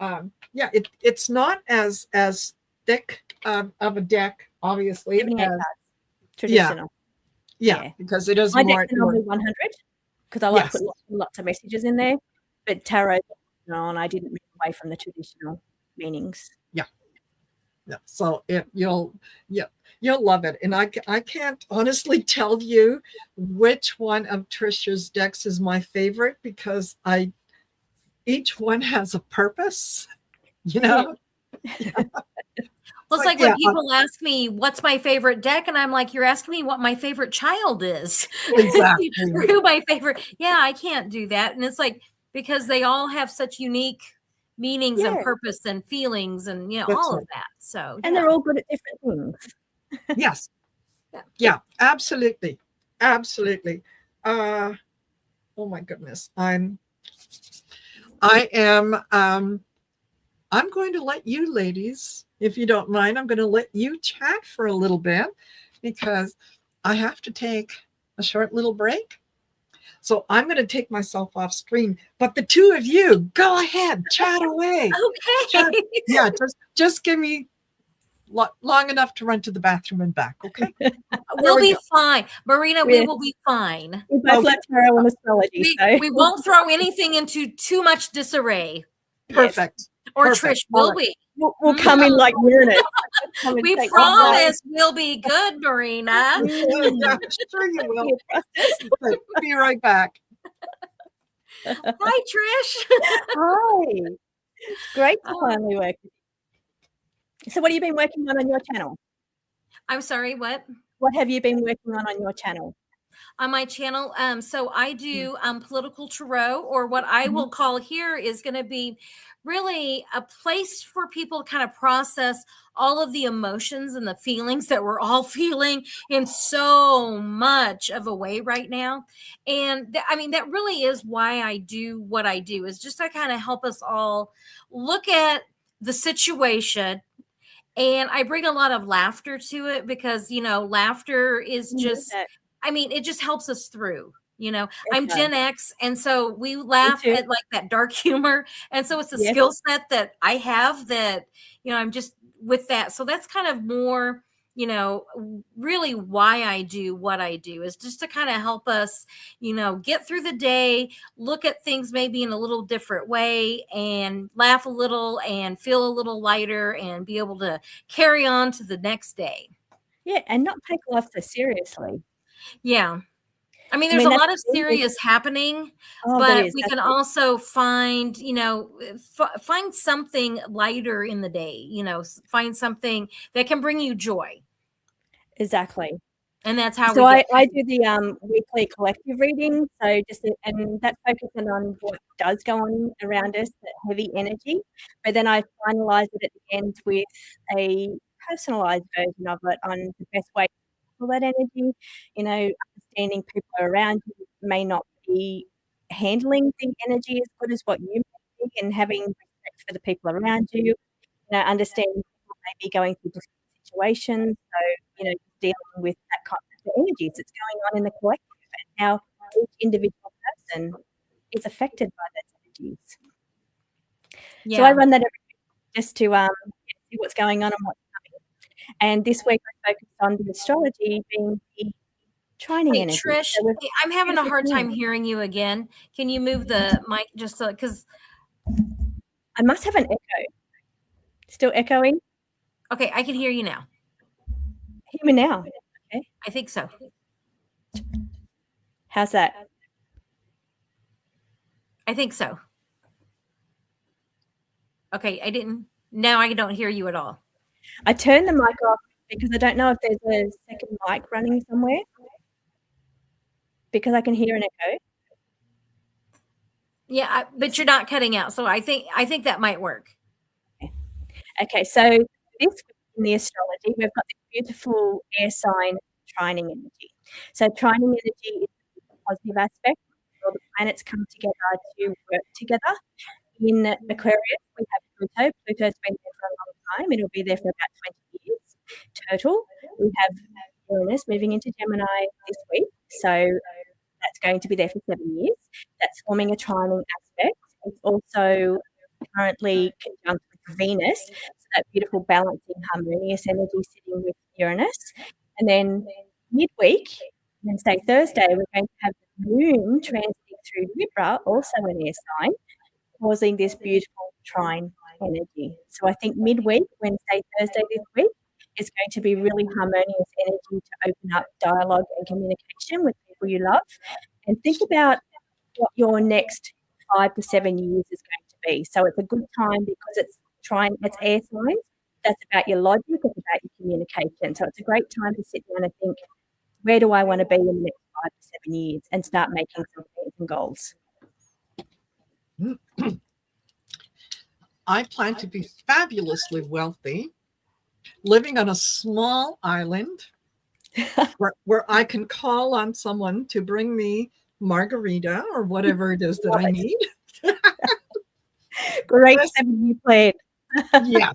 it's not as thick of a deck, obviously. 78 cards, traditional. Yeah, because it is my more. deck's normally 100 because I like to put lots of messages in there, but tarot, and I didn't move away from the traditional meanings. Yeah. So you'll love it, and I can't honestly tell you which one of Trisha's decks is my favorite, because each one has a purpose. Well, it's like when people ask me, what's my favorite deck? And I'm like, you're asking me what my favorite child is. Exactly. Who my favorite. Yeah, I can't do that. And it's like, because they all have such unique meanings and purpose and feelings and, all of that. So, and they're all good at different things. Yes. Yeah, absolutely. Absolutely. Oh my goodness. I I'm going to let you ladies, if you don't mind, I'm going to let you chat for a little bit because I have to take a short little break. So I'm going to take myself off screen, but the two of you go ahead, chat away. Okay. Chat. Yeah, just give me long enough to run to the bathroom and back. Okay. We'll be fine. Marina, we will be fine. We both love tarot and astrology. We won't throw anything into too much disarray. Perfect. Or Perfect. Trish will be. We'll come in like Uranus. We promise we'll be good, Marina. Yeah, sure you will. Be right back. Hi, Trish. Hi. Great to finally work. So what have you been working on your channel? I'm sorry, what? What have you been working on your channel? On my channel, so I do political tarot, or what I will call here is going to be really a place for people to kind of process all of the emotions and the feelings that we're all feeling in so much of a way right now. And I mean, that really is why I do what I do, is just to kind of help us all look at the situation. And I bring a lot of laughter to it because, you know, laughter is just, I mean, it just helps us through, you know. I'm Gen X, and so we laugh at like that dark humor. And so it's a skill set that I have that, you know, I'm just with that. So that's kind of more, you know, really why I do what I do, is just to kind of help us, you know, get through the day, look at things maybe in a little different way, and laugh a little and feel a little lighter and be able to carry on to the next day. Yeah, and not take life so seriously. Yeah. I mean, there's a lot of serious happening, but we can also find, you know, find something lighter in the day, you know, find something that can bring you joy. Exactly. And that's how I do the weekly collective reading. So and that focuses on what does go on around us, that heavy energy. But then I finalize it at the end with a personalized version of it on the best way to handle that energy. You know, understanding people around you may not be handling the energy as good as what you may be, and having respect for the people around you. You know, understanding people may be going through different situations. So, you know, dealing with that kind of energies that's going on in the collective, and how each individual person is affected by those energies. Yeah. So I run that every week just to see what's going on and what's coming. And this week I focused on the astrology being the trining energy. Trish, so I'm having a hard time hearing you again. Can you move the mic just so, because I must have an echo. Still echoing? Okay, I can hear you now. Hear me now. Okay. I think so. How's that? I think so. Okay, now I don't hear you at all. I turned the mic off because I don't know if there's a second mic running somewhere, because I can hear an echo. Yeah, but you're not cutting out, so I think that might work. Okay, so this week in the astrology, we've got this beautiful air sign trining energy. So trining energy is a positive aspect. All the planets come together to work together. In Aquarius, we have Pluto. Pluto's been there for a long time. It'll be there for about 20 years total. We have Uranus moving into Gemini this week. So that's going to be there for 7 years. That's forming a trining aspect. It's also currently conjunct with Venus. So that beautiful balancing harmonious energy sitting with Uranus. And then midweek, Wednesday, Thursday, we're going to have the moon transiting through Libra, also an air sign, causing this beautiful trine energy. So I think midweek, Wednesday, Thursday this week, is going to be really harmonious energy to open up dialogue and communication with people you love. And think about what your next 5 to 7 years is going to be. So it's a good time because it's air signs. That's about your logic, it's about your communication. So it's a great time to sit down and think, where do I want to be in the next 5 to 7 years, and start making some plans and goals. I plan to be fabulously wealthy, living on a small island where I can call on someone to bring me margarita or whatever it is that I need. Great 7-year plan. Yes.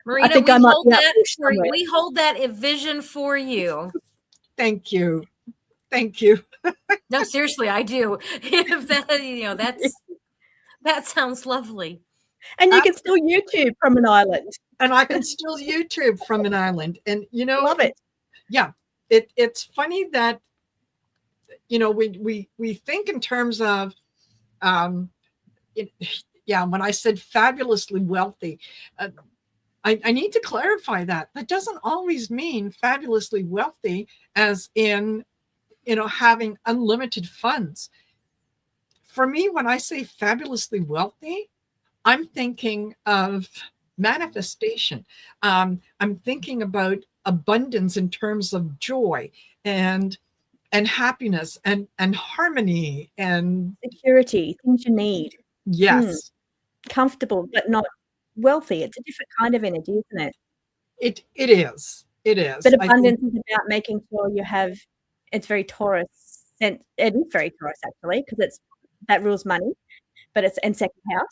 Marina, think we I might hold be out that there for somewhere. we hold that vision for you. Thank you. Thank you. No, seriously, I do. If that, that sounds lovely. And you can still YouTube from an island. And I can still YouTube from an island. And Love it. Yeah. It's funny that we think in terms of when I said fabulously wealthy, I need to clarify that doesn't always mean fabulously wealthy as in having unlimited funds. For me, when I say fabulously wealthy, I'm thinking of manifestation. I'm thinking about abundance in terms of joy and happiness and harmony and Security, things you need. yes. Comfortable, but not wealthy. It's a different kind of energy, isn't it? It is. But abundance is about making sure you have. It's very Taurus. And it is very Taurus actually, because that rules money, but it's in second house.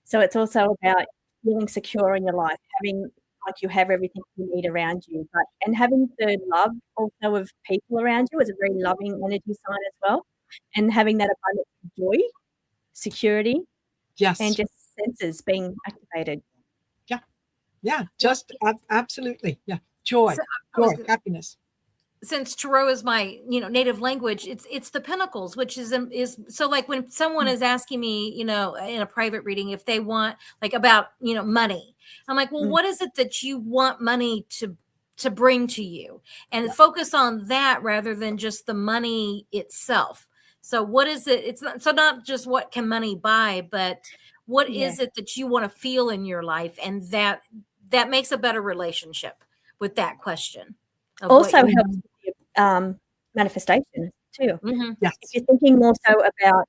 So it's also about feeling secure in your life, having like you have everything you need around you, and having the love also of people around you is a very loving energy sign as well, and having that abundance of joy, security, yes, and just senses being activated. Yeah, just absolutely. Yeah, joy, happiness. Since Tarot is my native language, it's the Pentacles, which is so like when someone is asking me in a private reading if they want like about money, I'm like, well, what is it that you want money to bring to you, and focus on that rather than just the money itself. So what is it? It's not just what can money buy, but what is it that you want to feel in your life, and that makes a better relationship with that question. Also helps with manifestation too. Yes. If you're thinking more so about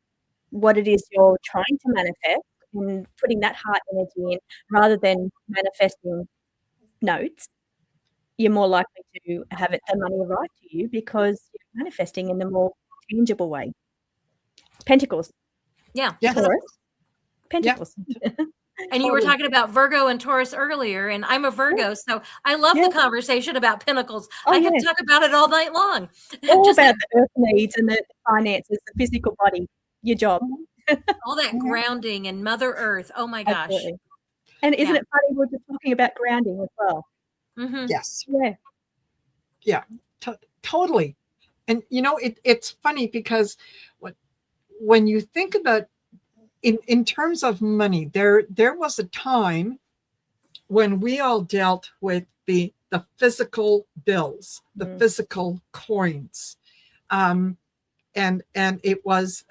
what it is you're trying to manifest and putting that heart energy in rather than manifesting notes, you're more likely to have the money arrive to you because you're manifesting in a more tangible way. Pentacles. Yeah. Taurus. Pentacles. And you were talking about Virgo and Taurus earlier, and I'm a Virgo, so I love the conversation about Pentacles. I can talk about it all night long. All about the earth needs and the finances, the physical body, your job. All that grounding and Mother Earth. Oh my gosh. Absolutely. And isn't it funny we're just talking about grounding as well? Mm-hmm. Yes. Yeah. Yeah, totally. And it's funny because when you think about in terms of money, there was a time when we all dealt with the physical bills, the physical coins, and it was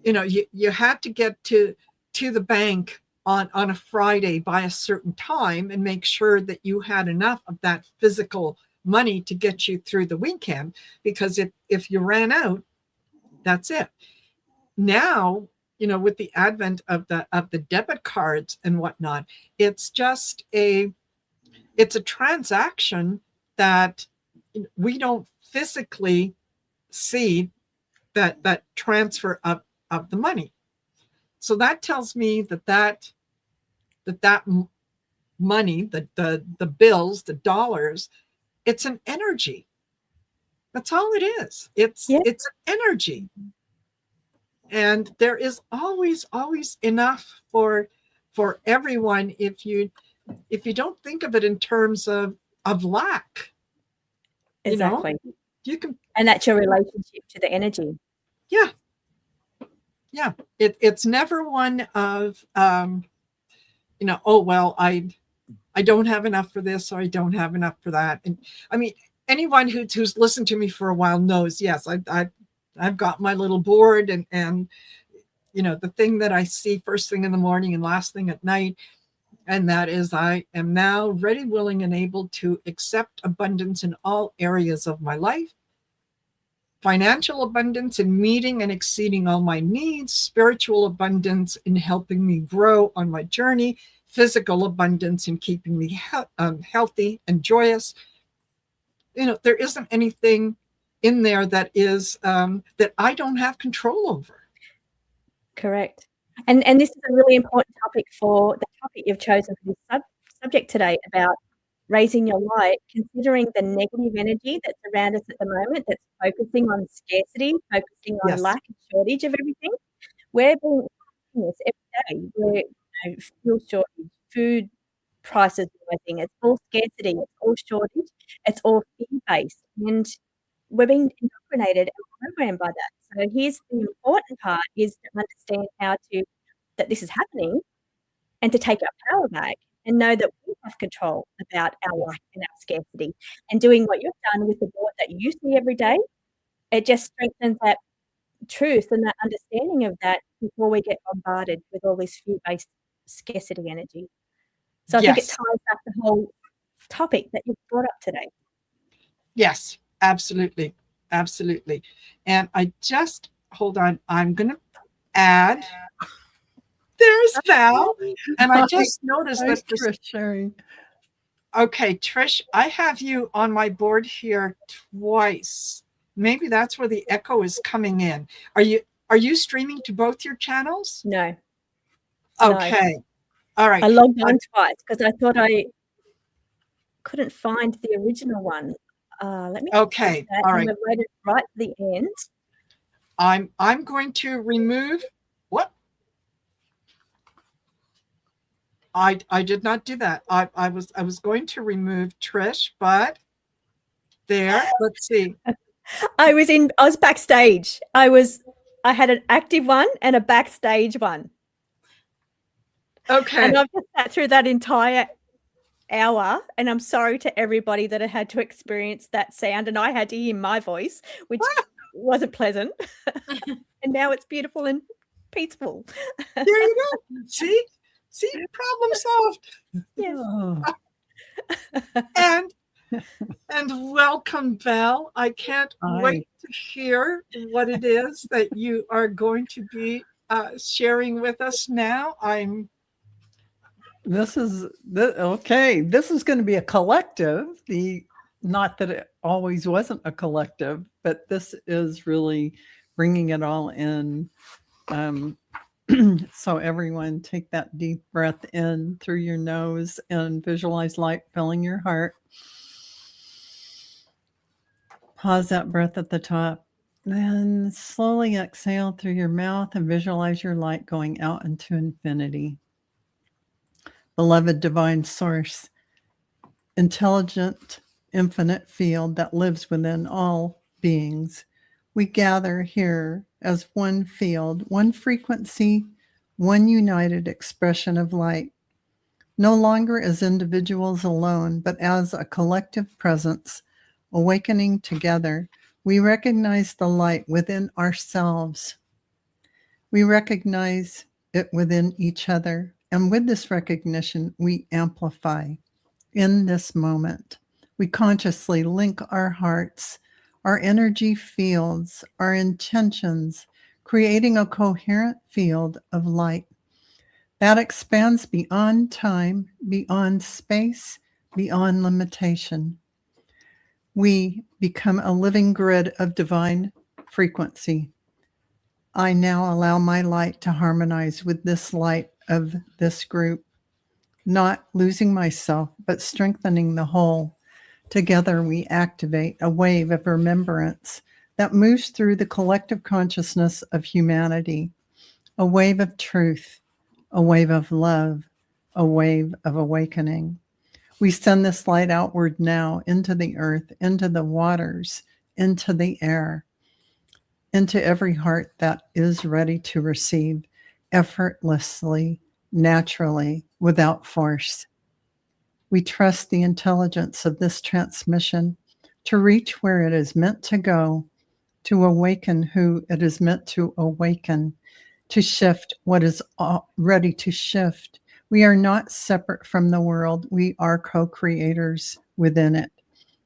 you had to get to the bank on a Friday by a certain time and make sure that you had enough of that physical money to get you through the weekend, because if you ran out, that's it. Now, with the advent of the debit cards and whatnot, it's just it's a transaction that we don't physically see that transfer of the money. So that tells me that money, the bills, the dollars, it's an energy. That's all it is. It's an energy. And there is always enough for everyone if you don't think of it in terms of lack. Exactly. You can, and that's your relationship to the energy. Yeah. It's never one of oh well, I don't have enough for this, or I don't have enough for that. And I mean, anyone who's listened to me for a while knows, yes, I've got my little board and the thing that I see first thing in the morning and last thing at night, and that is I am now ready, willing, and able to accept abundance in all areas of my life. Financial abundance in meeting and exceeding all my needs, spiritual abundance in helping me grow on my journey, physical abundance in keeping me healthy and joyous. There isn't anything in there that is that I don't have control over. Correct. And this is a really important topic for the topic you've chosen for this subject today about raising your light, considering the negative energy that's around us at the moment, that's focusing on scarcity, focusing on Yes. lack and shortage of everything. We're being this every day. We're fuel shortage, food prices rising. It's all scarcity. It's all shortage. It's all fear-based, and we're being indoctrinated and programmed by that. So here's the important part: is to understand that this is happening, and to take our power back and know that we have control about our life and our scarcity. And doing what you've done with the board that you see every day, it just strengthens that truth and that understanding of that before we get bombarded with all this fear-based scarcity energy. So I think it Yes. ties back the whole topic that you've brought up today. Yes, absolutely. Absolutely. And I just, hold on, I'm going to add, there's Val. And I just noticed that for, Trish sharing. okay, Trish, I have you on my board here twice. Maybe that's where the echo is coming in. Are you streaming to both your channels? No. Okay. No. All right. I logged on twice because I thought I couldn't find the original one. Let me Okay. that. All right. I've waited right to the end. I'm going to remove what? I did not do that. I was going to remove Trish, but there, let's see. I was backstage. I had an active one and a backstage one. Okay. And I've just sat through that entire hour, and I'm sorry to everybody that had to experience that sound, and I had to hear my voice, which wasn't pleasant. And now it's beautiful and peaceful. There you go. See, problem solved. Yes. Oh, And welcome, Val. I can't wait to hear what it is that you are going to be sharing with us now. this is okay. This is going to be a collective. Not that it always wasn't a collective, but this is really bringing it all in. So everyone take that deep breath in through your nose and visualize light filling your heart. Pause that breath at the top. Then slowly exhale through your mouth and visualize your light going out into infinity. Beloved divine source, intelligent, infinite field that lives within all beings, we gather here as one field, one frequency, one united expression of light, no longer as individuals alone, but as a collective presence, awakening together. We recognize the light within ourselves. We recognize it within each other. And with this recognition, we amplify. In this moment, we consciously link our hearts, our energy fields, our intentions, creating a coherent field of light that expands beyond time, beyond space, beyond limitation. We become a living grid of divine frequency. I now allow my light to harmonize with this light of this group, not losing myself, but strengthening the whole. Together, we activate a wave of remembrance that moves through the collective consciousness of humanity, a wave of truth, a wave of love, a wave of awakening. We send this light outward now into the earth, into the waters, into the air, into every heart that is ready to receive effortlessly, naturally, without force. We trust the intelligence of this transmission to reach where it is meant to go, to awaken who it is meant to awaken, to shift what is ready to shift. We are not separate from the world. We are co-creators within it.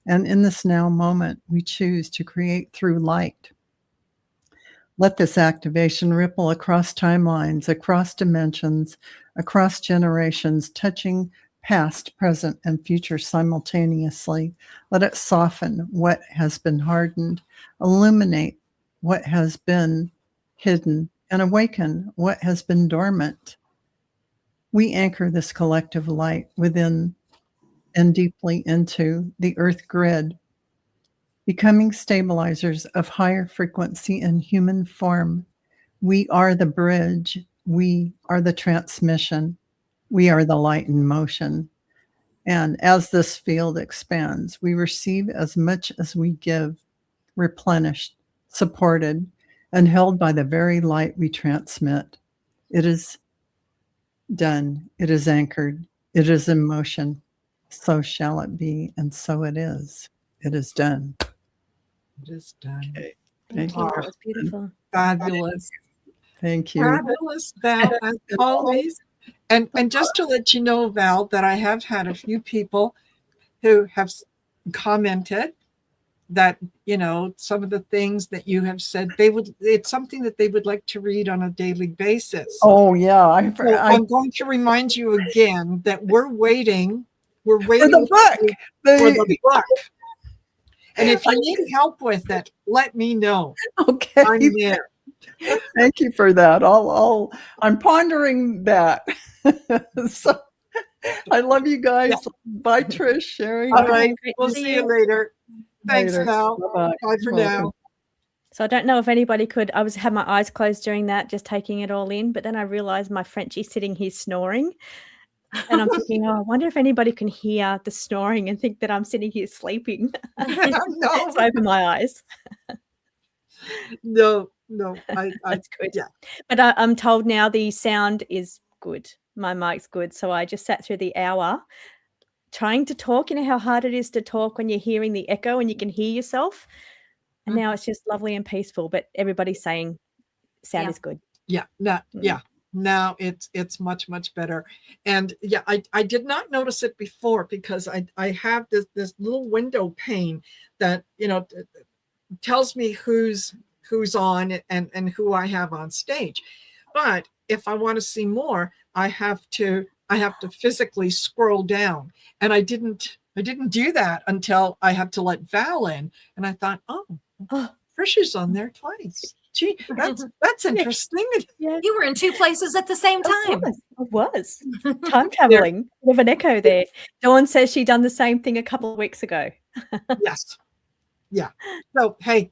And in this now moment, we choose to create through light. Let this activation ripple across timelines, across dimensions, across generations, touching past, present, and future simultaneously. Let it soften what has been hardened, illuminate what has been hidden, and awaken what has been dormant. We anchor this collective light within and deeply into the earth grid, becoming stabilizers of higher frequency in human form. We are the bridge. We are the transmission. We are the light in motion. And as this field expands, we receive as much as we give, replenished, supported, and held by the very light we transmit. It is done. It is anchored. It is in motion. So shall it be, and so it is. It is done. It is done. Okay. Thank you. That was beautiful. Fabulous. Thank you. Fabulous, Val, as always. And just to let you know, Val, that I have had a few people who have commented that, you know, some of the things that you have said, it's something that they would like to read on a daily basis. Oh, yeah. I'm going to remind you again that we're waiting for the book. For the book. And if you need help with it, let me know. Okay. I'm there. Thank you for that. I'm pondering that. So I love you guys. Yeah. Bye, Trish, Sherry. All right. We'll see you later. Thanks, Val. Bye-bye. Bye for now. So I don't know if anybody could, had my eyes closed during that, just taking it all in. But then I realized my Frenchie's sitting here snoring. And I'm thinking, I wonder if anybody can hear the snoring and think that I'm sitting here sleeping. No. So I open my eyes. No. That's good. Yeah. But I'm told now the sound is good. My mic's good. So I just sat through the hour trying to talk. You know how hard it is to talk when you're hearing the echo and you can hear yourself. And now it's just lovely and peaceful. But everybody's saying sound is good. Yeah. Yeah. Now it's much, much better. And yeah, I did not notice it before because I have this little window pane that, you know, tells me who's on and who I have on stage. But if I want to see more, I have to physically scroll down. And I didn't do that until I had to let Val in. And I thought, oh, Trisha's on there twice. Gee, that's interesting. Yeah. You were in two places at the same time. I was. Time traveling with an echo there. Dawn says she done the same thing a couple of weeks ago. Yes. Yeah. So, hey.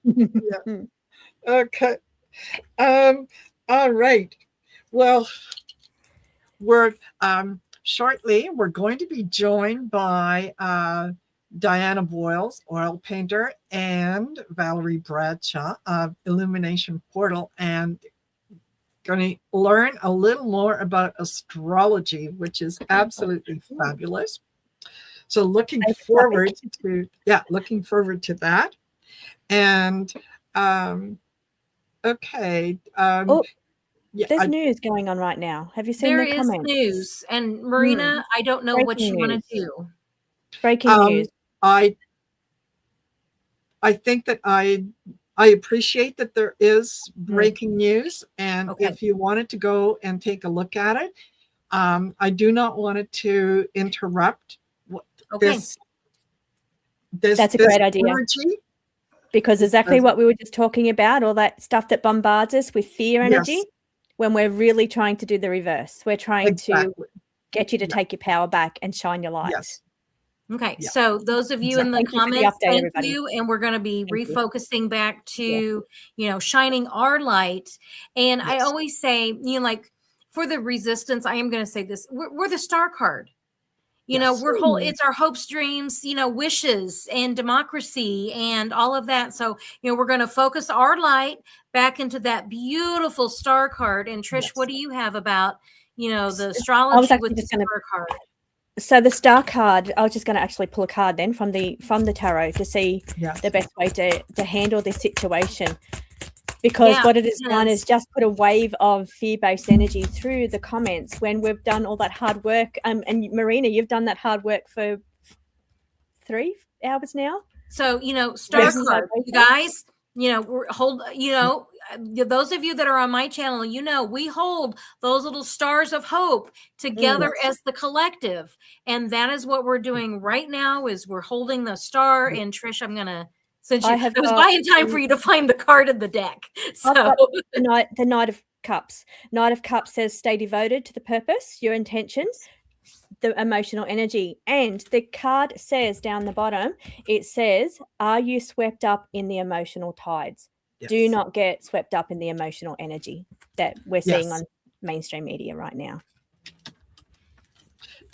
Yeah. Okay. All right. Well, we're shortly we're going to be joined by Diana Boyles, oil painter, and Valerie Bradshaw of Illumination Portal, and going to learn a little more about astrology, which is absolutely fabulous. So looking forward to that. And okay. There's news going on right now. Have you seen the comments? There is news. And Marina, I don't know what you want to do. Breaking news. I think that I appreciate that there is breaking news, and if you wanted to go and take a look at it, I do not want it to interrupt this. That's a great idea. Energy. Because exactly what we were just talking about, all that stuff that bombards us with fear energy, when we're really trying to do the reverse. We're trying to get you to take your power back and shine your light. Yes. Okay, so those of you in the comments, thank you. And we're going to be refocusing back to, you know, shining our light. And I always say, you know, like for the resistance, I am going to say this, we're the star card. You know, it's our hopes, dreams, you know, wishes and democracy and all of that. So, you know, we're going to focus our light back into that beautiful star card. And Trish, what do you have about, you know, the astrology with the star card? So the star card, I was just going to actually pull a card then from the tarot to see the best way to handle this situation. Because what it has done is just put a wave of fear-based energy through the comments when we've done all that hard work. And Marina, you've done that hard work for 3 hours now. So, you know, star card, you guys, you know, those of you that are on my channel, you know, we hold those little stars of hope together as the collective. And that is what we're doing right now is we're holding the star. And Trish, I'm going to Since I was buying time for you to find the card in the deck. So I've got the Knight of Cups. Knight of Cups says stay devoted to the purpose, your intention, the emotional energy. And the card says down the bottom, it says, are you swept up in the emotional tides? Yes. Do not get swept up in the emotional energy that we're seeing Yes. on mainstream media right now.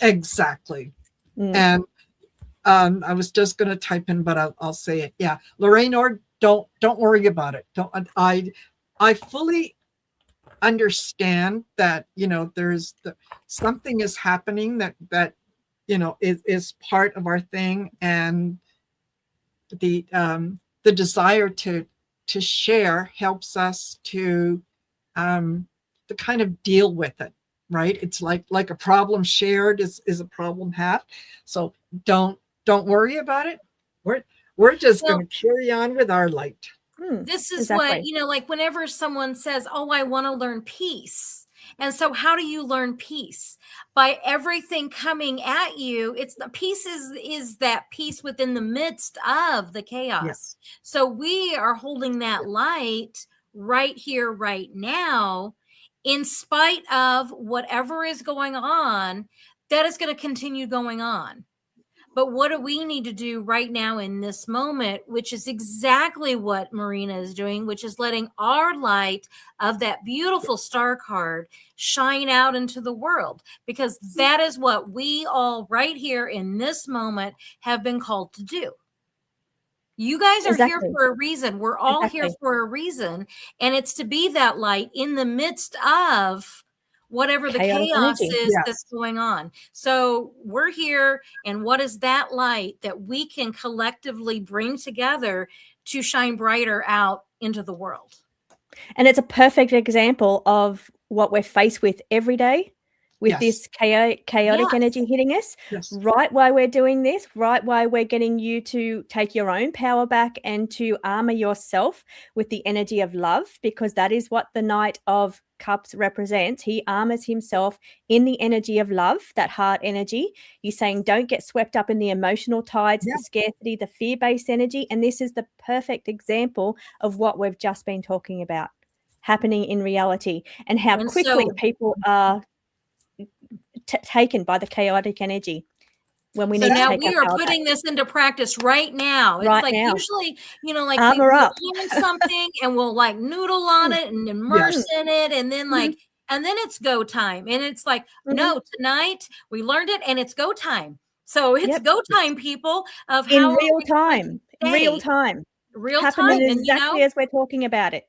Exactly. Mm. And I was just going to type in, but I'll say it. Yeah, Lorraine, or don't worry about it. I fully understand that, you know, there's something is happening that you know is part of our thing, and the desire to share helps us to kind of deal with it, right? It's like a problem shared is a problem halved. So don't worry about it. We're just going to carry on with our light. This is exactly. what, you know, like whenever someone says, oh, I want to learn peace. And so how do you learn peace? By everything coming at you. It's the peace is that peace within the midst of the chaos. Yes. So we are holding that light right here, right now, in spite of whatever is going on, that is going to continue going on. But what do we need to do right now in this moment, which is exactly what Marina is doing, which is letting our light of that beautiful star card shine out into the world, because that is what we all right here in this moment have been called to do. You guys are here for a reason. We're all here for a reason. And it's to be that light in the midst of whatever the chaos is that's going on. So we're here, and what is that light that we can collectively bring together to shine brighter out into the world? And it's a perfect example of what we're faced with every day, with this chaotic energy hitting us, right while we're doing this, right while we're getting you to take your own power back and to armor yourself with the energy of love, because that is what the Knight of Cups represents. He armors himself in the energy of love, that heart energy. He's saying don't get swept up in the emotional tides, the scarcity, the fear-based energy. And this is the perfect example of what we've just been talking about happening in reality, and how quickly people are taken by the chaotic energy when we need to take we are putting this into practice right now. It's like usually, you know, like we'll learn something and we'll like noodle on it and immerse in it, and then and then it's go time, and it's like no, tonight we learned it and it's go time. So it's go time, people, of in how real time, happening exactly as we're talking about it.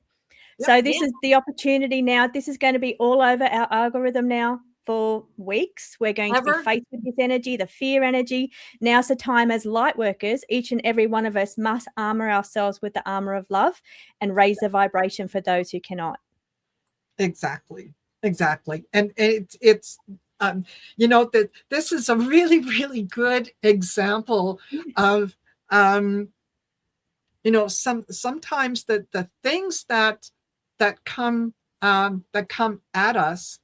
So this is the opportunity now. This is going to be all over our algorithm now for weeks. We're going to be faced with this energy, the fear energy. Now's the time as light workers, each and every one of us must armor ourselves with the armor of love and raise the vibration for those who cannot. Exactly. And it's you know, that this is a really, really good example of, you know, sometimes the things that come at us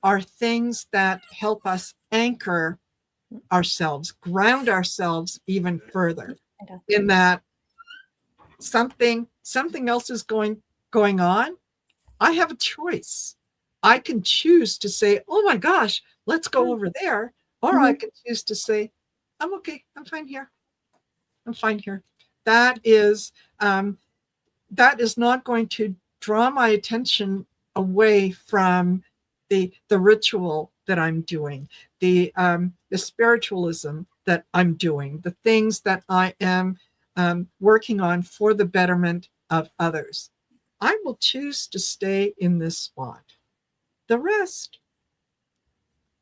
are things that help us anchor ourselves, ground ourselves even further, in that something else is going on. I have a choice. I can choose to say, oh my gosh, let's go over there. Or I can choose to say, I'm okay. I'm fine here. That is not going to draw my attention away from the ritual that I'm doing, the spiritualism that I'm doing, the things that I am working on for the betterment of others. I will choose to stay in this spot. The rest,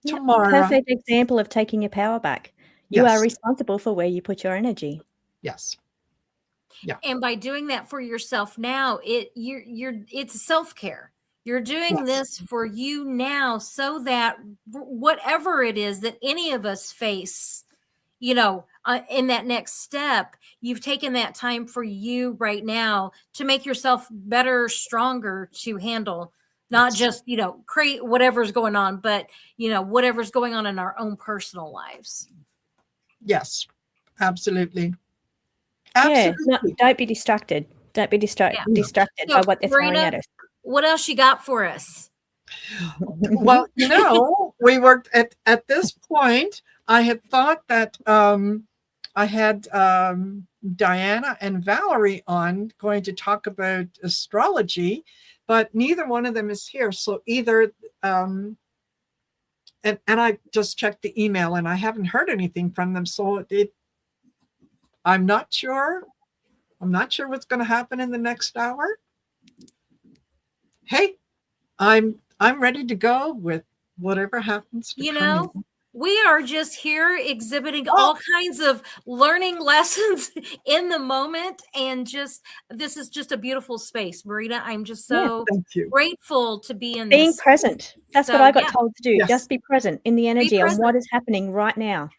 tomorrow. Perfect example of taking your power back. You are responsible for where you put your energy. Yes. Yeah. And by doing that for yourself now, it's self-care. You're doing this for you now, so that whatever it is that any of us face, you know, in that next step, you've taken that time for you right now to make yourself better, stronger to handle, not just, you know, create whatever's going on, but, you know, whatever's going on in our own personal lives. Yes, absolutely. Absolutely. Don't be distracted. Don't be distracted So, by what they're throwing Marina, at us. what else you got for us? Well, we worked at this point. I had thought that I had Diana and Valerie on going to talk about astrology, but neither one of them is here. So either and I just checked the email and I haven't heard anything from them. So I'm not sure. I'm not sure what's going to happen in the next hour. Hey, I'm ready to go with whatever happens to come in. We are just here exhibiting all kinds of learning lessons in the moment. And this is just a beautiful space. Marina, I'm just so grateful to be in being this. present. That's what I got told to do. Yes. Just be present in the energy on what is happening right now.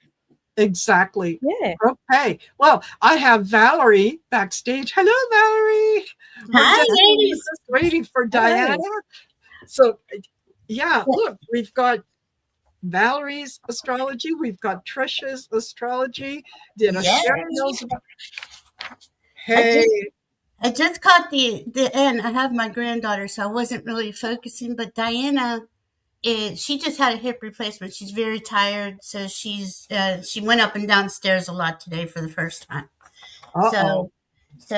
Exactly. Yeah. Okay. Well, I have Valerie backstage. Hello, Valerie. Hi, ladies. Just waiting for Diana. So, yeah, look, we've got Valerie's astrology. We've got Trisha's astrology. Sharon knows about. Hey. I just caught the end. I have my granddaughter, so I wasn't really focusing. But Diana, she just had a hip replacement. She's very tired, so she went up and down stairs a lot today for the first time. So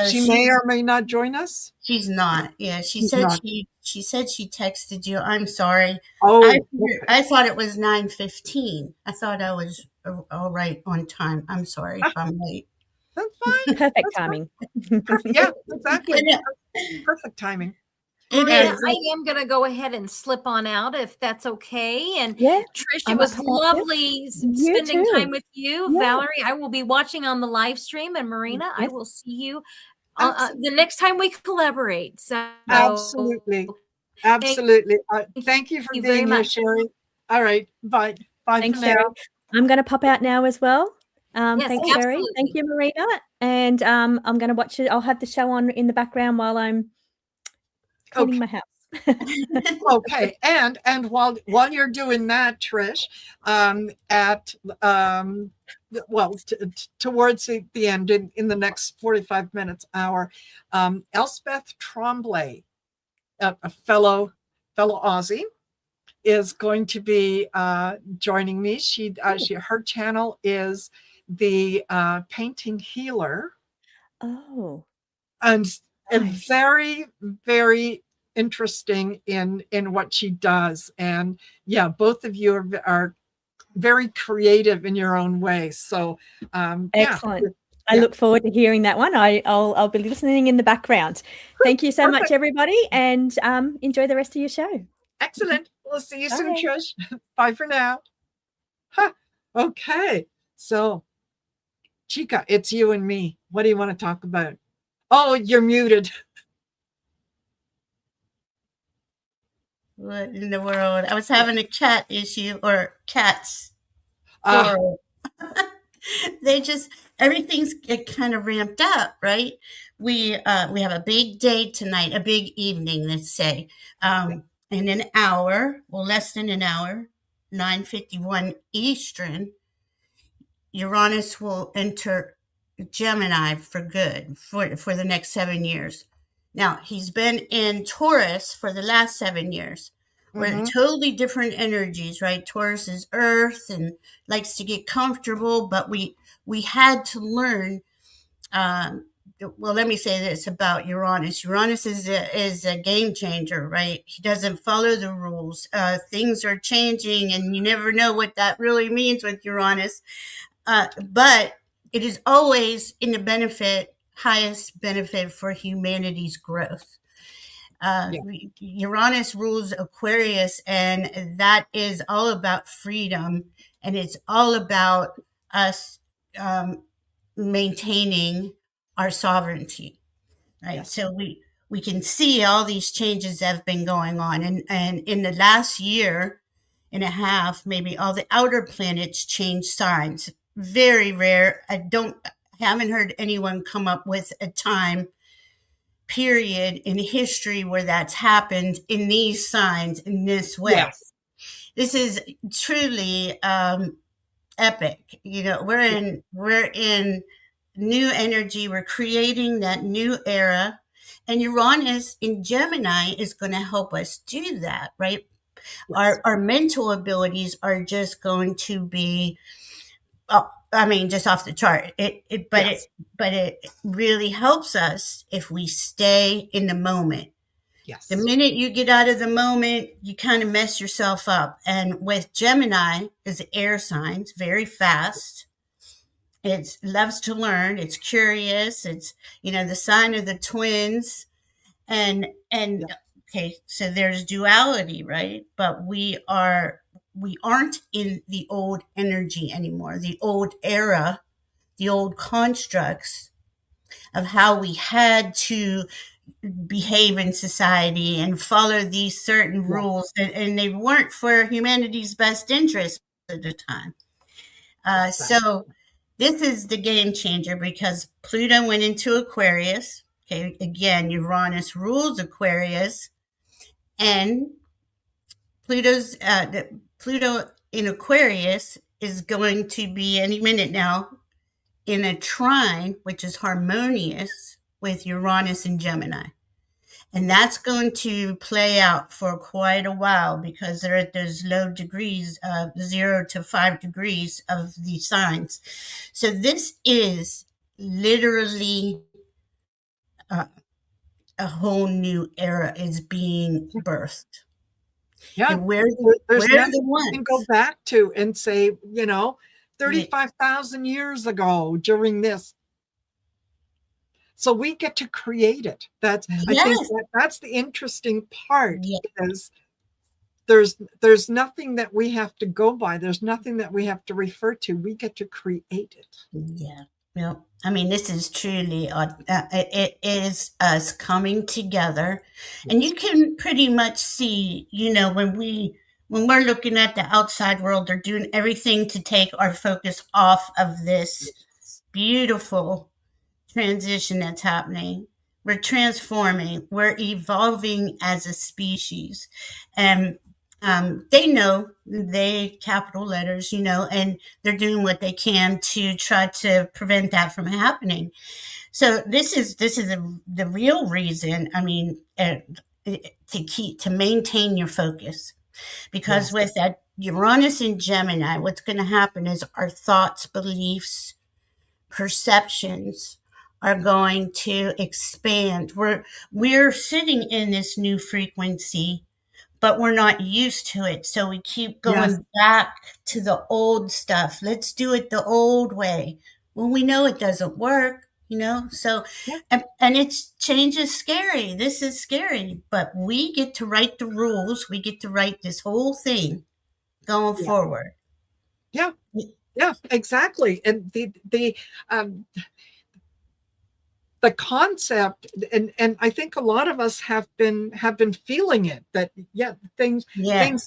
she may or may not join us. She's not. Yeah, she said she texted you. I'm sorry. Oh, I thought it was 9:15. I thought I was all right on time. I'm sorry if I'm late. That's fine. Perfect timing. Yeah, exactly. Perfect timing. Marina, I am going to go ahead and slip on out if that's okay. And Trish, it was lovely spending time with you. Yeah. Valerie, I will be watching on the live stream. And Marina, I will see you the next time we collaborate. So absolutely. Thank you for being here, Sherry. All right. Bye. Bye. Thanks, Sherry. I'm going to pop out now as well. Thanks, Sherry. Thank you, Marina. And I'm going to watch it. I'll have the show on in the background while I'm cleaning my house. Okay, and while you're doing that, Trish, towards the end in the next 45 minutes hour, Elspeth Tremblay, a fellow Aussie, is going to be joining me. Her channel is the Painting Healer. Oh, and very, very interesting in what she does. And yeah, both of you are very creative in your own way. So excellent. I look forward to hearing that one. I'll be listening in the background. Thank you so much, everybody, and enjoy the rest of your show. Excellent. We'll see you soon, Trish. Bye for now. Okay. So, Chica, it's you and me. What do you want to talk about? Oh, you're muted. What in the world? I was having a cat issue, or cats. They just, everything's kind of ramped up, right? We have a big day tonight, a big evening, let's say. In an hour, well, less than an hour, 9:51 Eastern, Uranus will enter Gemini for good for the next 7 years. Now, he's been in Taurus for the last 7 years. We're totally different energies, right? Taurus is earth and likes to get comfortable, but we had to learn. Well, let me say this about Uranus. Uranus is a game changer, right? He doesn't follow the rules. Things are changing, and you never know what that really means with Uranus. But it is always in the highest benefit for humanity's growth. Uranus rules Aquarius, and that is all about freedom, and it's all about us maintaining our sovereignty, right? Yes. So we can see all these changes that have been going on, and in the last year and a half, maybe all the outer planets changed signs. Very rare. I haven't heard anyone come up with a time period in history where that's happened in these signs in this way. Yes. This is truly epic. We're in new energy. We're creating that new era. And Uranus in Gemini is going to help us do that, right? Yes. Our mental abilities are just going to be, just off the chart. But it really helps us if we stay in the moment. Yes. The minute you get out of the moment, you kind of mess yourself up. And with Gemini, is air signs, very fast. It loves to learn. It's curious. It's, the sign of the twins. And okay, so there's duality, right? But we aren't in the old energy anymore, the old era, the old constructs of how we had to behave in society and follow these certain rules, and they weren't for humanity's best interest at the time. So this is the game changer, because Pluto went into Aquarius. Okay, again, Uranus rules Aquarius, and Pluto in Aquarius is going to be any minute now in a trine, which is harmonious with Uranus and Gemini. And that's going to play out for quite a while, because they're at those low degrees of 0 to 5 degrees of the signs. So this is literally a whole new era is being birthed. Yeah. And there's nothing the ones. you can go back to and say, 35,000 years ago during this. So we get to create it. I think that's the interesting part, is there's nothing that we have to go by. There's nothing that we have to refer to. We get to create it. Yeah. Well, this is truly, it is us coming together. And you can pretty much see, when we're looking at the outside world, they're doing everything to take our focus off of this beautiful transition that's happening. We're transforming, we're evolving as a species. And they capital letters, and they're doing what they can to try to prevent that from happening. So this is the real reason, to maintain your focus, because with that Uranus and Gemini, what's going to happen is our thoughts, beliefs, perceptions are going to expand. We're sitting in this new frequency, but we're not used to it. So we keep going back to the old stuff. Let's do it the old way. Well, we know it doesn't work, so, and change is scary. This is scary, but we get to write the rules. We get to write this whole thing going forward. Yeah, exactly. And the concept, and I think a lot of us have been feeling it, that things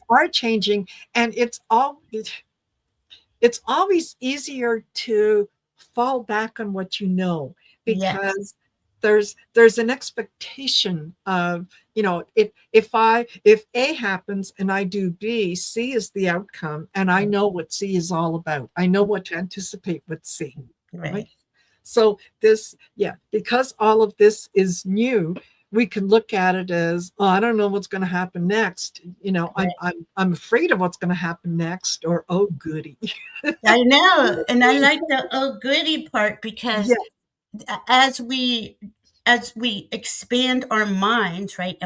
are changing, and it's always easier to fall back on what because there's an expectation of, if A happens and I do B, C is the outcome, and I know what C is all about. I know what to anticipate with C. Right? So because all of this is new, we can look at it as, I don't know what's going to happen next. I'm afraid of what's going to happen next, or, oh, goody. I know. And I like the oh, goody part, because as we expand our minds, right?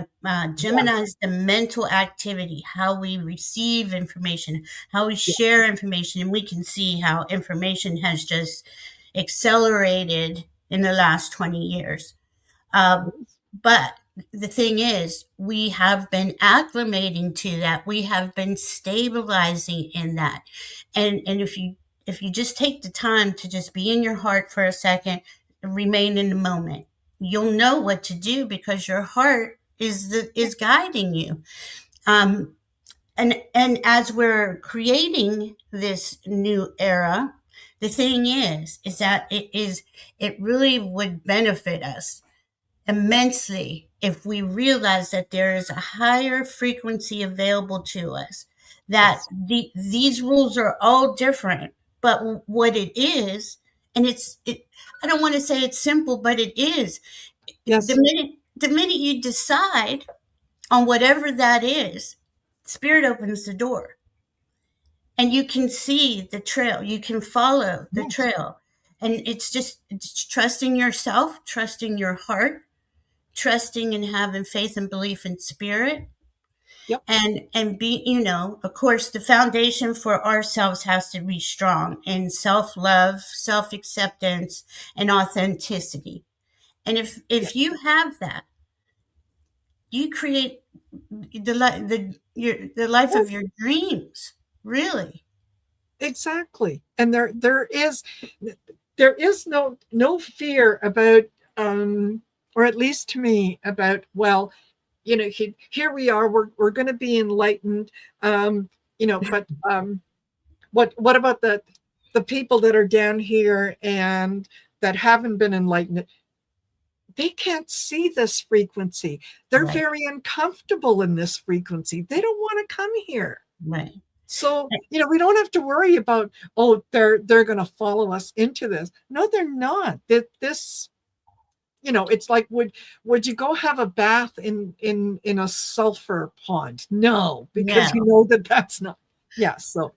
Gemini is the mental activity, how we receive information, how we share information. And we can see how information has just accelerated in the last 20 years. But the thing is, we have been acclimating to that. We have been stabilizing in that. And if you just take the time to just be in your heart for a second, remain in the moment, you'll know what to do, because your heart is guiding you. And as we're creating this new era, the thing is that it really would benefit us immensely if we realize that there is a higher frequency available to us, that these rules are all different, but what it is And I don't want to say it's simple, but it is. Yes. The minute you decide on whatever that is, Spirit opens the door. And you can see the trail. You can follow the trail. And it's trusting yourself, trusting your heart, trusting and having faith and belief in Spirit. Yep. And be, of course, the foundation for ourselves has to be strong in self-love, self-acceptance, and authenticity. And if you have that, you create the life of your dreams, really. Exactly. And there is no fear about, or at least to me, about, well, here we are, we're going to be enlightened, but what about the people that are down here and that haven't been enlightened? They can't see this frequency. They're very uncomfortable in this frequency. They don't want to come here. Right. So, we don't have to worry about, they're going to follow us into this. No, they're not. This, it's like, would you go have a bath in a sulfur pond? No, because you know that's not. Yeah. So.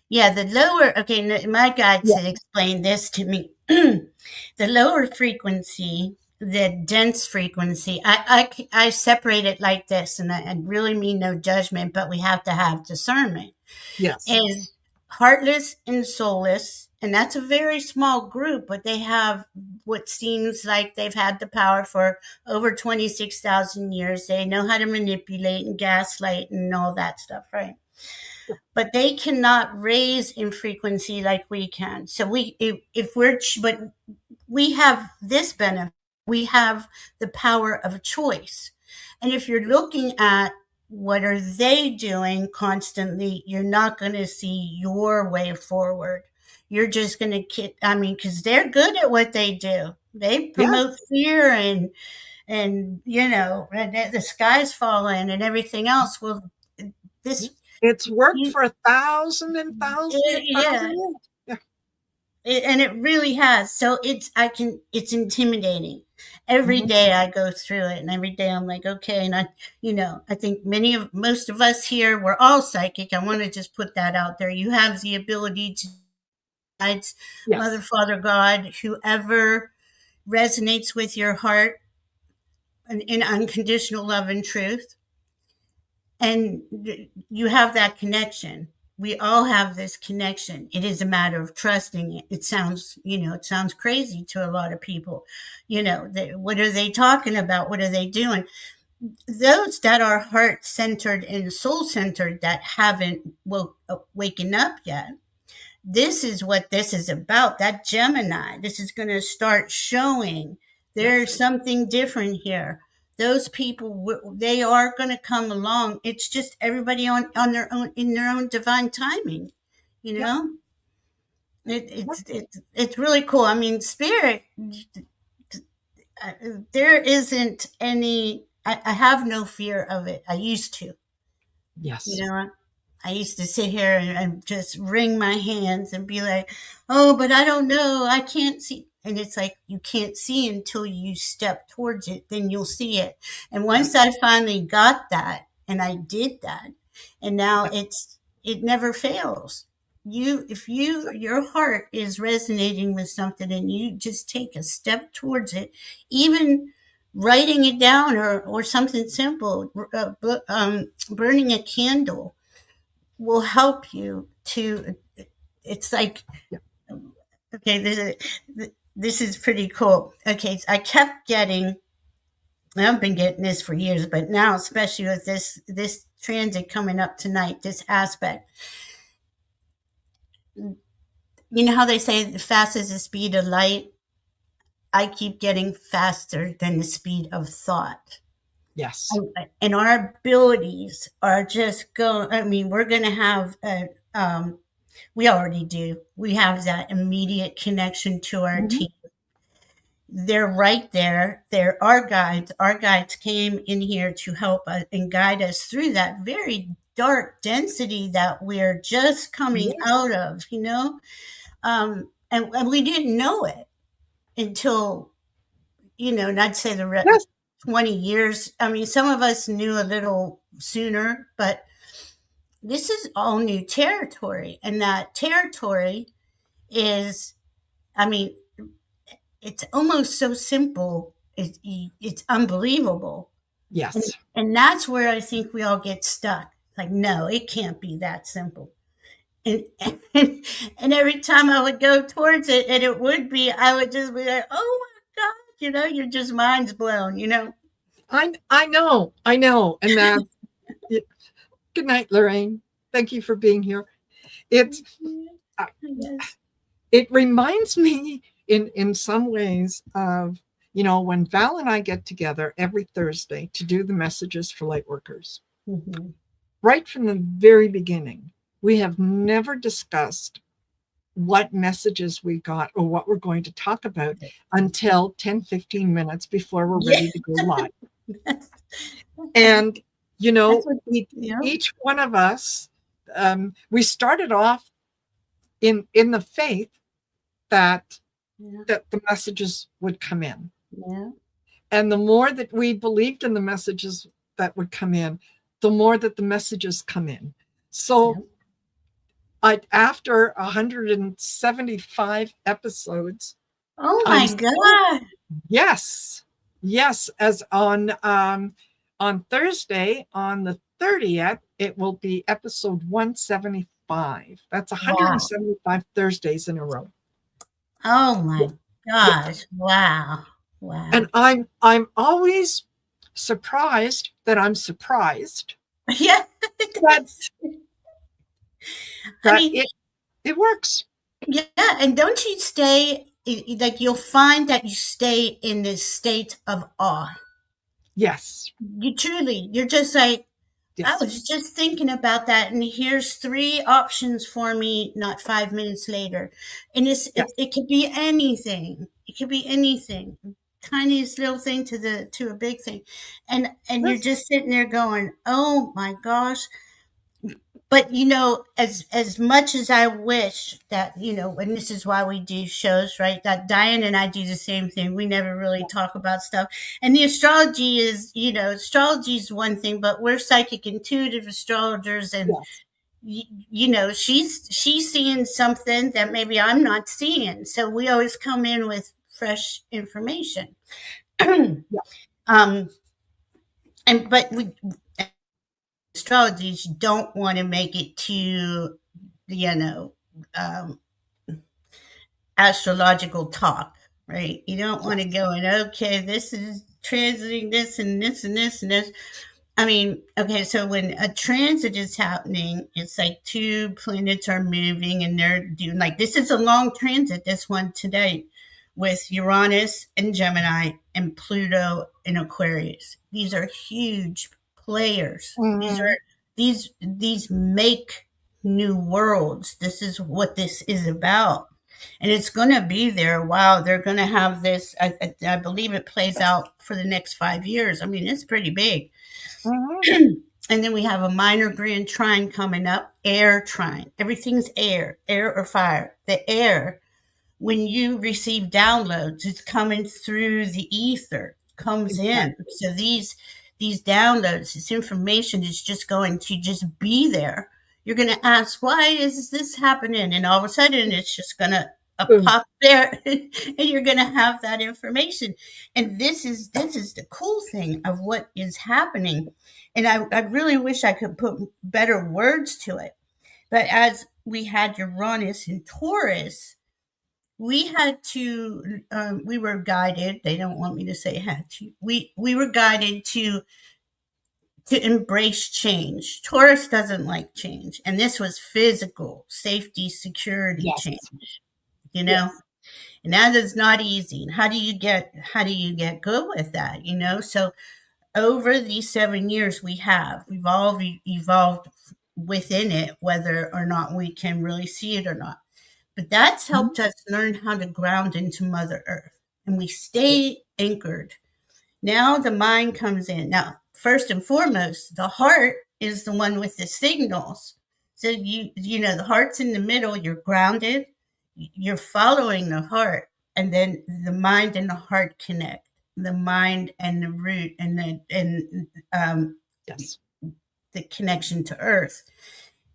Yeah, the lower, okay, my guides had explained this to me. The lower frequency, the dense frequency, I separate it like this, and I really mean no judgment, but we have to have discernment. Yes. Is heartless and soulless, and that's a very small group, but they have what seems like they've had the power for over 26,000 years. They know how to manipulate and gaslight and all that stuff, right? But they cannot raise in frequency like we can. So but we have this benefit. We have the power of choice. And if you're looking at what are they doing constantly, you're not going to see your way forward. You're just going to, because they're good at what they do. They promote fear and the sky's falling and everything else. Well, it's worked for 1,000 and 1,000 and 1,000 years. And it really has. So it's intimidating. Every day I go through it, and every day I'm like, okay. And I think most of us here, we're all psychic. I want to just put that out there. You have the ability to guide Mother, Father, God, whoever resonates with your heart in unconditional love and truth. And you have that connection. We all have this connection. It is a matter of trusting it. It sounds crazy to a lot of people. What are they talking about? What are they doing? Those that are heart-centered and soul-centered that haven't waken up yet, this is what this is about. That Gemini, this is going to start showing there's something different here. Those people, they are going to come along. It's just everybody on their own, in their own divine timing, It's really cool. I mean, Spirit, there isn't any, I have no fear of it. I used to. Yes. I used to sit here and just wring my hands and be like, oh, but I don't know. I can't see. And it's like, you can't see until you step towards it, then you'll see it. And once I finally got that, and I did that, and now it never fails. If your heart is resonating with something and you just take a step towards it, even writing it down or something simple, burning a candle will help you to, it's like, okay, this is pretty cool. Okay, I kept getting, I've been getting this for years, but now, especially with this transit coming up tonight, this aspect, you know how they say the fast is the speed of light? I keep getting faster than the speed of thought. Yes. And our abilities are just we're going to have we already do. We have that immediate connection to our team. They're right there. They're our guides. Our guides came in here to help us and guide us through that very dark density that we're just coming out of, And and we didn't know it until, and I'd say Yes. 20 years. I mean, some of us knew a little sooner, but this is all new territory. And that territory is, I mean, it's almost so simple. It's unbelievable. Yes. And that's where I think we all get stuck. Like, no, it can't be that simple. And, and every time I would go towards it, and it would be, I would just be like, oh my God, your just mind's blown, I know. And that, good night, Lorraine. Thank you for being here. It reminds me in some ways of, when Val and I get together every Thursday to do the messages for lightworkers. Mm-hmm. Right from the very beginning, we have never discussed what messages we got or what we're going to talk about until 10, 15 minutes before we're ready to go live. And, each one of us, we started off in the faith that the messages would come in. Yeah. And the more that we believed in the messages that would come in, the more that the messages come in. So after 175 episodes. Oh my God. Yes. As on Thursday, on the 30th, it will be episode 175. That's 175 Thursdays in a row. Oh my gosh. Wow. And I'm always surprised that I'm surprised. Yeah. It works. Yeah. And don't you stay, like, you'll find that you stay in this state of awe. Yes. You're just like, I was just thinking about that, and here's 3 options for me, not 5 minutes later. And it could be anything. It could be anything. Tiniest little thing to a big thing. And you're just sitting there going, oh my gosh. But as much as I wish that, and this is why we do shows, right? That Diane and I do the same thing. We never really talk about stuff. And the astrology is, astrology is one thing, but we're psychic intuitive astrologers, and she's seeing something that maybe I'm not seeing. So we always come in with fresh information. But astrologies don't want to make it to, astrological talk, right? You don't want to go in, okay, this is transiting this and this and this and this. I mean, okay, so when a transit is happening, it's like 2 planets are moving, and they're doing, like, this is a long transit, this one today, with Uranus and Gemini and Pluto in Aquarius. These are huge players. Mm-hmm. These make new worlds. This is what this is about. And it's going to be there. Wow, they're going to have this. I believe it plays out for the next 5 years. I mean, it's pretty big. Mm-hmm. And then we have a minor grand trine coming up, air trine. Everything's air or fire. The air, when you receive downloads, it's coming through the ether, comes in. So these downloads, this information is just going to just be there. You're going to ask, why is this happening? And all of a sudden, it's just going to pop there, and you're going to have that information. And this is the cool thing of what is happening. And I really wish I could put better words to it. But as we had Uranus and Taurus, we had to, we were guided. They don't want me to say had to. We were guided to embrace change. Taurus doesn't like change. And this was physical, safety, security change, And that is not easy. And how do you get good with that? So over these 7 years we've all evolved within it, whether or not we can really see it or not. But that's helped us learn how to ground into Mother Earth, and we stay anchored. Now the mind comes in. Now, first and foremost, the heart is the one with the signals. So the heart's in the middle. You're grounded. you're following the heart, and then the mind and the heart connect, the mind and the root, and Yes. the connection to earth.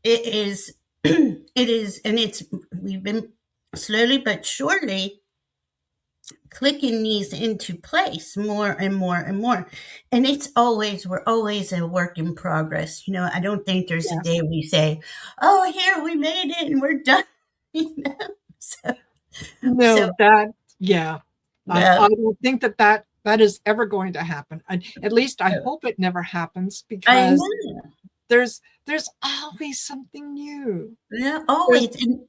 It is it is, and it's, we've been slowly but surely clicking these into place more and more and more. And we're always a work in progress. I don't think there's a Yes. day we say, oh, here, we made it and we're done. So, No, yeah. I yeah, don't think that is ever going to happen. At least I hope it never happens, I because know. there's always something new. Yeah, There's, always. And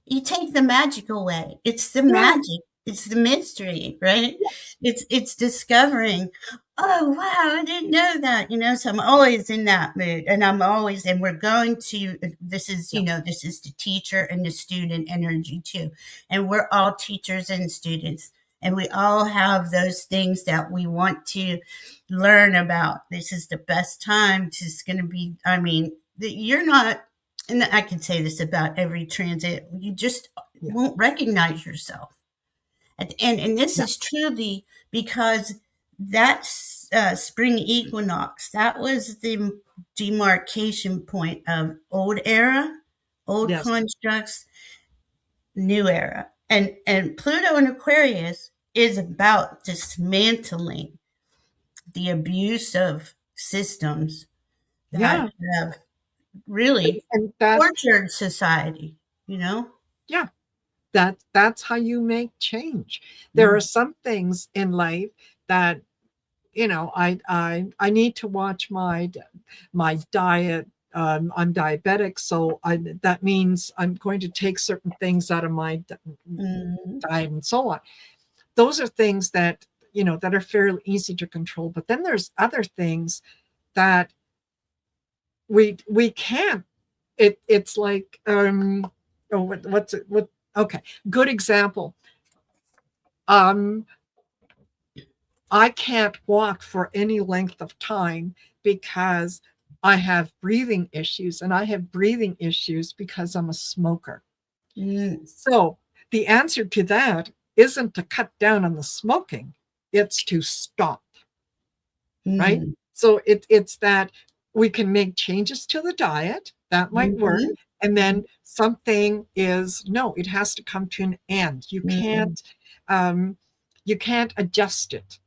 you take the magic away. It's the yeah, magic. It's the mystery, right? yes, It's discovering, oh wow, I didn't know that. So I'm always in that mood. And we're going to, this is, yeah, this is the teacher and the student energy too. And we're all teachers and students. And we all have those things that we want to learn about. This is the best time. It's going to be, you're not, and I can say this about every transit, you just yeah, won't recognize yourself at the end. And this yeah, is truly because that spring equinox, that was the demarcation point of old era, old yes, constructs, new era. And Pluto in Aquarius is about dismantling the abusive systems yeah. that have really And that, tortured society. yeah, that's how you make change. There are some things in life that, I need to watch my diet. I'm diabetic, so that means I'm going to take certain things out of my diet and so on. Those are things that, that are fairly easy to control. But then there's other things that we can't. It's like, what's it? Okay, good example. I can't walk for any length of time because I have breathing issues, and I have breathing issues because I'm a smoker. Mm, So the answer to that isn't to cut down on the smoking, it's to stop, right? mm, So it's that we can make changes to the diet, that might work. mhm, And then something is, no, it has to come to an end. mm, Um, you can't adjust it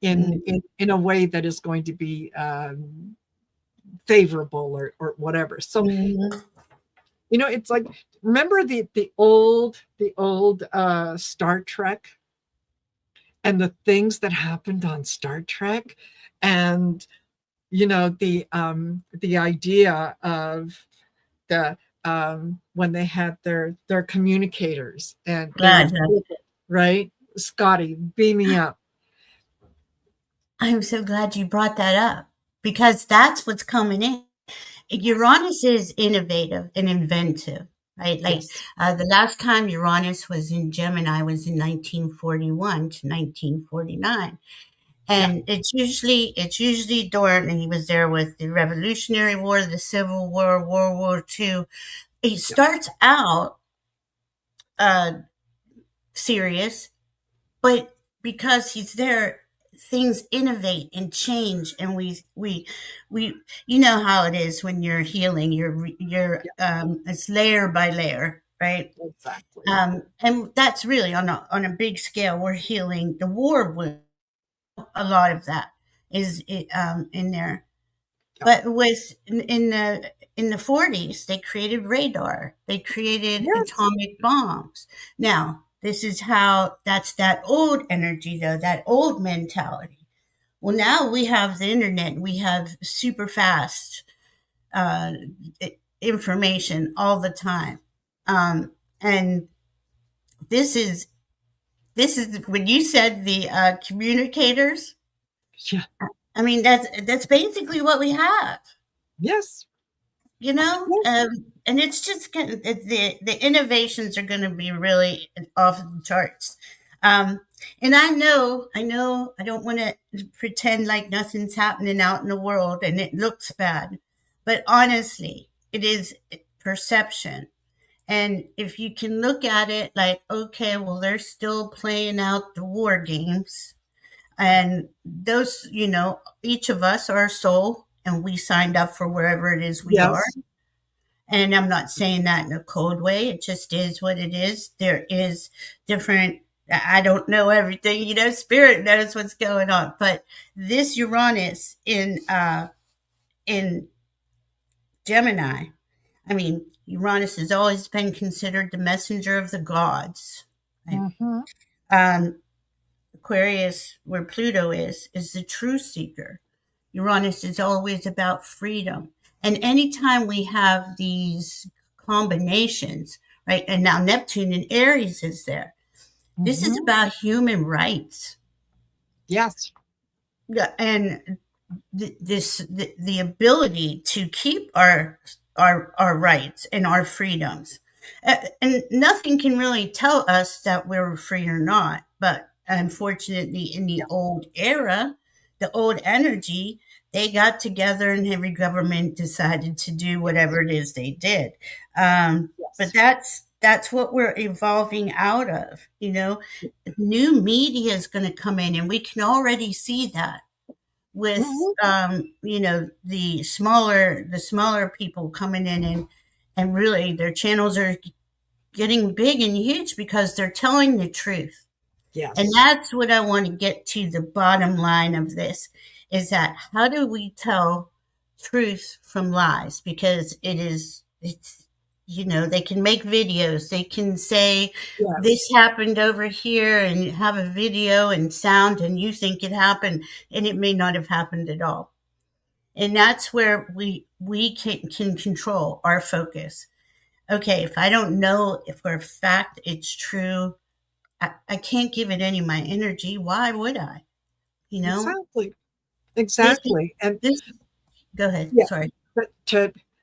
mm, in a way that is going to be favorable or whatever. So, mhm. it's like, remember the old Star Trek, and the things that happened on Star Trek, and the idea of the when they had their communicators, and they would God, right, Scotty, beam me up. I'm so glad you brought that up because that's what's coming in. Uranus is innovative and inventive, right? Like Yes. the last time Uranus was in Gemini was in 1941 to 1949. Yeah. And it's usually during, and he was there with the Revolutionary War, the Civil War, World War II. It starts out serious, but because he's there, things innovate and change, and we you know how it is when you're healing. It's layer by layer, right? Exactly. And that's really on a big scale. We're healing the war wound. A lot of that is in there. But in the 40s, they created radar. They created Yes. atomic bombs. Now, that's that old energy, though, that old mentality. Well, now we have the internet. We have super fast uh, information all the time. And this is when you said the communicators. Yeah. I mean, that's basically what we have. Yes. And it's just the innovations are going to be really off the charts. And I don't want to pretend like nothing's happening out in the world and it looks bad, but honestly, it is perception. And if you can look at it like, okay, well, they're still playing out the war games. And those, each of us are a soul and we signed up for wherever it is we are. Yes. And I'm not saying that in a cold way. It just is what it is. There is different, I don't know everything, spirit knows what's going on. But this Uranus in Gemini, I mean, Uranus has always been considered the messenger of the gods. Right? Mm-hmm. Aquarius, where Pluto is the truth seeker. Uranus is always about freedom. And anytime we have these combinations, right? And now Neptune in Aries is there. Mm-hmm. This is about human rights. Yes. And the ability to keep our rights and our freedoms. And nothing can really tell us that we're free or not. But unfortunately, in the old era, the old energy, they got together and every government decided to do whatever it is they did. But that's what we're evolving out of. New media is going to come in, and we can already see that with the smaller people coming in, and really their channels are getting big and huge because they're telling the truth. Yes. And that's what I want to get to. The bottom line of this is that how do we tell truth from lies? Because it's they can make videos. They can say this happened over here and have a video and sound, and you think it happened, and it may not have happened at all. And that's where we can control our focus. Okay, if I don't know if for a fact it's true, I can't give it any of my energy. Why would I? Exactly. Go ahead. Yeah, sorry. But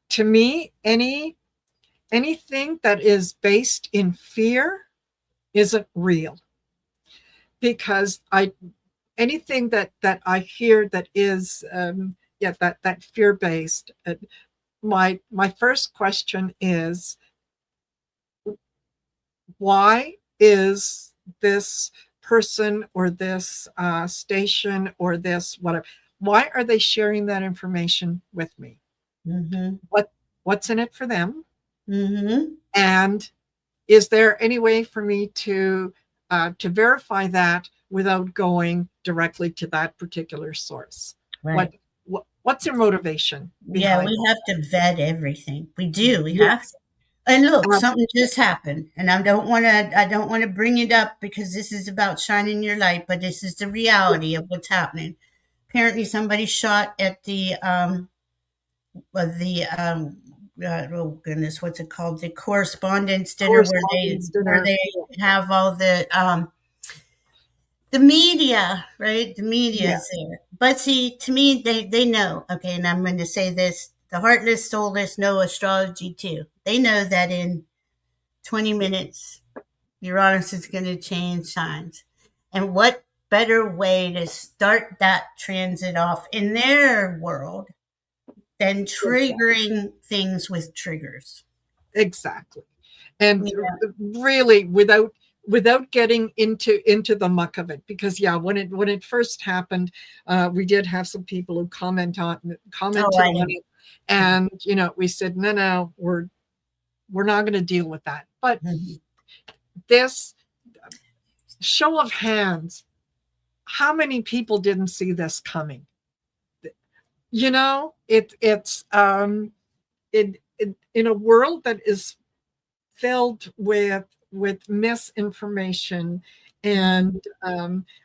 to me, anything that is based in fear isn't real, because anything that I hear that is that fear based, my first question is, why is this person or this station or this whatever, why are they sharing that information with me? Mm-hmm. What's in it for them? Mm-hmm. And is there any way for me to verify that without going directly to that particular source? Right. What's their motivation? Yeah, we have to vet everything. We do. We have to. And look, something just happened, and I don't want to bring it up because this is about shining your light, but this is the reality of what's happening. Apparently, somebody shot at the oh goodness, what's it called? The correspondence dinner where they have all the media, right? The media is there. But see, to me, they know, okay, and I'm going to say this, the heartless, soulless know astrology too. They know that in 20 minutes, Uranus is going to change signs. And what better way to start that transit off in their world than triggering things with triggers? Exactly. And really without getting into the muck of it, because when it first happened, we did have some people who commented on it, and we said no, we're not going to deal with that. But this show of hands, how many people didn't see this coming? It's in a world that is filled with misinformation and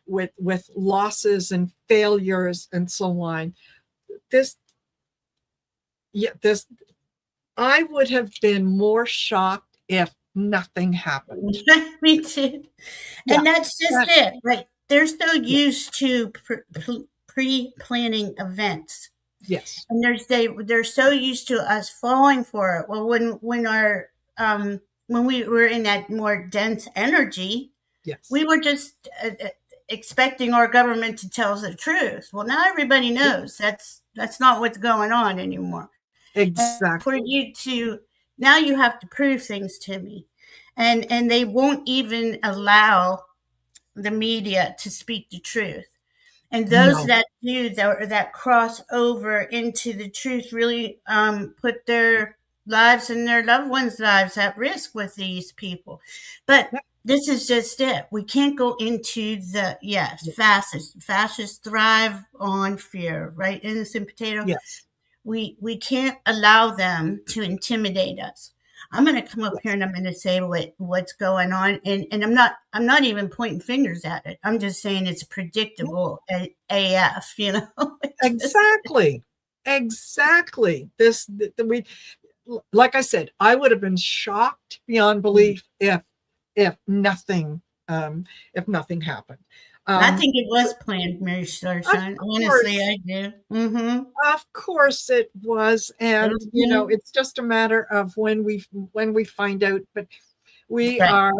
with losses and failures and so on. This I would have been more shocked if nothing happened. Me too. And that's just it, right? They're so used to pre-planning events. Yes. And they're so used to us falling for it. Well, when we were in that more dense energy, we were just expecting our government to tell us the truth. Well, now everybody knows that's not what's going on anymore. Exactly. And for you to Now you have to prove things to me. And they won't even allow the media to speak the truth. And those No. that do, that cross over into the truth, really put their lives and their loved ones' lives at risk with these people. But this is just it. We can't go into the fascists. Fascists thrive on fear, right? Innocent potato. Yes. We can't allow them to intimidate us. I'm going to come up here and I'm going to say what's going on, and I'm not even pointing fingers at it. I'm just saying it's predictable AF, you know. Exactly. This we, like I said, I would have been shocked beyond belief if nothing happened. I think it was planned, Mary Starshine. Honestly, I do. Mm-hmm. Of course it was, and you know, it's just a matter of when we find out. But we are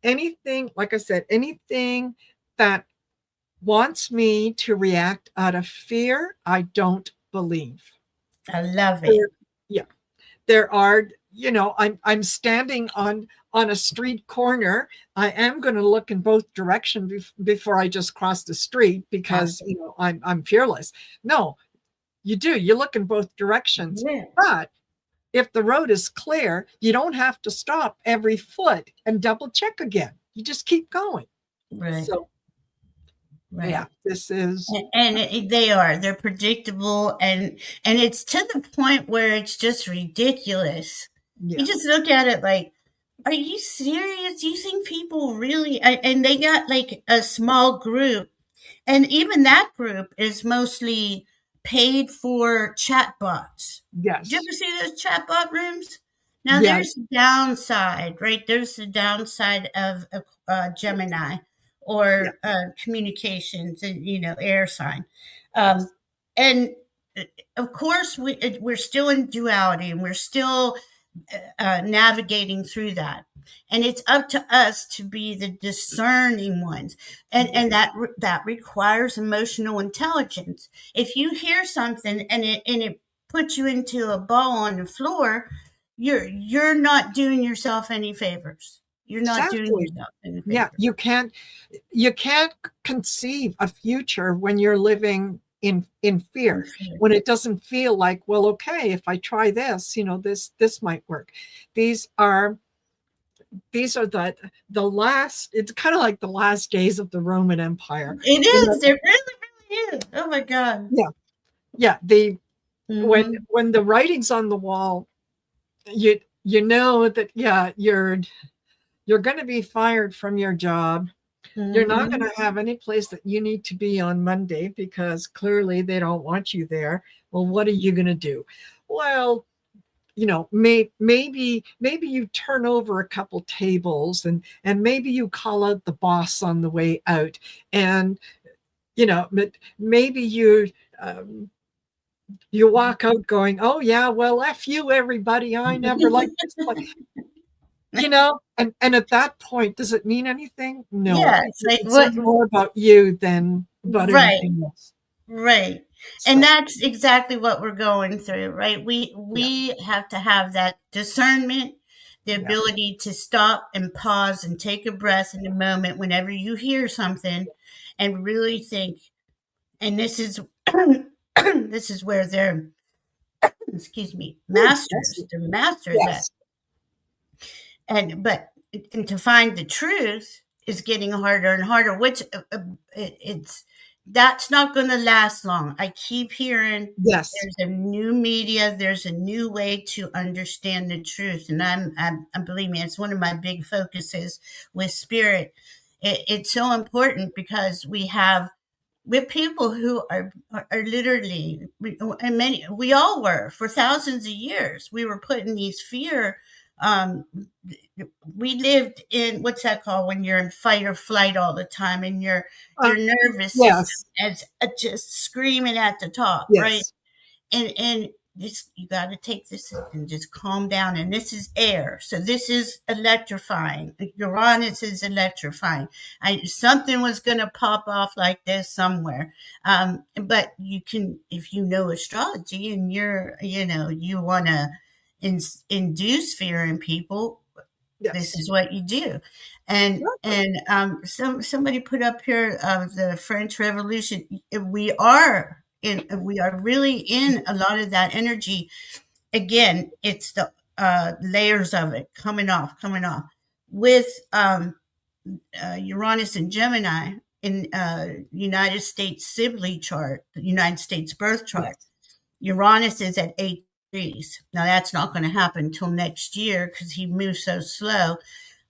anything, like I said, anything that wants me to react out of fear, I don't believe. I love it. There are, you know, I'm standing on a street corner. I am going to look in both directions before I just cross the street, because you know I'm fearless. No, you do. You look in both directions. But if the road is clear, you don't have to stop every foot and double check again. You just keep going. Right. So yeah, this is, and they're predictable, and it's to the point where it's just ridiculous. You just look at it like, are you serious? You think people really? And they got like a small group, and even that group is mostly paid for chatbots. yes. Did you ever see those chatbot rooms? Now there's the downside, right? There's the downside of Gemini or communications and, you know, air sign. And of course we're still in duality, and we're still navigating through that, and it's up to us to be the discerning ones, and that requires emotional intelligence. If you hear something and it puts you into a ball on the floor, you're not doing yourself any favors. You're not doing yourself any favors. Yeah, you can't conceive a future when you're living in fear, when it doesn't feel like, well, okay, if I try this, you know, this might work. These are the last, it's kind of like the last days of the Roman Empire. It is. It really is. Oh my God. Yeah. When the writing's on the wall, you know that you're going to be fired from your job. You're not going to have any place that you need to be on Monday, because clearly they don't want you there. Well, what are you going to do? Well, you know, maybe you turn over a couple tables, and maybe you call out the boss on the way out, and you know, maybe you walk out going, oh yeah, well, F you everybody, I never liked this place. You know, and at that point, does it mean anything? No. It's more about you than about anything else. Right. So. And that's exactly what we're going through, right? We have to have that discernment, the ability to stop and pause and take a breath in a moment whenever you hear something, and really think. And this is this is where they're masters. They're masters at. And to find the truth is getting harder and harder, which that's not going to last long. I keep hearing there's a new media, there's a new way to understand the truth, and I'm believe me, it's one of my big focuses with Spirit. It's so important because we have people who are literally, and many, we all were for thousands of years. We were put in these fear. We lived in, what's that called, when you're in fight or flight all the time, and your nervous system is just screaming at the top, right? And this, you got to take this and just calm down. And this is air, so this is electrifying. Uranus is electrifying. Something was going to pop off like this somewhere. But you can, if you know astrology and you want to induce fear in people, Yes. this is what you do. And somebody put up here the French Revolution. We are really in a lot of that energy. Again, it's the layers of it coming off with Uranus and Gemini in United States Sibley chart, the United States birth chart. Yes. Uranus is at 8 degrees. Now that's not going to happen until next year because he moves so slow.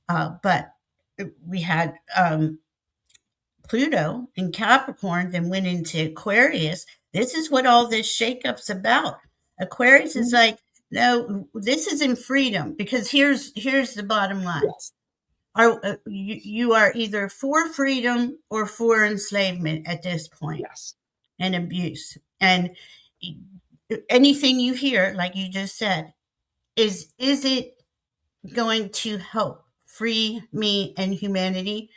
But we had Pluto in Capricorn, then went into Aquarius. This is what all this shakeup's about. Aquarius is like, no, this is in freedom, because here's the bottom line. Yes. You are either for freedom or for enslavement at this point. Yes. And abuse. And anything you hear, like you just said, is it going to help free me and humanity?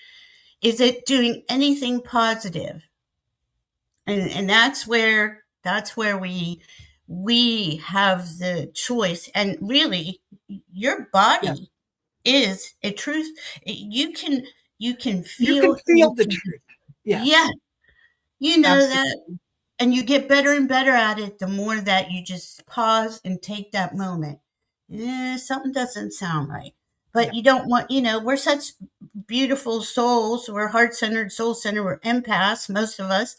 Is it doing anything positive? And that's where we have the choice. And really, your body is a truth. You can feel the truth. Yes. Yeah. You know Absolutely. that. And you get better and better at it the more that you just pause and take that moment. Something doesn't sound right. But you don't want, we're such beautiful souls. We're heart-centered, soul-centered. We're empaths, most of us.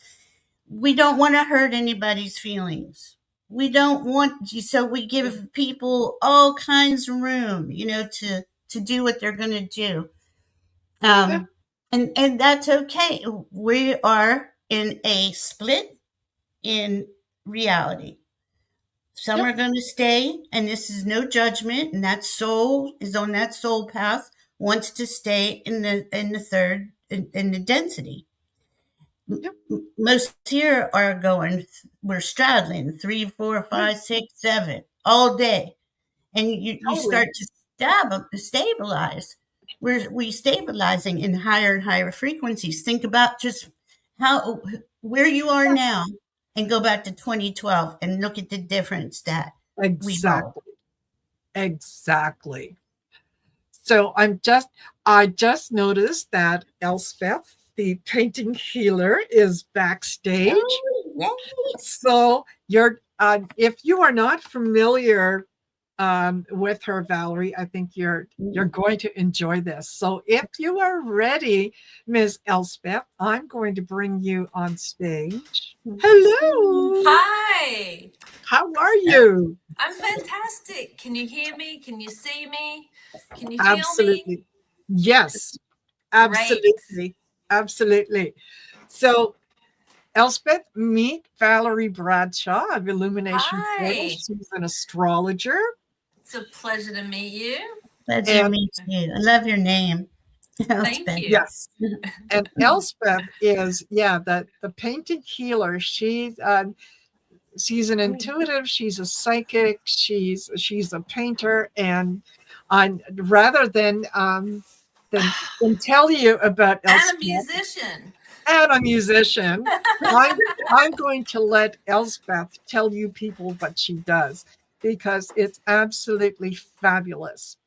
We don't want to hurt anybody's feelings. We don't want, so we give people all kinds of room, to do what they're going to do. And that's okay. We are in a split in reality. Some are going to stay, and this is no judgment, and that soul is on that soul path, wants to stay in the third, in the density. Most here are going, we're straddling 3, 4, 5, 6, 7 all day. And you start to stabilize. We stabilizing in higher and higher frequencies. Think about just where you are now, and go back to 2012 and look at the difference that we hold. Exactly. So I just noticed that Elspeth, the painting healer, is backstage. Oh, yes. So if you are not familiar with her, Valerie, I think you're going to enjoy this. So if you are ready, Ms. Elspeth, I'm going to bring you on stage. Hello. Hi. How are you? I'm fantastic. Can you hear me? Can you see me? Can you Absolutely. feel me? Yes, absolutely. Great. Absolutely. So Elspeth, meet Valerie Bradshaw of Illumination Portal. She's an astrologer. It's a pleasure to meet you. Pleasure to meet you. I love your name. Thank you. Yes. And Elspeth is, the painting healer. She's an intuitive, she's a psychic, she's a painter, and rather than tell you about Elspeth, And a musician. I'm going to let Elspeth tell you people what she does, because it's absolutely fabulous.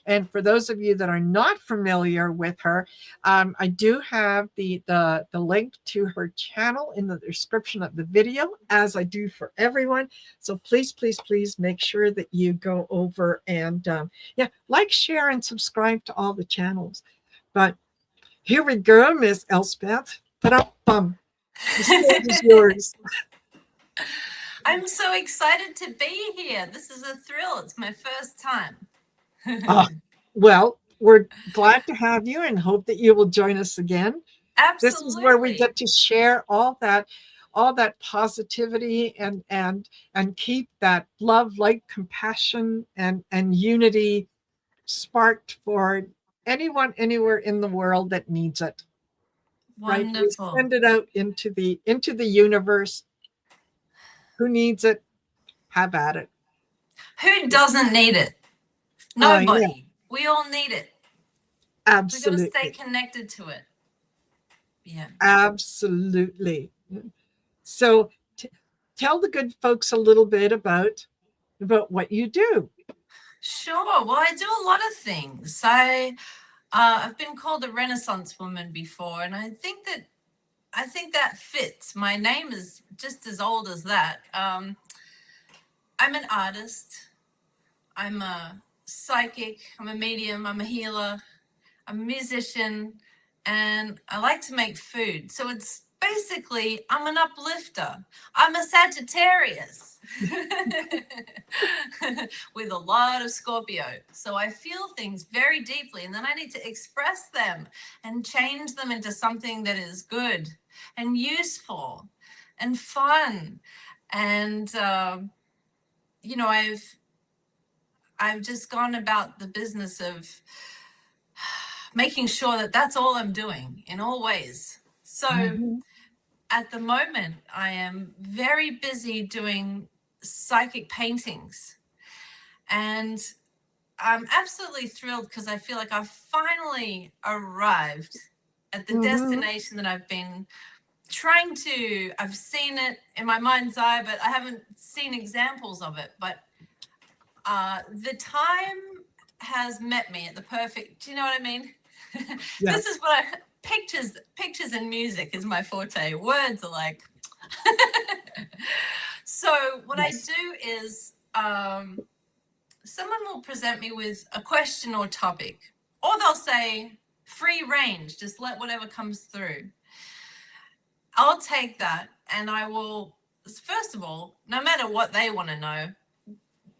And for those of you that are not familiar with her, I do have the link to her channel in the description of the video, as I do for everyone. So please, please, please make sure that you go over and like, share, and subscribe to all the channels. But here we go, Miss Elspeth. The stage is yours. I'm so excited to be here. This is a thrill. It's my first time. Well, we're glad to have you and hope that you will join us again. Absolutely. This is where we get to share all that positivity and keep that love, light, compassion, and unity sparked for anyone anywhere in the world that needs it. Wonderful. Right? We send it out into the universe. Who needs it? Have at it. Who doesn't need it? Nobody. We all need it. Absolutely. We've got to stay connected to it. Yeah. Absolutely. So tell the good folks a little bit about what you do. Sure. Well, I do a lot of things. I've been called a Renaissance woman before, and I think that fits. My name is just as old as that. I'm an artist. I'm a psychic. I'm a medium. I'm a healer. I'm a musician, and I like to make food. So it's basically, I'm an uplifter. I'm a Sagittarius with a lot of Scorpio. So I feel things very deeply, and then I need to express them and change them into something that is good and useful and fun. And, you know, I've just gone about the business of making sure that that's all I'm doing in all ways. So at the moment, I am very busy doing psychic paintings. And I'm absolutely thrilled because I feel like I've finally arrived at the destination that I've been I've seen it in my mind's eye, but I haven't seen examples of it. But the time has met me at the perfect, do you know what I mean? Yes. This is what pictures and music is my forte. Words are like, so what I do is, someone will present me with a question or topic, or they'll say free range, just let whatever comes through. I'll take that, and I will, first of all, no matter what they want to know,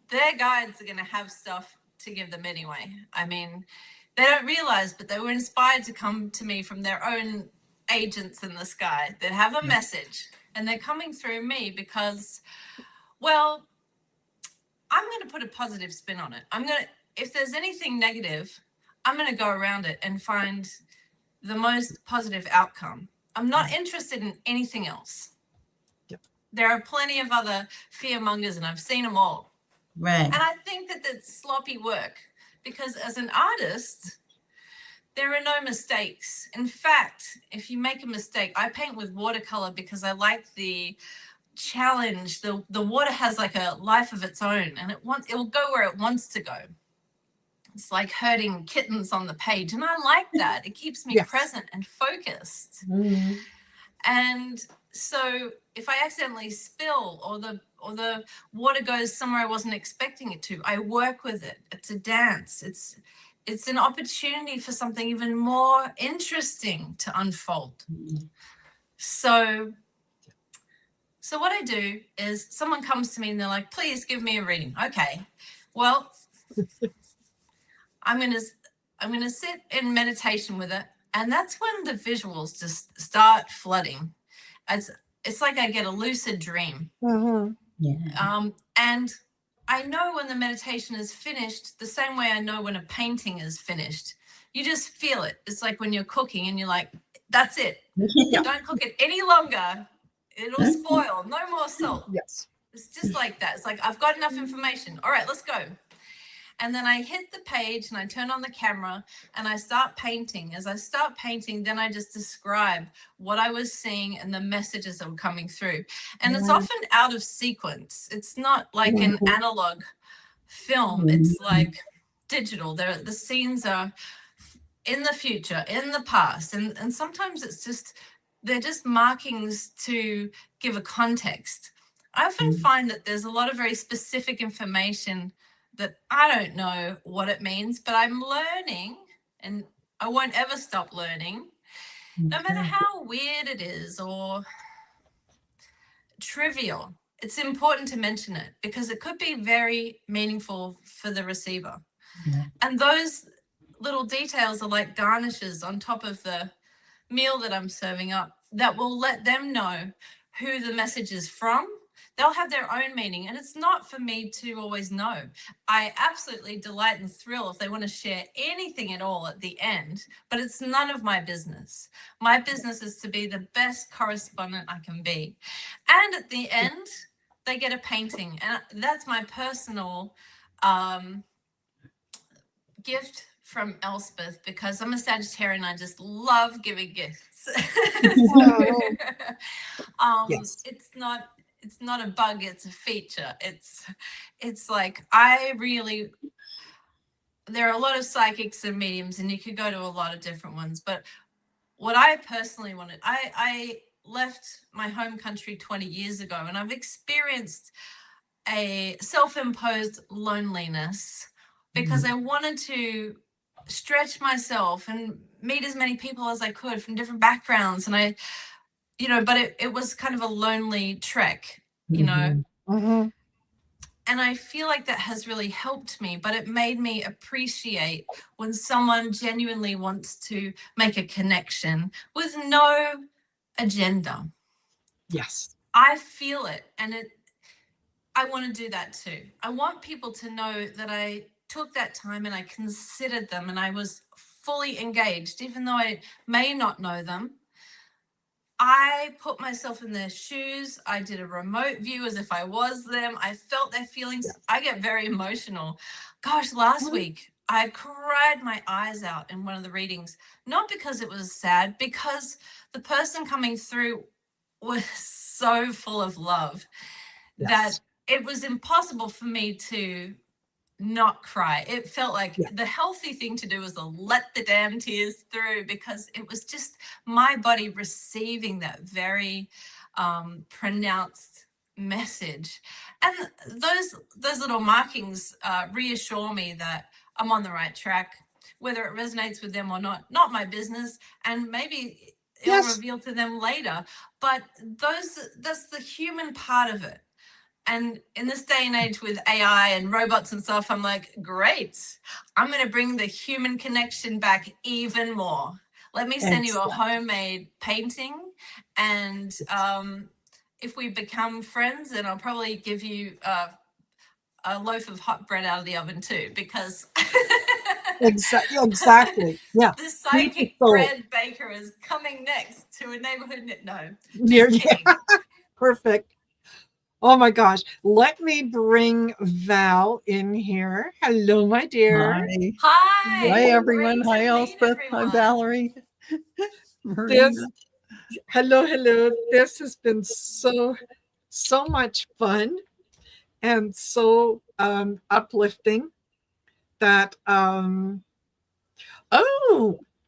their guides are going to have stuff to give them anyway. I mean, they don't realize, but they were inspired to come to me from their own agents in the sky that have a message, and they're coming through me because, well, I'm going to put a positive spin on it. If there's anything negative, I'm going to go around it and find the most positive outcome. I'm not interested in anything else. Yep. There are plenty of other fear mongers, and I've seen them all. Right. And I think that that's sloppy work, because as an artist, there are no mistakes. In fact, if you make a mistake, I paint with watercolor because I like the challenge. The water has like a life of its own, and it will go where it wants to go. It's like herding kittens on the page, and I like that. It keeps me present and focused. And so if I accidentally spill, or the water goes somewhere I wasn't expecting it to, I work with it. It's a dance. It's an opportunity for something even more interesting to unfold. So what I do is, someone comes to me and they're like, please give me a reading. Okay, well, I'm gonna sit in meditation with it, and that's when the visuals just start flooding. It's like I get a lucid dream. And I know when the meditation is finished the same way I know when a painting is finished. You just feel it. It's like when you're cooking and you're like, that's it. Don't cook it any longer. It'll spoil. No more salt. Yes. It's just like that. It's like, I've got enough information. All right, let's go. And then I hit the page and I turn on the camera and I start painting. As I start painting, then I just describe what I was seeing and the messages that were coming through. And it's often out of sequence. It's not like an analog film. It's like digital. The scenes are in the future, in the past. And sometimes they're just markings to give a context. I often find that there's a lot of very specific information that I don't know what it means, but I'm learning, and I won't ever stop learning, no matter how weird it is or trivial. It's important to mention it because it could be very meaningful for the receiver. And those little details are like garnishes on top of the meal that I'm serving up that will let them know who the message is from. They'll have their own meaning, and it's not for me to always know. I absolutely delight and thrill if they want to share anything at all at the end, but it's none of my business. My business is to be the best correspondent I can be. And at the end, they get a painting, and that's my personal gift from Elspeth, because I'm a Sagittarian. I just love giving gifts. It's not a bug, it's a feature. It's like, I really there are a lot of psychics and mediums, and you could go to a lot of different ones. But what I personally wanted, I left my home country 20 years ago, and I've experienced a self-imposed loneliness because I wanted to stretch myself and meet as many people as I could from different backgrounds. And I, but it was kind of a lonely trek, Mm-hmm. And I feel like that has really helped me, but it made me appreciate when someone genuinely wants to make a connection with no agenda. Yes. I feel it, and I want to do that too. I want people to know that I took that time and I considered them and I was fully engaged, even though I may not know them. I put myself in their shoes. I did a remote view as if I was them. I felt their feelings. I get very emotional. Gosh, last week I cried my eyes out in one of the readings, not because it was sad, because the person coming through was so full of love that it was impossible for me to not cry. It felt like the healthy thing to do was to let the damn tears through, because it was just my body receiving that very pronounced message. And those little markings reassure me that I'm on the right track. Whether it resonates with them or not my business, and maybe it'll reveal to them later. But that's the human part of it. And in this day and age with AI and robots and stuff, I'm like, great. I'm going to bring the human connection back even more. Let me send you a homemade painting. And if we become friends, then I'll probably give you a loaf of hot bread out of the oven too, because Exactly. Yeah. the psychic bread baker is coming next to a neighborhood. No, Near, perfect. Oh my gosh. Let me bring Val in here. Hello, my dear. Hi. Hi. Hi, everyone. Hi, Elspeth. Hi, Valerie. Hello. This has been so much fun and so uplifting that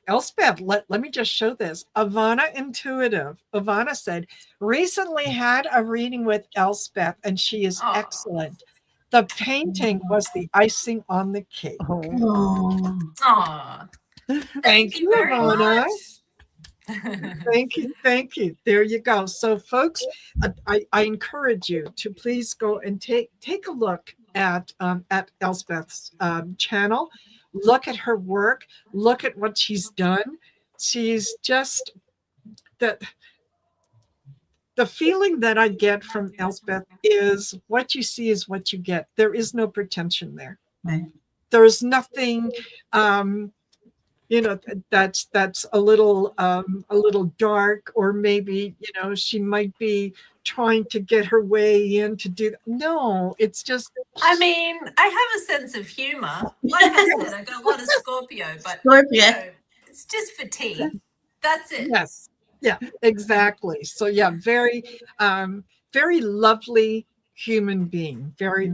Elspeth, let me just show this. Ivana Intuitive. Ivana said, recently had a reading with Elspeth and she is excellent. The painting was the icing on the cake. Thank you, very Ivana. much. Thank you. There you go. So, folks, I encourage you to please go and take a look at Elspeth's channel. Look at her work. Look at what she's done. She's just the feeling that I get from Elspeth is what you see is what you get. There is no pretension there. Right. There's nothing. That's a little dark, or maybe she might be trying to get her way in to do that. No, it's just, I mean, I have a sense of humor. Like I said, I've got a lot of Scorpio, but it's just for tea. That's it. Yes. Yeah, exactly. So yeah, very lovely human being. Very,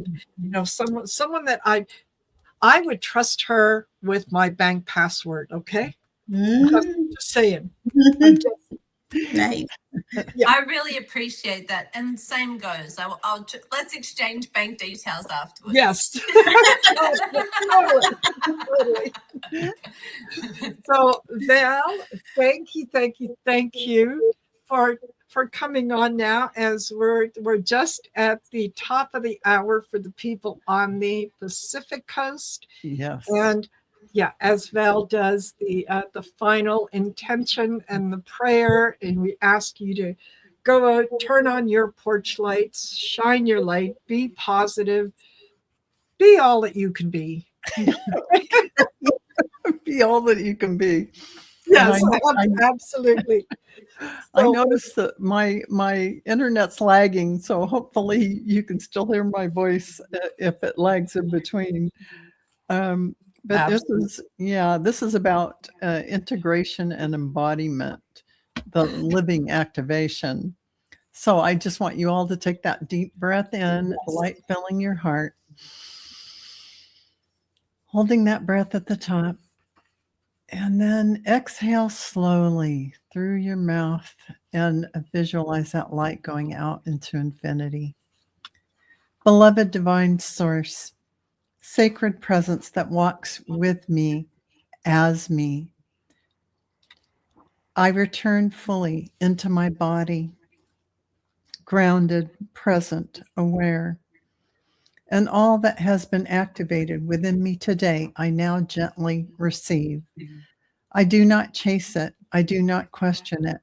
someone that I would trust her with my bank password. Okay. Just saying. Nice. Yeah. I really appreciate that, and same goes. I'll let's exchange bank details afterwards. Yes. Totally. So Val, thank you for coming on now, as we're just at the top of the hour for the people on the Pacific Coast. Yes. And yeah, as Val does the final intention and the prayer, and we ask you to go out, turn on your porch lights, shine your light, be positive, be all that you can be. Be all that you can be. Yes, absolutely. I noticed that my internet's lagging, so hopefully you can still hear my voice if it lags in between. But absolutely. this is about integration and embodiment, the living activation. So I just want you all to take that deep breath in, light filling your heart. Holding that breath at the top. And then exhale slowly through your mouth and visualize that light going out into infinity. Beloved divine source, sacred presence that walks with me as me, I return fully into my body, grounded, present, aware. And all that has been activated within me today, I now gently receive. I do not chase it. I do not question it.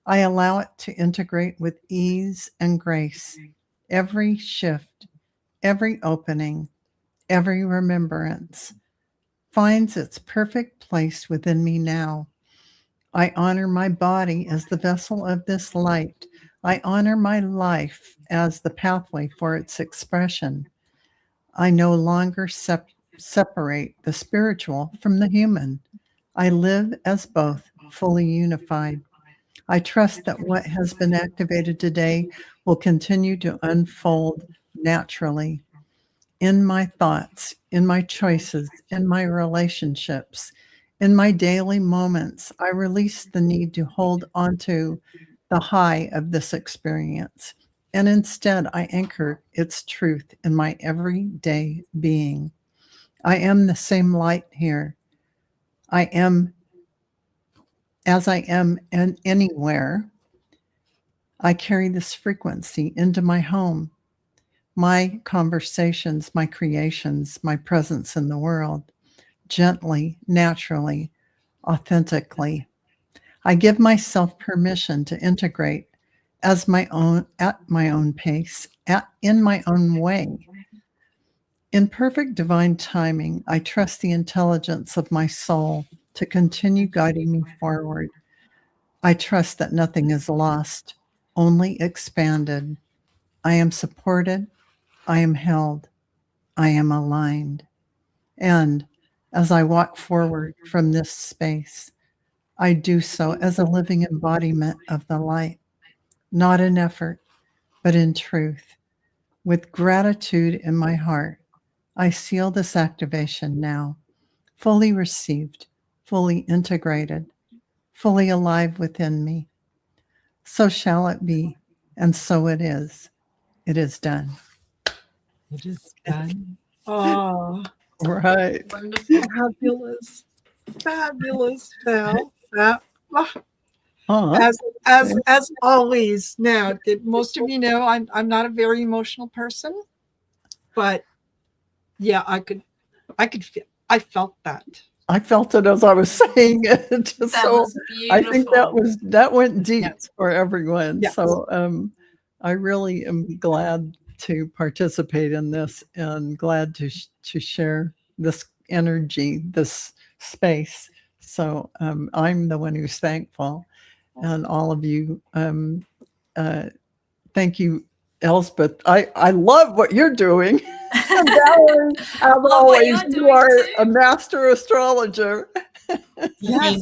I allow it to integrate with ease and grace. Every shift, every opening, every remembrance finds its perfect place within me now. I honor my body as the vessel of this light. I honor my life as the pathway for its expression. I no longer separate the spiritual from the human. I live as both, fully unified. I trust that what has been activated today will continue to unfold naturally in my thoughts, in my choices, in my relationships, in my daily moments. I release the need to hold onto the high of this experience, and instead I anchor its truth in my everyday being. I am the same light here. I am as I am and anywhere. I carry this frequency into my home, my conversations, my creations, my presence in the world, gently, naturally, authentically. I give myself permission to integrate as my own, at my own pace, in my own way. In perfect divine timing, I trust the intelligence of my soul to continue guiding me forward. I trust that nothing is lost, only expanded. I am supported. I am held. I am aligned. And as I walk forward from this space, I do so as a living embodiment of the light, not in effort, but in truth. With gratitude in my heart, I seal this activation now, fully received, fully integrated, fully alive within me. So shall it be, and so it is. It is done. It is done. Oh, Right. Wonderful. fabulous, fabulous, Val. Huh? As always. Now, most of you know I'm not a very emotional person, but yeah, I felt that. I felt it as I was saying it. That So was I think beautiful. that went deep Yes. for everyone. Yes. So I really am glad to participate in this and glad to share this energy, this space. So I'm the one who's thankful, and all of you. Thank you, Elspeth. I love what you're doing. Valerie, as Love what always, you're you doing are too. a master astrologer. Yes.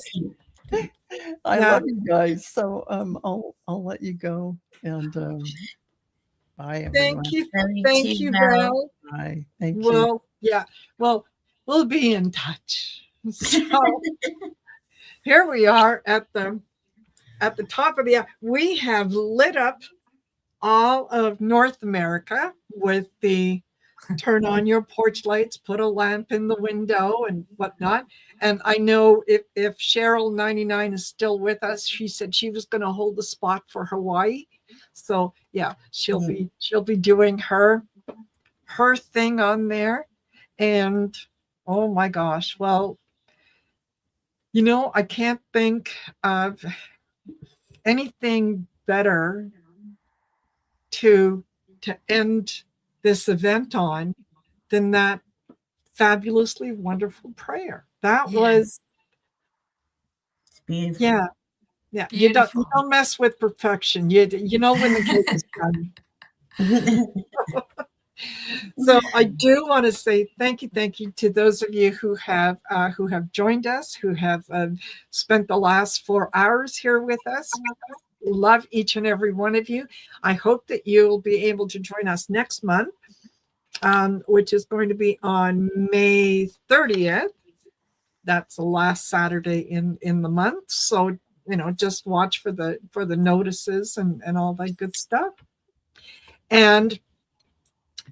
I Yeah. love you guys. So I'll let you go, and bye everyone. Thank you, Val. Bye. Thank you. Well, yeah. Well, we'll be in touch. So here we are at the top of the hour. We have lit up all of North America with the turn on your porch lights, put a lamp in the window and whatnot. And I know if Cheryl 99 is still with us, she said she was going to hold the spot for Hawaii. So yeah, she'll be doing her thing on there. And oh my gosh, well, I can't think of anything better to end this event on than that fabulously wonderful prayer. That was Beautiful. yeah. You don't mess with perfection. You know when the cake is done. So I do want to say thank you to those of you who have joined us, who have spent the last 4 hours here with us. Love each and every one of you. I hope that you'll be able to join us next month which is going to be on May 30th. That's the last Saturday in the month. So, just watch for the notices and all that good stuff. And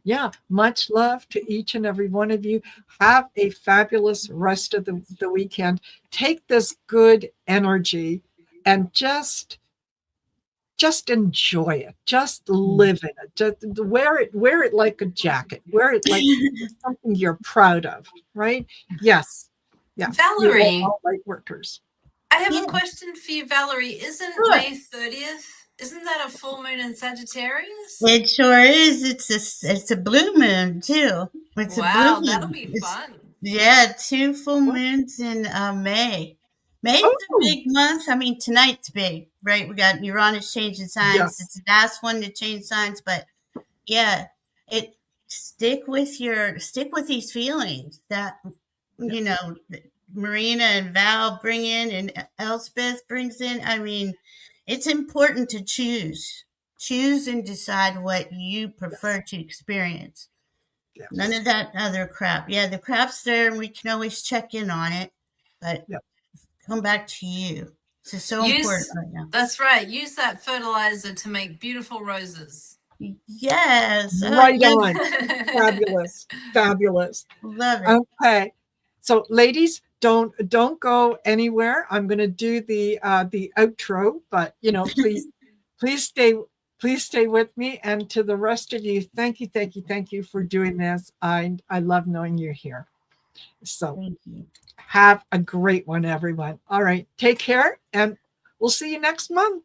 yeah, much love to each and every one of you. Have a fabulous rest of the weekend. Take this good energy and just enjoy it. Just live in it. Just wear it like a jacket. Wear it like something you're proud of, right? Yes. Yeah. Valerie, all light workers. I have a question for you, Valerie. Isn't May 30th? Isn't that a full moon in Sagittarius? It sure is. It's a blue moon too. It's wow, a blue moon. That'll be fun. Yeah, 2 full moons in May. May's a big month. I mean, tonight's big, right? We got Uranus changing signs. Yes. It's the last one to change signs, but yeah, stick with these feelings that Marina and Val bring in and Elspeth brings in. I mean, it's important to choose and decide what you prefer to experience. Yes. None of that other crap. Yeah, the crap's there and we can always check in on it, but come back to you. This is so important right now. That's right. Use that fertilizer to make beautiful roses. Yes. Right on. Fabulous. Fabulous. Love it. Okay. So ladies, don't go anywhere. I'm going to do the outro, but please stay with me, and to the rest of you, thank you for doing this. I love knowing you're here. So Thank you. Have a great one, everyone. All right, take care, and we'll see you next month.